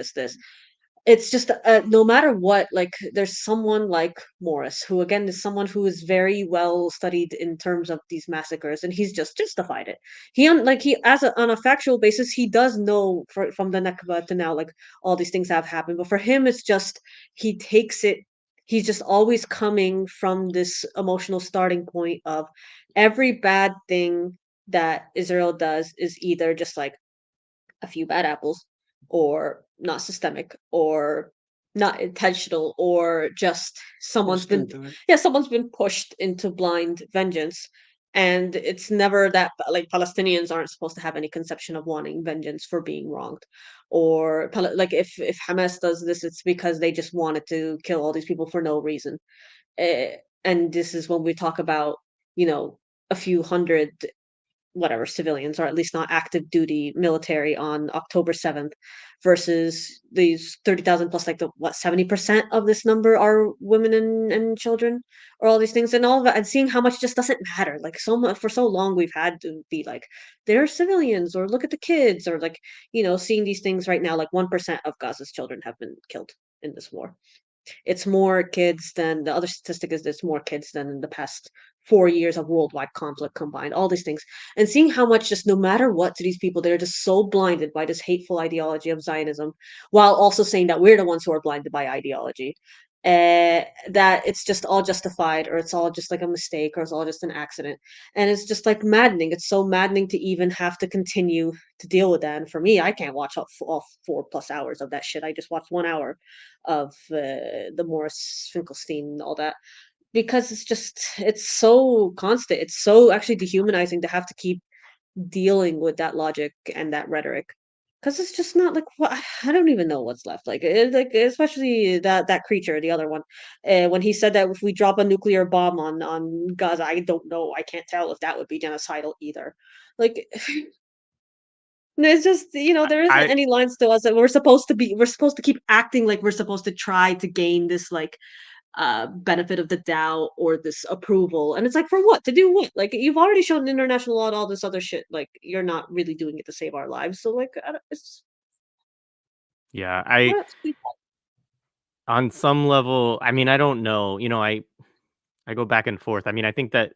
It's just no matter what, like there's someone like Morris, who again is someone who is very well studied in terms of these massacres, and he's just justified it. He on a factual basis, he does know from the Nakba to now, like all these things have happened, but for him it's just he takes it. He's just always coming from this emotional starting point of every bad thing that Israel does is either just like a few bad apples, or not systemic, or not intentional, or just someone's been pushed into blind vengeance. And it's never that, like, Palestinians aren't supposed to have any conception of wanting vengeance for being wronged, or like if Hamas does this, it's because they just wanted to kill all these people for no reason. And this is when we talk about, you know, a few hundred whatever civilians, or at least not active duty military, on October 7th, versus these 30,000 plus, like the what 70% of this number are women and children, or all these things, and all of that, and seeing how much just doesn't matter. Like, so much for so long we've had to be like, they're civilians, or look at the kids, or like, seeing these things right now, like 1% of Gaza's children have been killed in this war. It's more kids than the other statistic is, it's more kids than in the past 4 years of worldwide conflict combined, all these things. And seeing how much, just no matter what, to these people, they're just so blinded by this hateful ideology of Zionism, while also saying that we're the ones who are blinded by ideology. That it's just all justified, or it's all just like a mistake, or it's all just an accident. And it's just like maddening. It's so maddening to even have to continue to deal with that. And for me, I can't watch all 4+ hours of that shit. I just watched 1 hour of the Morris Finkelstein and all that, because it's so constant. It's so actually dehumanizing to have to keep dealing with that logic and that rhetoric, because it's just not like, what, I don't even know what's left. Like, like especially that creature, the other one, when he said that if we drop a nuclear bomb on Gaza, I don't know, I can't tell if that would be genocidal either. Like, it's just, there isn't I any lines to us that we're supposed to keep acting like we're supposed to try to gain this, like, benefit of the doubt, or this approval. And it's like, for what? To do what? Like, you've already shown international law and all this other shit. Like, you're not really doing it to save our lives. So, like, I don't, it's yeah, I on some level, I mean, I don't know. I go back and forth. I mean, I think that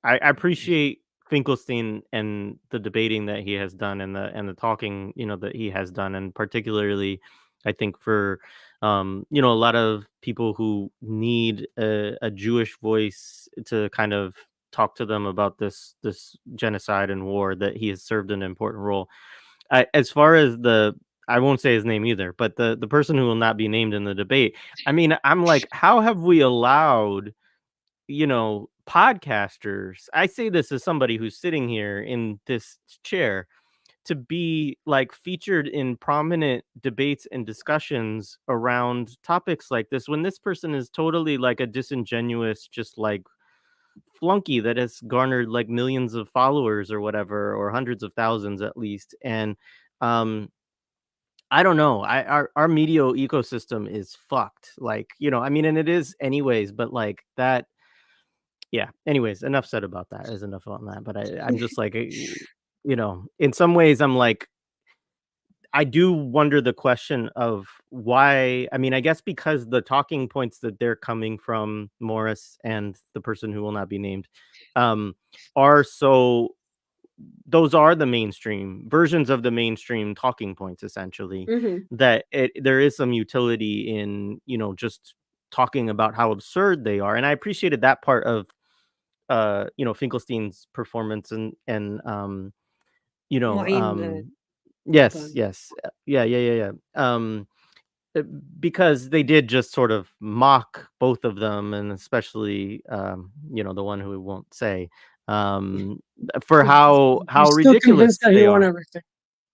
I appreciate Finkelstein and the debating that he has done, and the talking, that he has done, and particularly, I think for a lot of people who need a Jewish voice to kind of talk to them about this genocide and war, that he has served an important role. As far as I won't say his name either, but the person who will not be named in the debate. I mean, I'm like, how have we allowed, podcasters, I say this as somebody who's sitting here in this chair, to be like featured in prominent debates and discussions around topics like this, when this person is totally like a disingenuous, just like flunky that has garnered like millions of followers or whatever, or hundreds of thousands at least. And um I don't know. Our media ecosystem is fucked. Like, I mean, and it is anyways, but like that. Yeah. Anyways, enough said about that. Is enough on that. But I'm just like, in some ways, I'm like, I do wonder the question of why. I mean, I guess because the talking points that they're coming from, Morris and the person who will not be named, um, are so. Those are the mainstream versions of the mainstream talking points, essentially. Mhm. That there is some utility in, just talking about how absurd they are, and I appreciated that part of Finkelstein's performance you know, Mu'in, yes, Sultan. yes, yeah. Uh, because they did just sort of mock both of them, and especially, the one who we won't say, for You're how still convinced ridiculous that he they won are. everything.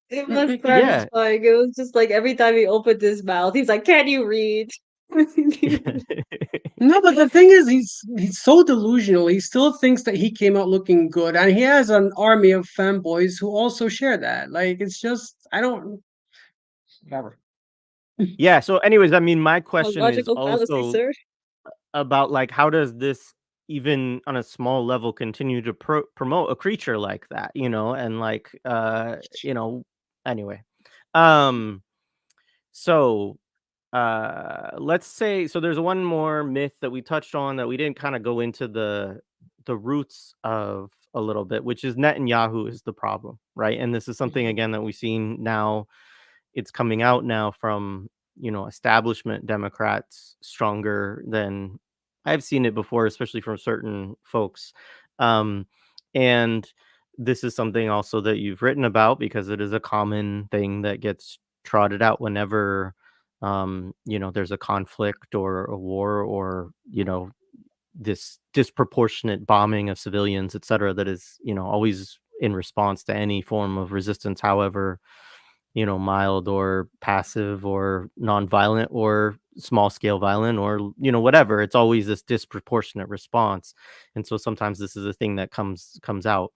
It was Yeah. satisfying. It was just like every time he opened his mouth, he's like, "Can you read?" No, but the thing is, he's so delusional. He still thinks that he came out looking good, and he has an army of fanboys who also share that. Like, it's just, I don't, whatever. Yeah, so anyways, I mean, my A question is logical fallacy, also sir. about, like, how does this, even on a small level, continue to promote a creature like that, and, like, anyway. Um, so, let's say, so there's one more myth that we touched on that we didn't kinda go into the roots of a little bit, which is Netanyahu is the problem, right? And this is something, Mhm. again, that we've seen now. It's coming out now from, establishment Democrats stronger than I've seen it before, especially from certain folks. Um, and this is something also that you've written about, because it is a common thing that gets trotted out whenever, there's a conflict or a war, or, this disproportionate bombing of civilians, et cetera, that is, always in response to any form of resistance, however, mild or passive or nonviolent or small scale violent, or, whatever. It's always this disproportionate response. And so sometimes this is a thing that comes out.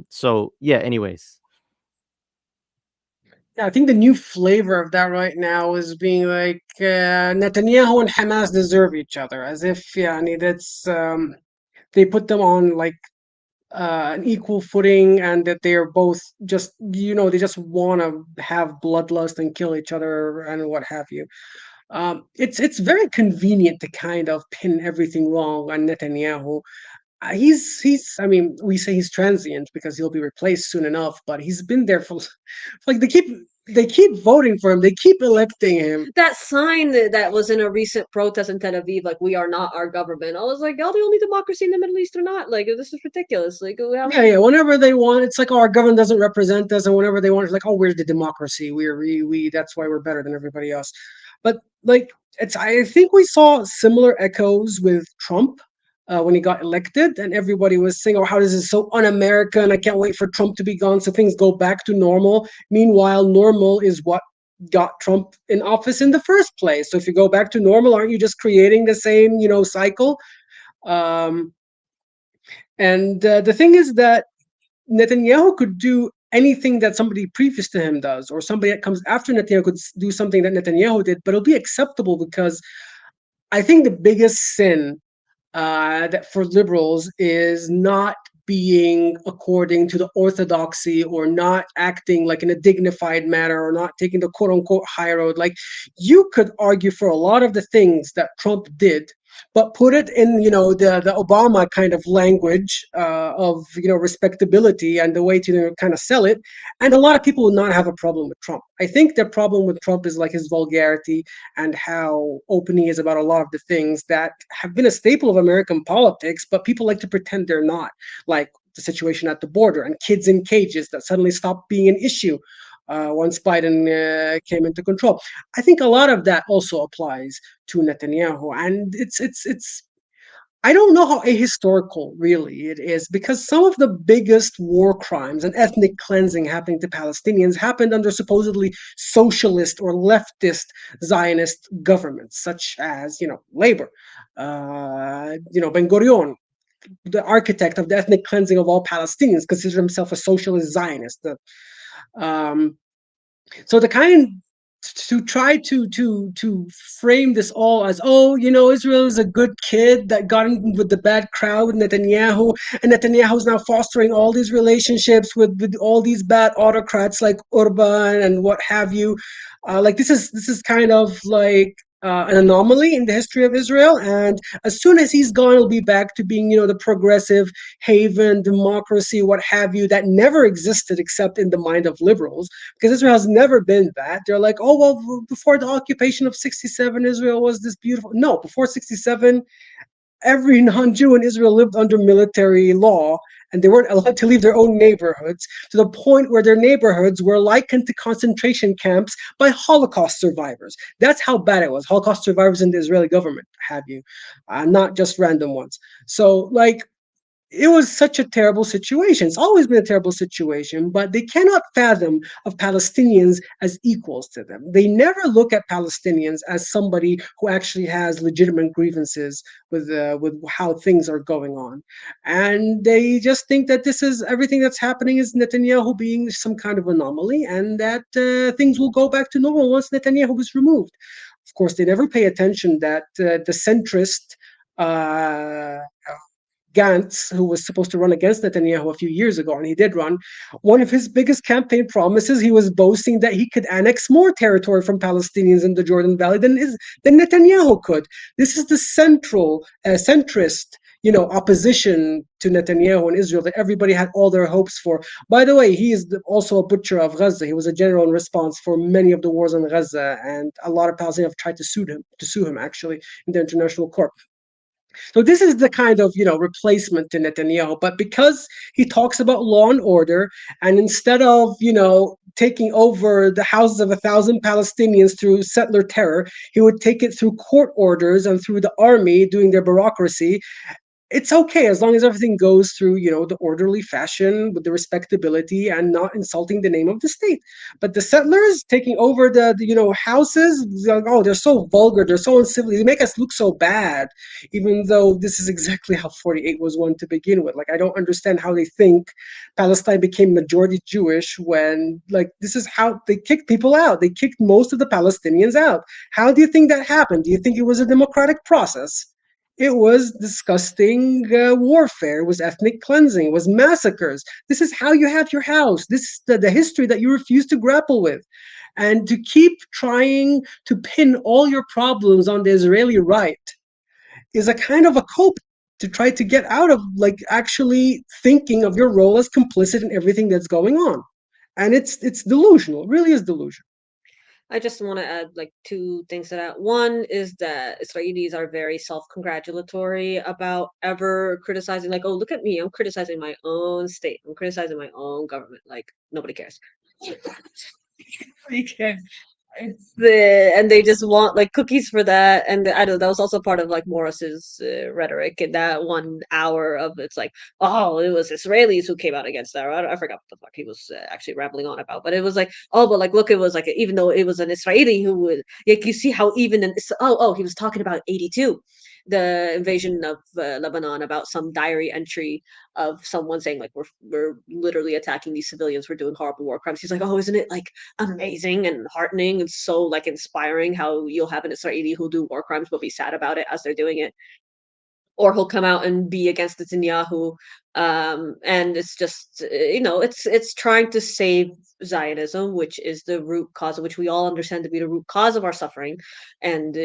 So yeah, anyways. Yeah, I think the new flavor of that right now is being like Netanyahu and Hamas deserve each other, as if that's they put them on like an equal footing, and that they're both just they just want to have bloodlust and kill each other and what have you. It's very convenient to kind of pin everything wrong on Netanyahu. He's I mean, we say he's transient because he'll be replaced soon enough, but he's been there for like they keep voting for him, they keep electing him. That sign that was in a recent protest in Tel Aviv, like "We are not our government." I was like, "Y'all the only democracy in the Middle East or not? Like, this is ridiculous. Like, how?" Yeah, yeah. Whenever they want, it's like, oh, our government doesn't represent us, and whenever they want, it's like, oh, we're the democracy. We. That's why we're better than everybody else. But like, it's. I think we saw similar echoes with Trump when he got elected, and everybody was saying, "Oh, how this is so un-American! I can't wait for Trump to be gone so things go back to normal." Meanwhile, normal is what got Trump in office in the first place. So if you go back to normal, aren't you just creating the same, cycle? Um, and the thing is that Netanyahu could do anything that somebody previous to him does, or somebody that comes after Netanyahu could do something that Netanyahu did, but it'll be acceptable because I think the biggest sin that for liberals is not being according to the orthodoxy, or not acting like in a dignified manner, or not taking the quote unquote high road. Like, you could argue for a lot of the things that Trump did, but put it in the Obama kind of language of respectability and the way to kind of sell it, and a lot of people would not have a problem with Trump. I think the problem with Trump is like his vulgarity and how open he is about a lot of the things that have been a staple of American politics, but people like to pretend they're not, like the situation at the border and kids in cages that suddenly stopped being an issue once Biden came into control. I think a lot of that also applies to Netanyahu, and it's. I don't know how ahistorical really it is, because some of the biggest war crimes and ethnic cleansing happening to Palestinians happened under supposedly socialist or leftist Zionist governments, such as Labor, Ben Gurion, the architect of the ethnic cleansing of all Palestinians, considered himself a socialist Zionist. Um, so the kind to try to frame this all as, oh, Israel is a good kid that got in with the bad crowd with Netanyahu, and Netanyahu's now fostering all these relationships with all these bad autocrats like Orban and what have you. Like, this is kind of like an anomaly in the history of Israel, and as soon as he's gone, it'll be back to being the progressive haven democracy, what have you, that never existed except in the mind of liberals, because Israel has never been that. They're like, oh, well, before the occupation of 67, Israel was this beautiful. No, before 67, every non-Jew in Israel lived under military law, and they weren't allowed to leave their own neighborhoods, to the point where their neighborhoods were likened to concentration camps by Holocaust survivors. That's how bad it was. Holocaust survivors in the Israeli government, have you, not just random ones. So, like, it was such a terrible situation. It's always been a terrible situation, but they cannot fathom of Palestinians as equals to them. They never look at Palestinians as somebody who actually has legitimate grievances with how things are going on, and they just think that this is everything that's happening is Netanyahu being some kind of anomaly, and that things will go back to normal once Netanyahu is removed. Of course, they never pay attention that the centrist. Uh, Gantz, who was supposed to run against Netanyahu a few years ago, and he did run, one of his biggest campaign promises, he was boasting that he could annex more territory from Palestinians in the Jordan Valley than Netanyahu could. This is the centrist, opposition to Netanyahu in Israel that everybody had all their hopes for. By the way, he is also a butcher of Gaza. He was a general in response for many of the wars in Gaza, and a lot of Palestinians have tried to sue him actually in the international court. So this is the kind of replacement to Netanyahu. But because he talks about law and order, and instead of taking over the houses of 1,000 Palestinians through settler terror, he would take it through court orders and through the army doing their bureaucracy. It's okay as long as everything goes through the orderly fashion with the respectability and not insulting the name of the state. But the settlers taking over the houses, like, oh, they're so vulgar, they're so uncivil, they make us look so bad, even though this is exactly how 48 was won to begin with. Like, I don't understand how they think Palestine became majority Jewish when, like, this is how they kicked people out. They kicked most of the Palestinians out. How do you think that happened? Do you think it was a democratic process? It was disgusting warfare. It was ethnic cleansing. It was massacres. This is how you have your house. This is the history that you refuse to grapple with. And to keep trying to pin all your problems on the Israeli right is a kind of a cope to try to get out of, like, actually thinking of your role as complicit in everything that's going on. And it's delusional. It really is delusional. I just want to add like two things to that. One is that Israelis are very self-congratulatory about ever criticizing, like, oh, look at me, I'm criticizing my own state, I'm criticizing my own government. Like, nobody cares. Nobody cares. And they just want like cookies for that. And I don't know, that was also part of like Morris's rhetoric in that 1 hour of it's like, oh, it was Israelis who came out against that. I forgot what the fuck he was actually rambling on about, but it was like, oh, but like, look, it was like, even though it was an Israeli who would, like, you see how even in, oh, he was talking about 82, the invasion of Lebanon, about some diary entry of someone saying like, we're literally attacking these civilians, we're doing horrible war crimes. He's like, oh, isn't it like amazing and heartening and so like inspiring how you'll have an Israeli who'll do war crimes but be sad about it as they're doing it, or he'll come out and be against Netanyahu, and it's just it's trying to save Zionism, which is the root cause of which we all understand to be the root cause of our suffering, and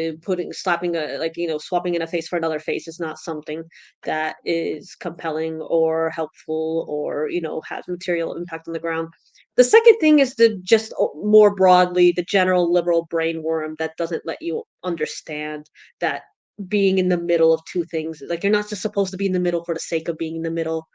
slapping a like swapping in a face for another face is not something that is compelling or helpful or has material impact on the ground. The second thing is the just more broadly the general liberal brainworm that doesn't let you understand that being in the middle of two things, like, you're not just supposed to be in the middle for the sake of being in the middle,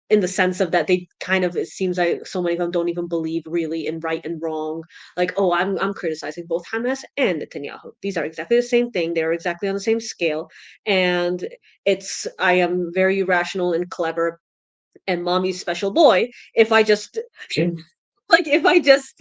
in the sense of that they kind of, it seems like so many of them don't even believe really in right and wrong. Like, oh, I'm criticizing both Hamas and Netanyahu, these are exactly the same thing, they're exactly on the same scale, and it's, I am very rational and clever and mommy's special boy if I just like if I just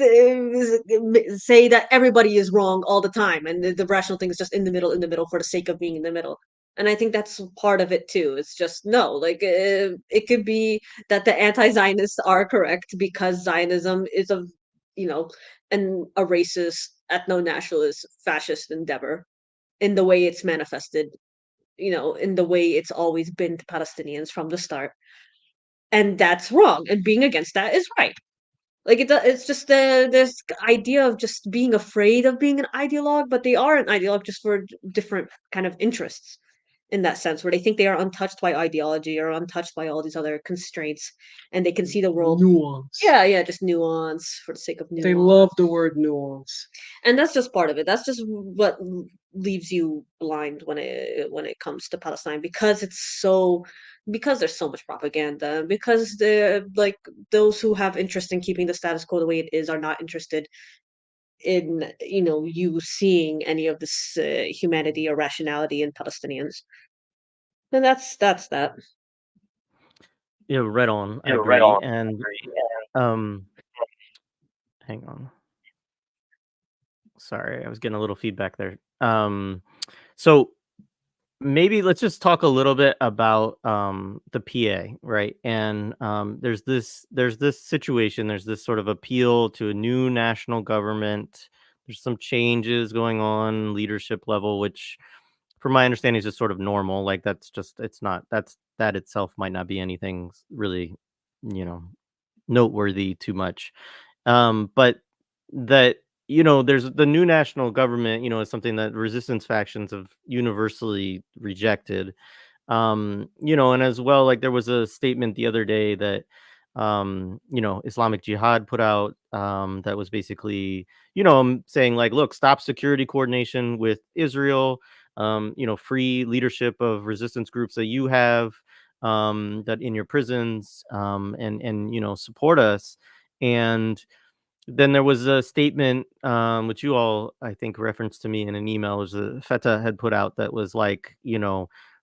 say that everybody is wrong all the time, and the rational thing is just in the middle for the sake of being in the middle. And I think that's part of it too. It's just no, like it could be that the anti-Zionists are correct because Zionism is you know, a racist, ethno-nationalist, fascist endeavor in the way it's manifested, in the way it's always been to Palestinians from the start, and that's wrong. And being against that is right. Like it's just this idea of just being afraid of being an ideologue, but they are an ideologue just for different kind of interests in that sense, where they think they are untouched by ideology or untouched by all these other constraints, and they can see the world. Nuance. Yeah, just nuance for the sake of They nuance. love the word nuance. And that's just part of it. That's just what leaves you blind when it comes to Palestine, because because there's so much propaganda, because the like those who have interest in keeping the status quo the way it is are not interested in, you seeing any of this humanity or rationality in Palestinians. And that's that. Yeah, right on. I agree. And um, hang on. Sorry, I was getting a little feedback there. So maybe let's just talk a little bit about the PA, right? And there's this situation, there's this sort of appeal to a new national government. There's some changes going on leadership level, which from my understanding is just sort of normal. Like that's just it's not that itself might not be anything really, you know, noteworthy too much. But that, there's the new national government, is something that resistance factions have universally rejected. And as well, like there was a statement the other day that Islamic Jihad put out, that was basically, saying like, look, stop security coordination with Israel, free leadership of resistance groups that you have, that in your prisons, and support us. And then there was a statement, which you all, I think, referenced to me in an email. It was Feta had put out that was like,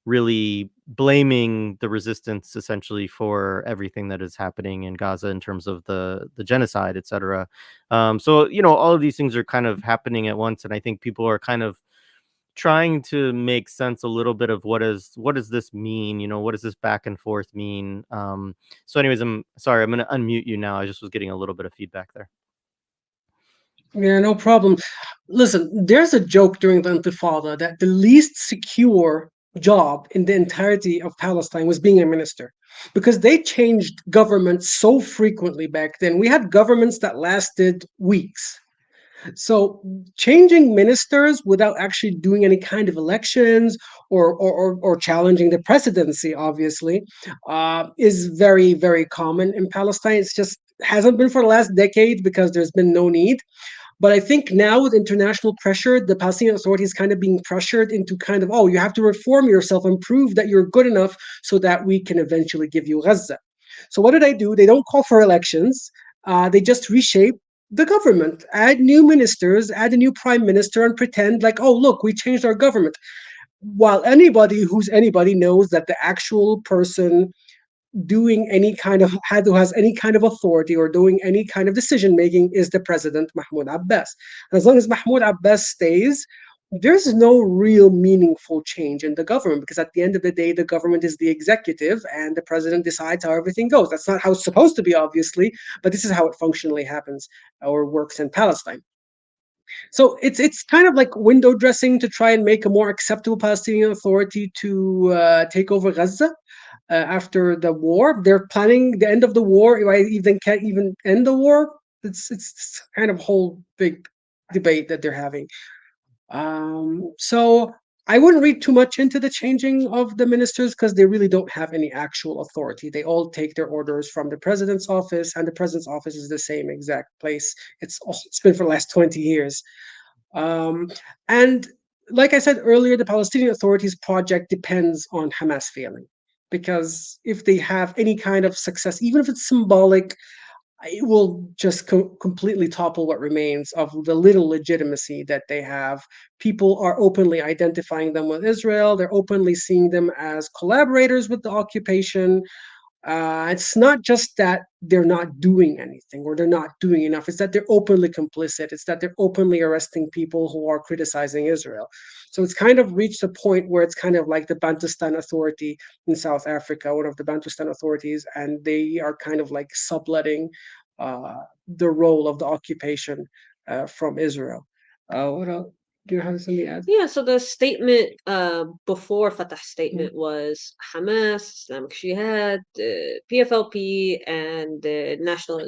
really blaming the resistance essentially for everything that is happening in Gaza in terms of the genocide, etc. So all of these things are kind of happening at once, and I think people are kind of trying to make sense a little bit of what does this mean? What does this back and forth mean? So, anyways, I'm sorry, I'm going to unmute you now. I just was getting a little bit of feedback there. Yeah, no problem. Listen, there's a joke during the Intifada that the least secure job in the entirety of Palestine was being a minister, because they changed governments so frequently back then. We had governments that lasted weeks. So changing ministers without actually doing any kind of elections or challenging the presidency, obviously, is very, very common in Palestine. It's just hasn't been for the last decade because there's been no need. But I think now with international pressure, the Palestinian Authority is kind of being pressured into kind of, oh, you have to reform yourself and prove that you're good enough so that we can eventually give you Gaza. So what do? They don't call for elections. They just reshape the government, add new ministers, add a new prime minister, and pretend like, oh, look, we changed our government. While anybody who's anybody knows that the actual person doing any kind of who has any kind of authority or doing any kind of decision making is the president Mahmoud Abbas. And as long as Mahmoud Abbas stays, there's no real meaningful change in the government, because at the end of the day, the government is the executive and the president decides how everything goes. That's not how it's supposed to be, obviously, but this is how it functionally happens or works in Palestine. So it's kind of like window dressing to try and make a more acceptable Palestinian Authority to take over Gaza after the war. They're planning the end of the war. I even can't even end the war. It's kind of whole big debate that they're having. So I wouldn't read too much into the changing of the ministers, because they really don't have any actual authority. They all take their orders from the president's office, and the president's office is the same exact place. It's been for the last 20 years. Um, and like I said earlier, the Palestinian Authority's project depends on Hamas failing. Because if they have any kind of success, even if it's symbolic, it will just completely topple what remains of the little legitimacy that they have. People are openly identifying them with Israel. They're openly seeing them as collaborators with the occupation. It's not just that they're not doing anything or they're not doing enough. It's that they're openly complicit. It's that they're openly arresting people who are criticizing Israel. So it's kind of reached a point where it's kind of like the Bantustan Authority in South Africa, one of the Bantustan authorities, and they are kind of like subletting the role of the occupation from Israel. What else? Do you have something to add? Yeah, so the statement before Fatah's Mhm. statement was Hamas, Islamic Jihad, PFLP, and National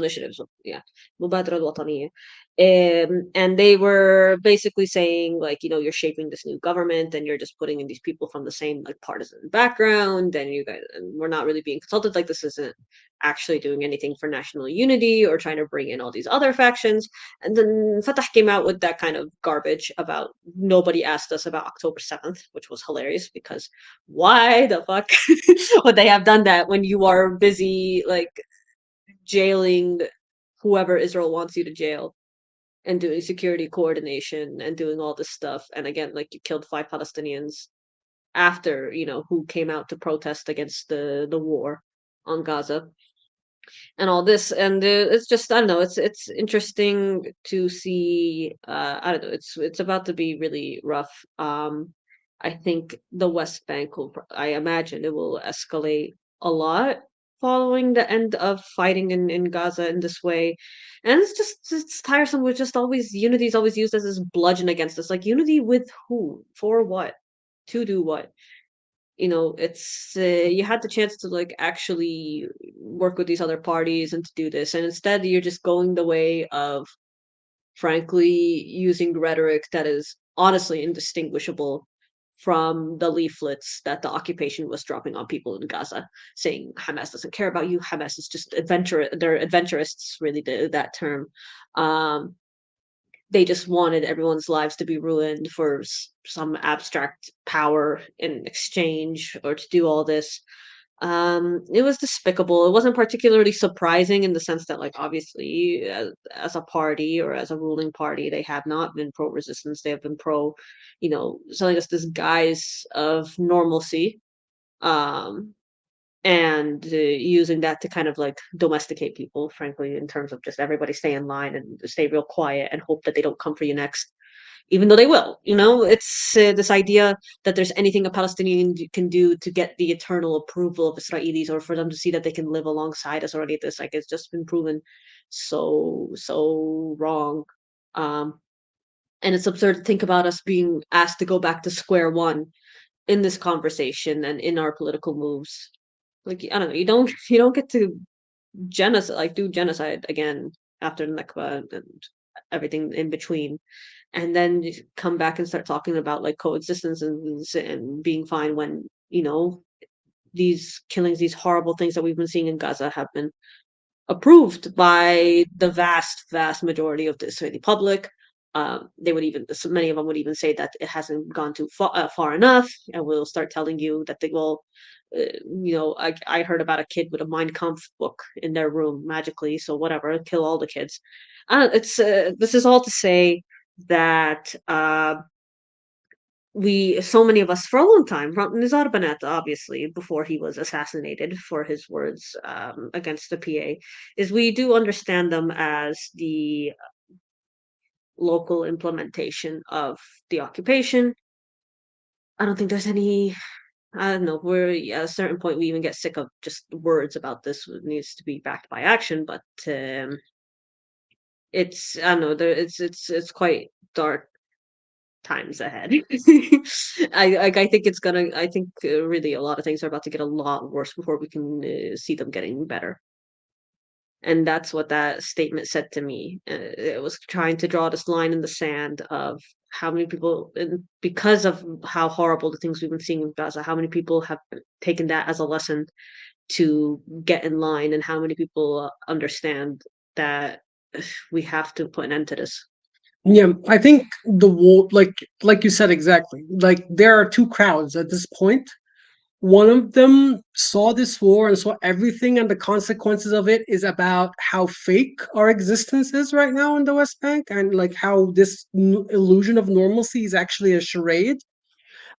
Initiatives. Yeah, مبادرة الوطنية. And they were basically saying, like, you're shaping this new government and you're just putting in these people from the same, like, partisan background, and you guys, and we're not really being consulted, like, this isn't actually doing anything for national unity or trying to bring in all these other factions. And then Fatah came out with that kind of garbage about nobody asked us about October 7th, which was hilarious, because why the fuck would they have done that when you are busy, like, jailing whoever Israel wants you to jail, and doing security coordination and doing all this stuff. And again, like, you killed 5 Palestinians after, who came out to protest against the war on Gaza and all this. And it's just, I don't know, it's interesting to see. I don't know, it's about to be really rough. I think the West Bank I imagine it will escalate a lot following the end of fighting in Gaza in this way. And it's tiresome. We're just always Unity is always used as this bludgeon against us. Like, unity with who? For what? To do what? It's you had the chance to, like, actually work with these other parties and to do this, and instead you're just going the way of, frankly, using rhetoric that is honestly indistinguishable from the leaflets that the occupation was dropping on people in Gaza, saying Hamas doesn't care about you. Hamas is just they're adventurists, really, that term. Um, they just wanted everyone's lives to be ruined for some abstract power in exchange, or to do all this. It was despicable. It wasn't particularly surprising in the sense that, like, obviously, as a party or as a ruling party, they have not been pro resistance. They have been pro, selling us this guise of normalcy. Um, and using that to kind of, like, domesticate people, frankly, in terms of just everybody stay in line and stay real quiet and hope that they don't come for you next, even though they will. It's this idea that there's anything a Palestinian can do to get the eternal approval of Israelis, or for them to see that they can live alongside us, or any of this. Like, it's just been proven so wrong. Um, and it's absurd to think about us being asked to go back to square one in this conversation and in our political moves. Like, I don't know, you don't get to genocide, like, do genocide again after the Nakba and everything in between, and then you come back and start talking about, like, coexistence and being fine when, these killings, these horrible things that we've been seeing in Gaza have been approved by the vast majority of the Israeli public. They would even, so many of them would even say that it hasn't gone too far enough, and will start telling you that they will. I heard about a kid with a Mein Kampf book in their room magically, so whatever, kill all the kids. It's This is all to say that so many of us for a long time, from Nizar Banat, obviously, before he was assassinated for his words against the PA, is we do understand them as the local implementation of the occupation. I don't think there's any. I don't know. We're at a certain point, we even get sick of just words about this. It needs to be backed by action, but I don't know. It's quite dark times ahead. I think it's gonna. I think really a lot of things are about to get a lot worse before we can see them getting better. And that's what that statement said to me. It was trying to draw this line in the sand of how many people, and because of how horrible the things we've been seeing in Gaza, how many people have taken that as a lesson to get in line, and how many people understand that we have to put an end to this. Yeah, I think the war, like you said exactly, like there are two crowds at this point. One of them saw this war and saw everything, and the consequences of it is about how fake our existence is right now in the West Bank, and like how this illusion of normalcy is actually a charade.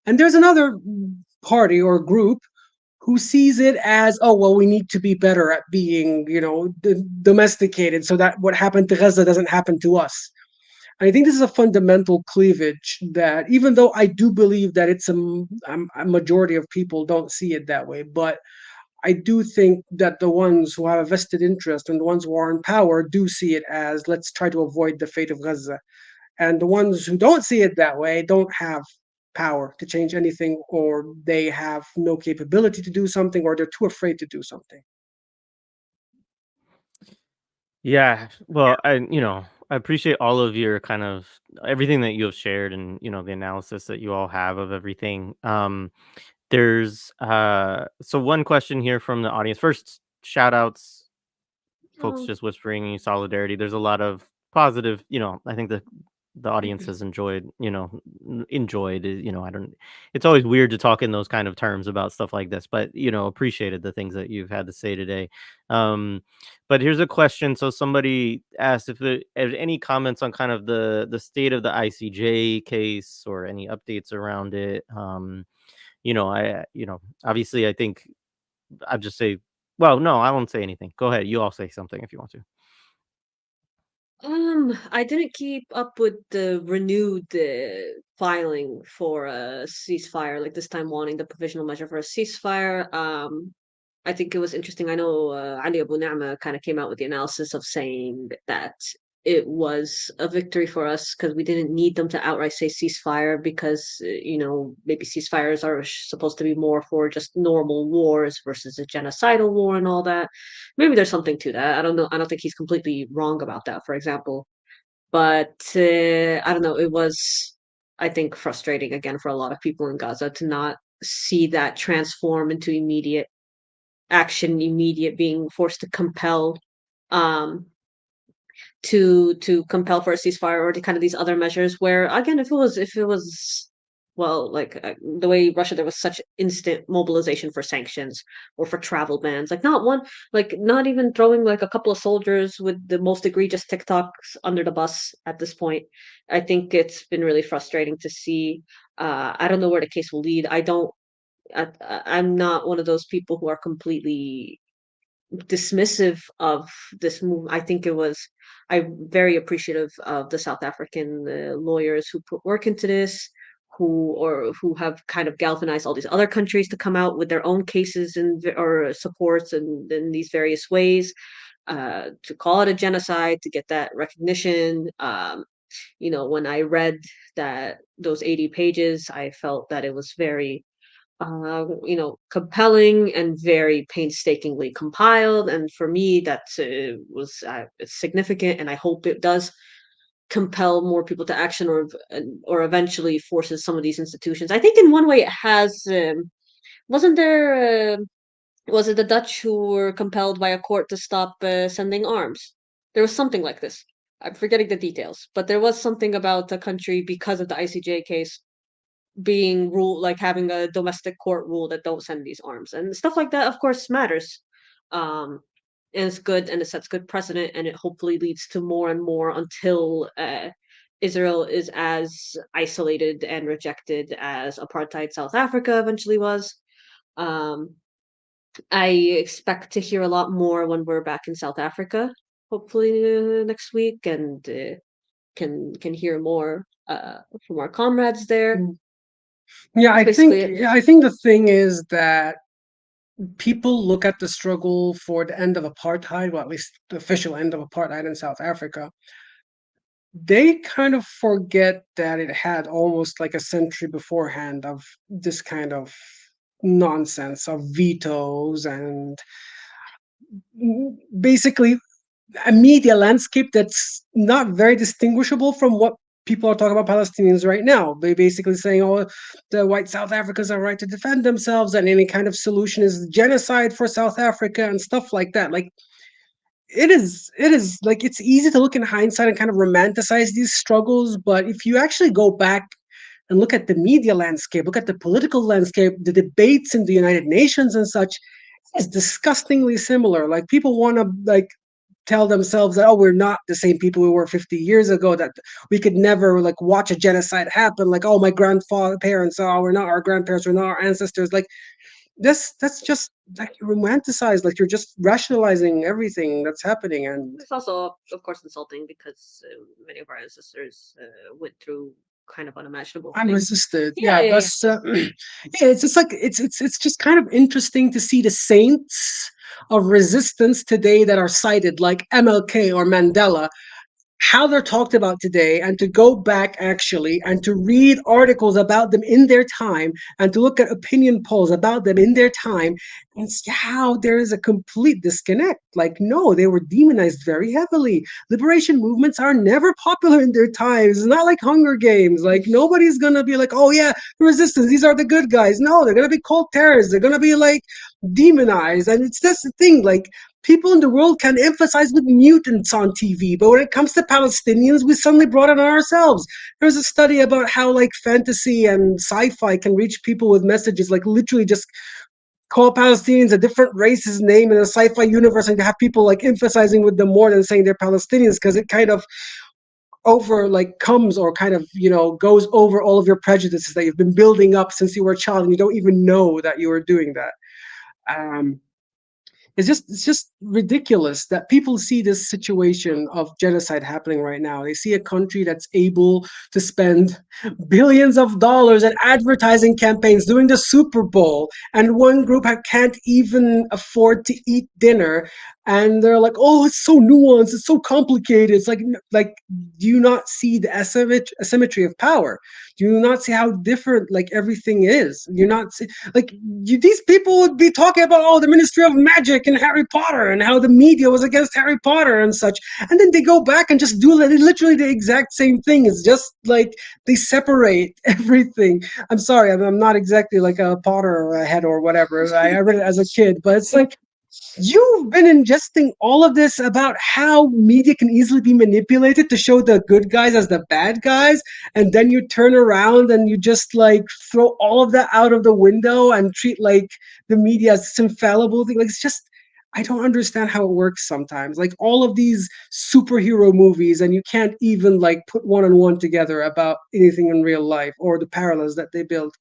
And there's another party or group who sees it as, oh well, we need to be better at being, domesticated, so that what happened to Gaza doesn't happen to us. I think this is a fundamental cleavage that, even though I do believe that a majority of people don't see it that way, but I do think that the ones who have a vested interest and the ones who are in power do see it as, let's try to avoid the fate of Gaza. And the ones who don't see it that way don't have power to change anything, or they have no capability to do something, or they're too afraid to do something. Yeah, well, I appreciate all of your kind of everything that you have shared, and the analysis that you all have of everything. There's so one question here from the audience. First, shout outs, folks Oh, just whispering solidarity. There's a lot of positive, I think the audience has enjoyed, enjoyed, I don't, it's always weird to talk in those kind of terms about stuff like this, but, appreciated the things that you've had to say today. Um, but here's a question. So somebody asked if there if any comments on kind of the state of the ICJ case or any updates around it. Obviously I think I'd just say, well, no, I won't say anything. Go ahead. You all say something if you want to. I didn't keep up with the renewed filing for a ceasefire, like this time wanting the provisional measure for a ceasefire. I think it was interesting. I know Ali Abu Nama kind of came out with the analysis of saying that it was a victory for us because we didn't need them to outright say ceasefire because, maybe ceasefires are supposed to be more for just normal wars versus a genocidal war and all that. Maybe there's something to that. I don't know. I don't think he's completely wrong about that, for example. But I don't know. It was, I think, frustrating again for a lot of people in Gaza to not see that transform into immediate action, immediate being forced to compel um to compel for a ceasefire or to kind of these other measures where again if it was well like the way Russia there was such instant mobilization for sanctions or for travel bans, like not one, like not even throwing like a couple of soldiers with the most egregious TikToks under the bus at this point. I think it's been really frustrating to see. I don't know where the case will lead. I'm not one of those people who are completely dismissive of this move. I think it was I'm very appreciative of the South African lawyers who put work into this, who have kind of galvanized all these other countries to come out with their own cases and or supports and in these various ways to call it a genocide, to get that recognition. When I read that those 80 pages, I felt that it was very compelling and very painstakingly compiled. And for me, that was it's significant, and I hope it does compel more people to action, or eventually forces some of these institutions. I think in one way it has. Wasn't there? Was it the Dutch who were compelled by a court to stop sending arms? There was something like this. I'm forgetting the details, but there was something about the country because of the ICJ case being rule like having a domestic court rule that don't send these arms and stuff like that, of course, matters. um and it's good, and it sets good precedent, and it hopefully leads to more and more until Israel is as isolated and rejected as apartheid South Africa eventually was. um I expect to hear a lot more when we're back in South Africa, hopefully next week, and can hear more from our comrades there. Yeah, That's I basically think it. yeah, I think the thing is that people look at the struggle for the end of apartheid, well, at least the official end of apartheid in South Africa. They kind of forget that it had almost like a century beforehand of this kind of nonsense of vetoes and basically a media landscape that's not very distinguishable from what people are talking about Palestinians right now. They basically saying, "Oh, the white South Africans have a right to defend themselves, and any kind of solution is genocide for South Africa and stuff like that." Like it is like it's easy to look in hindsight and kind of romanticize these struggles, but if you actually go back and look at the media landscape, look at the political landscape, the debates in the United Nations and such, it's disgustingly similar. Like people want to like tell themselves that, oh, we're not the same people we were 50 years ago, that we could never like watch a genocide happen, like, oh, my grandfather parents, oh, we're not our grandparents, we're not our ancestors. Like that's just like romanticized, like you're just rationalizing everything that's happening. And It's also, of course, insulting because many of our ancestors went through kind of unimaginable things. unresisted, Yeah, yeah, yeah, but yeah. yeah, it's just like it's just kind of interesting to see the saints of resistance today that are cited like MLK or Mandela how they're talked about today, and to go back actually and to read articles about them in their time, and to look at opinion polls about them in their time, and see how there is a complete disconnect. Like, no, they were demonized very heavily. Liberation movements are never popular in their times. It's not like Hunger Games. Like, nobody's gonna be like, oh yeah, resistance, these are the good guys. No, they're gonna be called terrorists. They're gonna be like demonized. And it's just the thing, like, people in the world can emphasize with mutants on TV, but when it comes to Palestinians, we suddenly brought it on ourselves. There's a study about how like fantasy and sci-fi can reach people with messages, like literally just call Palestinians a different race's name in a sci-fi universe, and to have people like emphasizing with them more than saying they're Palestinians, because it kind of over like comes, or kind of, goes over all of your prejudices that you've been building up since you were a child, and you don't even know that you were doing that. um it's just ridiculous that people see this situation of genocide happening right now. They see a country that's able to spend billions of dollars in advertising campaigns doing the Super Bowl, and one group can't even afford to eat dinner, and they're like, "Oh, it's so nuanced, it's so complicated." It's like, do you not see the asymmetry of power? Do you not see how different like everything is? You not see, like, these people would be talking about, oh, the Ministry of Magic and Harry Potter, and how the media was against Harry Potter and such, and then they go back and just do literally the exact same thing. It's just like they separate everything. I'm sorry, I'm not exactly like a Potter head or whatever. I read it as a kid, but it's like, you've been ingesting all of this about how media can easily be manipulated to show the good guys as the bad guys, and then you turn around and you just like throw all of that out of the window and treat like the media as this infallible thing. Like, it's just, I don't understand how it works sometimes. Like, all of these superhero movies, and you can't even like put one on one together about anything in real life or the parallels that they build.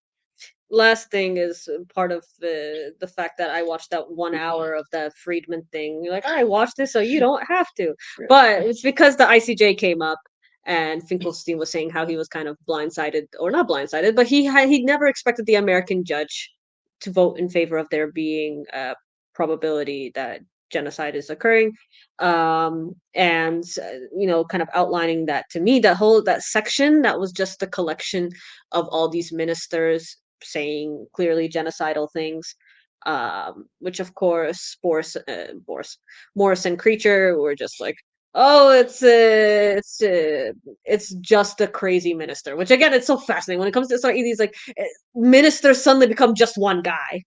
Last thing is part of the fact that I watched that 1 hour of the Friedman thing. You're like, I watched this, so you don't have to. But it's because the ICJ came up, and Finkelstein was saying how he was kind of blindsided, or not blindsided, but he never expected the American judge to vote in favor of there being a probability that genocide is occurring. And kind of outlining that to me, that section, that was just a collection of all these ministers saying clearly genocidal things, which of course Morris and Creature were just like, oh, it's just a crazy minister. Which again, it's so fascinating when it comes to these like ministers suddenly become just one guy,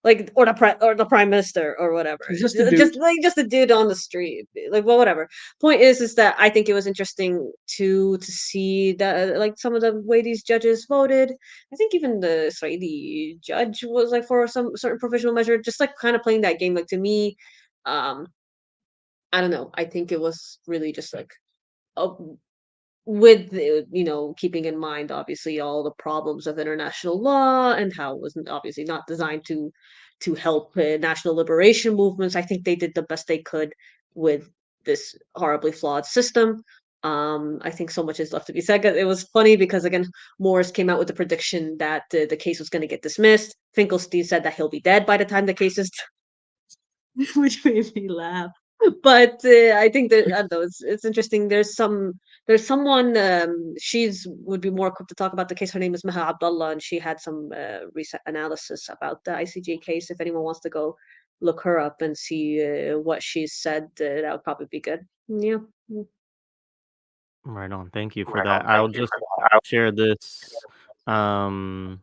like, or the prime minister or whatever. He's just a dude. Just a dude on the street, like, well, whatever. Point is that I think it was interesting to see that, like, some of the way these judges voted. I think even the judge was like for some certain provisional measure, just like kind of playing that game. Like, to me, um I don't know, I think it was really just like, oh, with keeping in mind obviously all the problems of international law, and how it was obviously not designed to help national liberation movements. I think they did the best they could with this horribly flawed system. I think so much is left to be said. It was funny because, again, Morris came out with the prediction that the case was going to get dismissed. Finkelstein said that he'll be dead by the time the case is which made me laugh. But I think that, I don't know, it's interesting. There's someone, she's would be more equipped to talk about the case. Her name is Meha Abdullah, and she had some recent analysis about the ICJ case. If anyone wants to go look her up and see what she said, that would probably be good. Yeah. Right on. Thank you for that. I'll just share this. Um,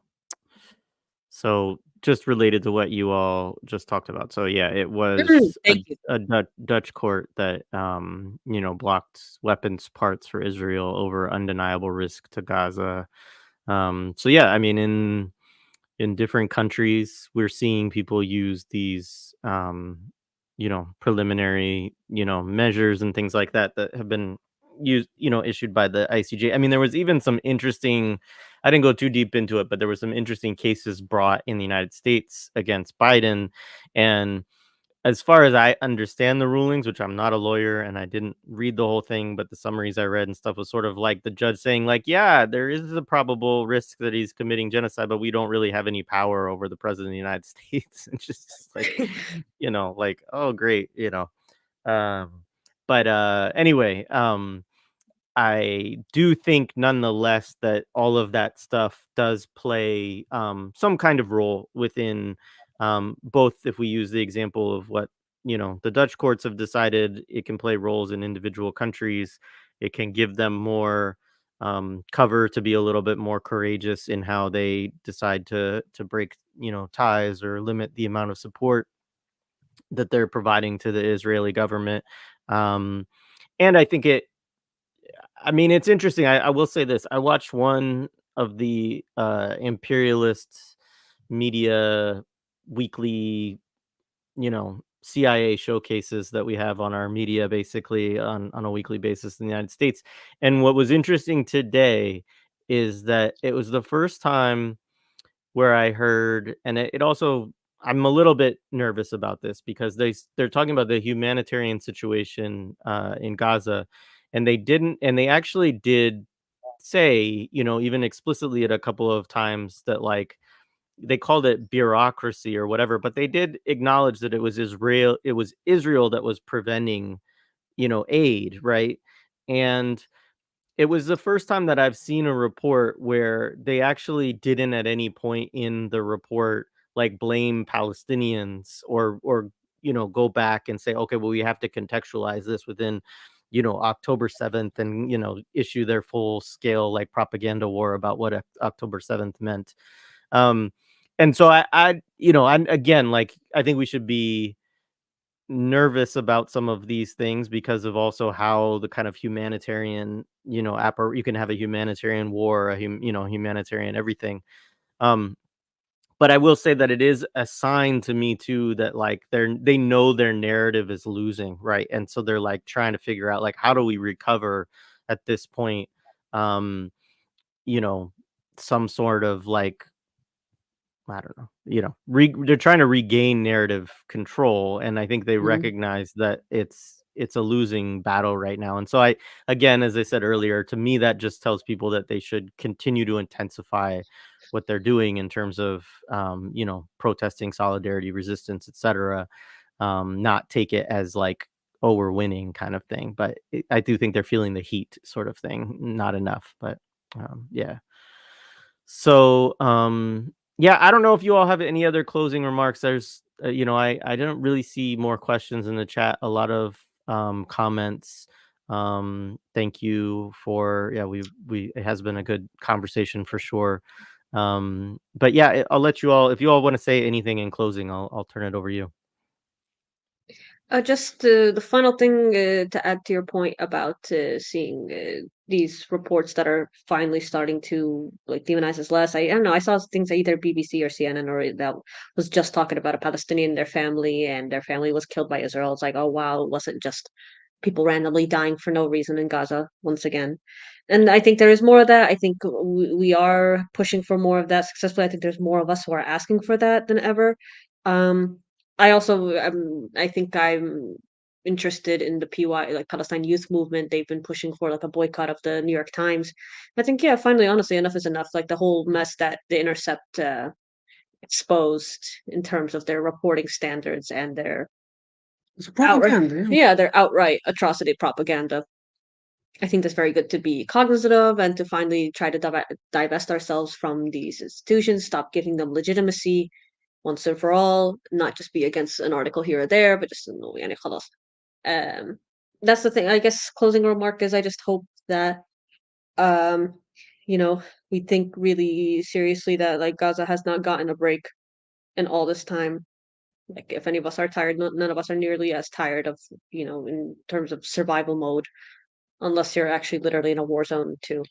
so just related to what you all just talked about. So yeah, it was Thank you. a Dutch court that blocked weapons parts for Israel over undeniable risk to Gaza. So yeah, I mean, in different countries, we're seeing people use these preliminary measures and things like that that have been used, issued by the ICJ. I mean, there was even some interesting, I didn't go too deep into it, but there were some interesting cases brought in the United States against Biden. And as far as I understand the rulings, which I'm not a lawyer and I didn't read the whole thing, but the summaries I read and stuff was sort of like the judge saying, like, yeah, there is a probable risk that he's committing genocide, but we don't really have any power over the president of the United States. And just like, like, oh, great, um, but anyway, I do think nonetheless that all of that stuff does play some kind of role within both if we use the example of what the Dutch courts have decided it can play roles in individual countries. It can give them more cover to be a little bit more courageous in how they decide to break ties or limit the amount of support that they're providing to the Israeli government. Um, and I think I mean, it's interesting. I will say this. I watched one of the imperialist media weekly, CIA showcases that we have on our media basically on a weekly basis in the United States. And what was interesting today is that it was the first time where I heard, and it also, I'm a little bit nervous about this because they're talking about the humanitarian situation in Gaza, and they actually did say, even explicitly at a couple of times that like they called it bureaucracy or whatever, but they did acknowledge that it was Israel that was preventing, aid, right? And it was the first time that I've seen a report where they actually didn't at any point in the report like blame Palestinians or go back and say, okay, well, we have to contextualize this within, October 7th and, issue their full scale like propaganda war about what October 7th meant. Um and so I'm again like I think we should be nervous about some of these things because of also how the kind of humanitarian, you can have a humanitarian war, humanitarian everything. Um, but I will say that it is a sign to me too that like they know their narrative is losing, right? And so they're like trying to figure out like how do we recover at this point, um, you know, some sort of like I don't know, they're trying to regain narrative control, and I think they Mhm. recognize that it's a losing battle right now. And so again, as I said earlier, to me that just tells people that they should continue to intensify what they're doing in terms of protesting, solidarity, resistance, etc. Not take it as like, oh, we're winning kind of thing, but I do think they're feeling the heat sort of thing, not enough, but yeah. So, yeah, I don't know if you all have any other closing remarks. There's, I didn't really see more questions in the chat. A lot of comments. Thank you for yeah. We it has been a good conversation for sure. But yeah, I'll let you all if you all want to say anything in closing. I'll turn it over to you. Just the final thing to add to your point about seeing these reports that are finally starting to like demonize us less. I don't know. I saw things at either BBC or CNN or that was just talking about a Palestinian, their family, and their family was killed by Israel. It's like, oh wow, it wasn't just people randomly dying for no reason in Gaza once again. And I think there is more of that. I think we are pushing for more of that successfully. I think there's more of us who are asking for that than ever. Um, I also, I think I'm interested in the PY, like Palestine Youth Movement. They've been pushing for like a boycott of the New York Times. I think, yeah, finally, honestly, enough is enough. Like the whole mess that The Intercept exposed in terms of their reporting standards and their It's outright, propaganda, yeah. yeah, their outright atrocity propaganda. I think that's very good to be cognizant of and to finally try to divest ourselves from these institutions, stop giving them legitimacy once and for all, not just be against an article here or there, but just no يعني خلاص. Um, that's the thing. I guess closing remark is I just hope that um, you know, we think really seriously that like Gaza has not gotten a break in all this time. Like if any of us are tired, none of us are nearly as tired of, in terms of survival mode, unless you're actually literally in a war zone too.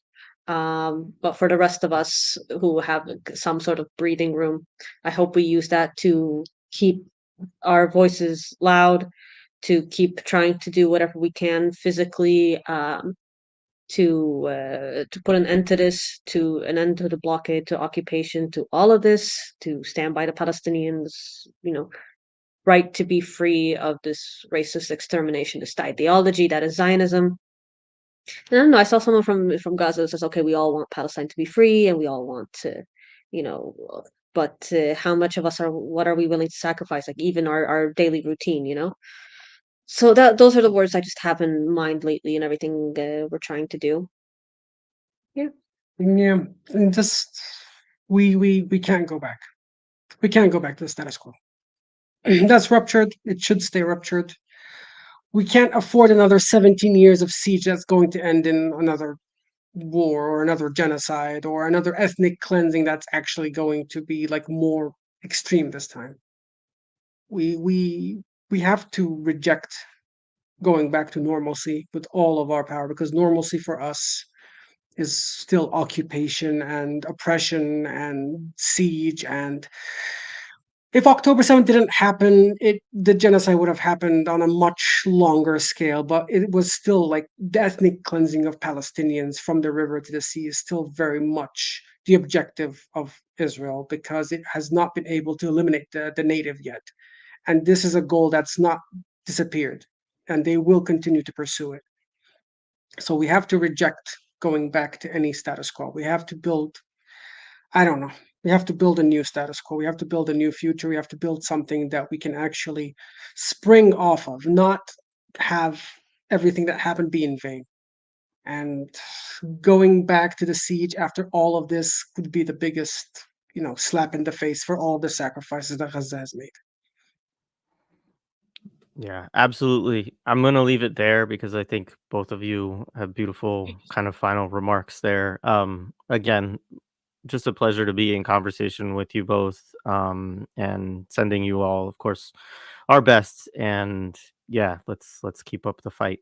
But for the rest of us who have some sort of breathing room, I hope we use that to keep our voices loud, to keep trying to do whatever we can physically to put an end to this, to an end to the blockade, to occupation, to all of this, to stand by the Palestinians, right to be free of this racist exterminationist ideology that is Zionism. And I don't know. I saw someone from Gaza that says, "Okay, we all want Palestine to be free, and we all want to, you know, but how much of us are? What are we willing to sacrifice? Like even our daily routine, So that those are the words I just have in mind lately and everything we're trying to do. Yeah. Yeah, and just we can't go back. We can't go back to the status quo. That's ruptured. It should stay ruptured. We can't afford another 17 years of siege that's going to end in another war or another genocide or another ethnic cleansing that's actually going to be like more extreme this time. We we we have to reject going back to normalcy with all of our power, because normalcy for us is still occupation and oppression and siege. And if October 7th didn't happen, the genocide would have happened on a much longer scale, but it was still like the ethnic cleansing of Palestinians from the river to the sea is still very much the objective of Israel, because it has not been able to eliminate the native yet. And this is a goal that's not disappeared, and they will continue to pursue it. So we have to reject going back to any status quo. We have to build, I don't know, we have to build a new status quo. We have to build a new future. We have to build something that we can actually spring off of, not have everything that happened be in vain. And going back to the siege after all of this could be the biggest, slap in the face for all the sacrifices that Gaza has made. Yeah, absolutely. I'm going to leave it there because I think both of you have beautiful kind of final remarks there. Again, just a pleasure to be in conversation with you both, and sending you all, of course, our best. And yeah, let's keep up the fight.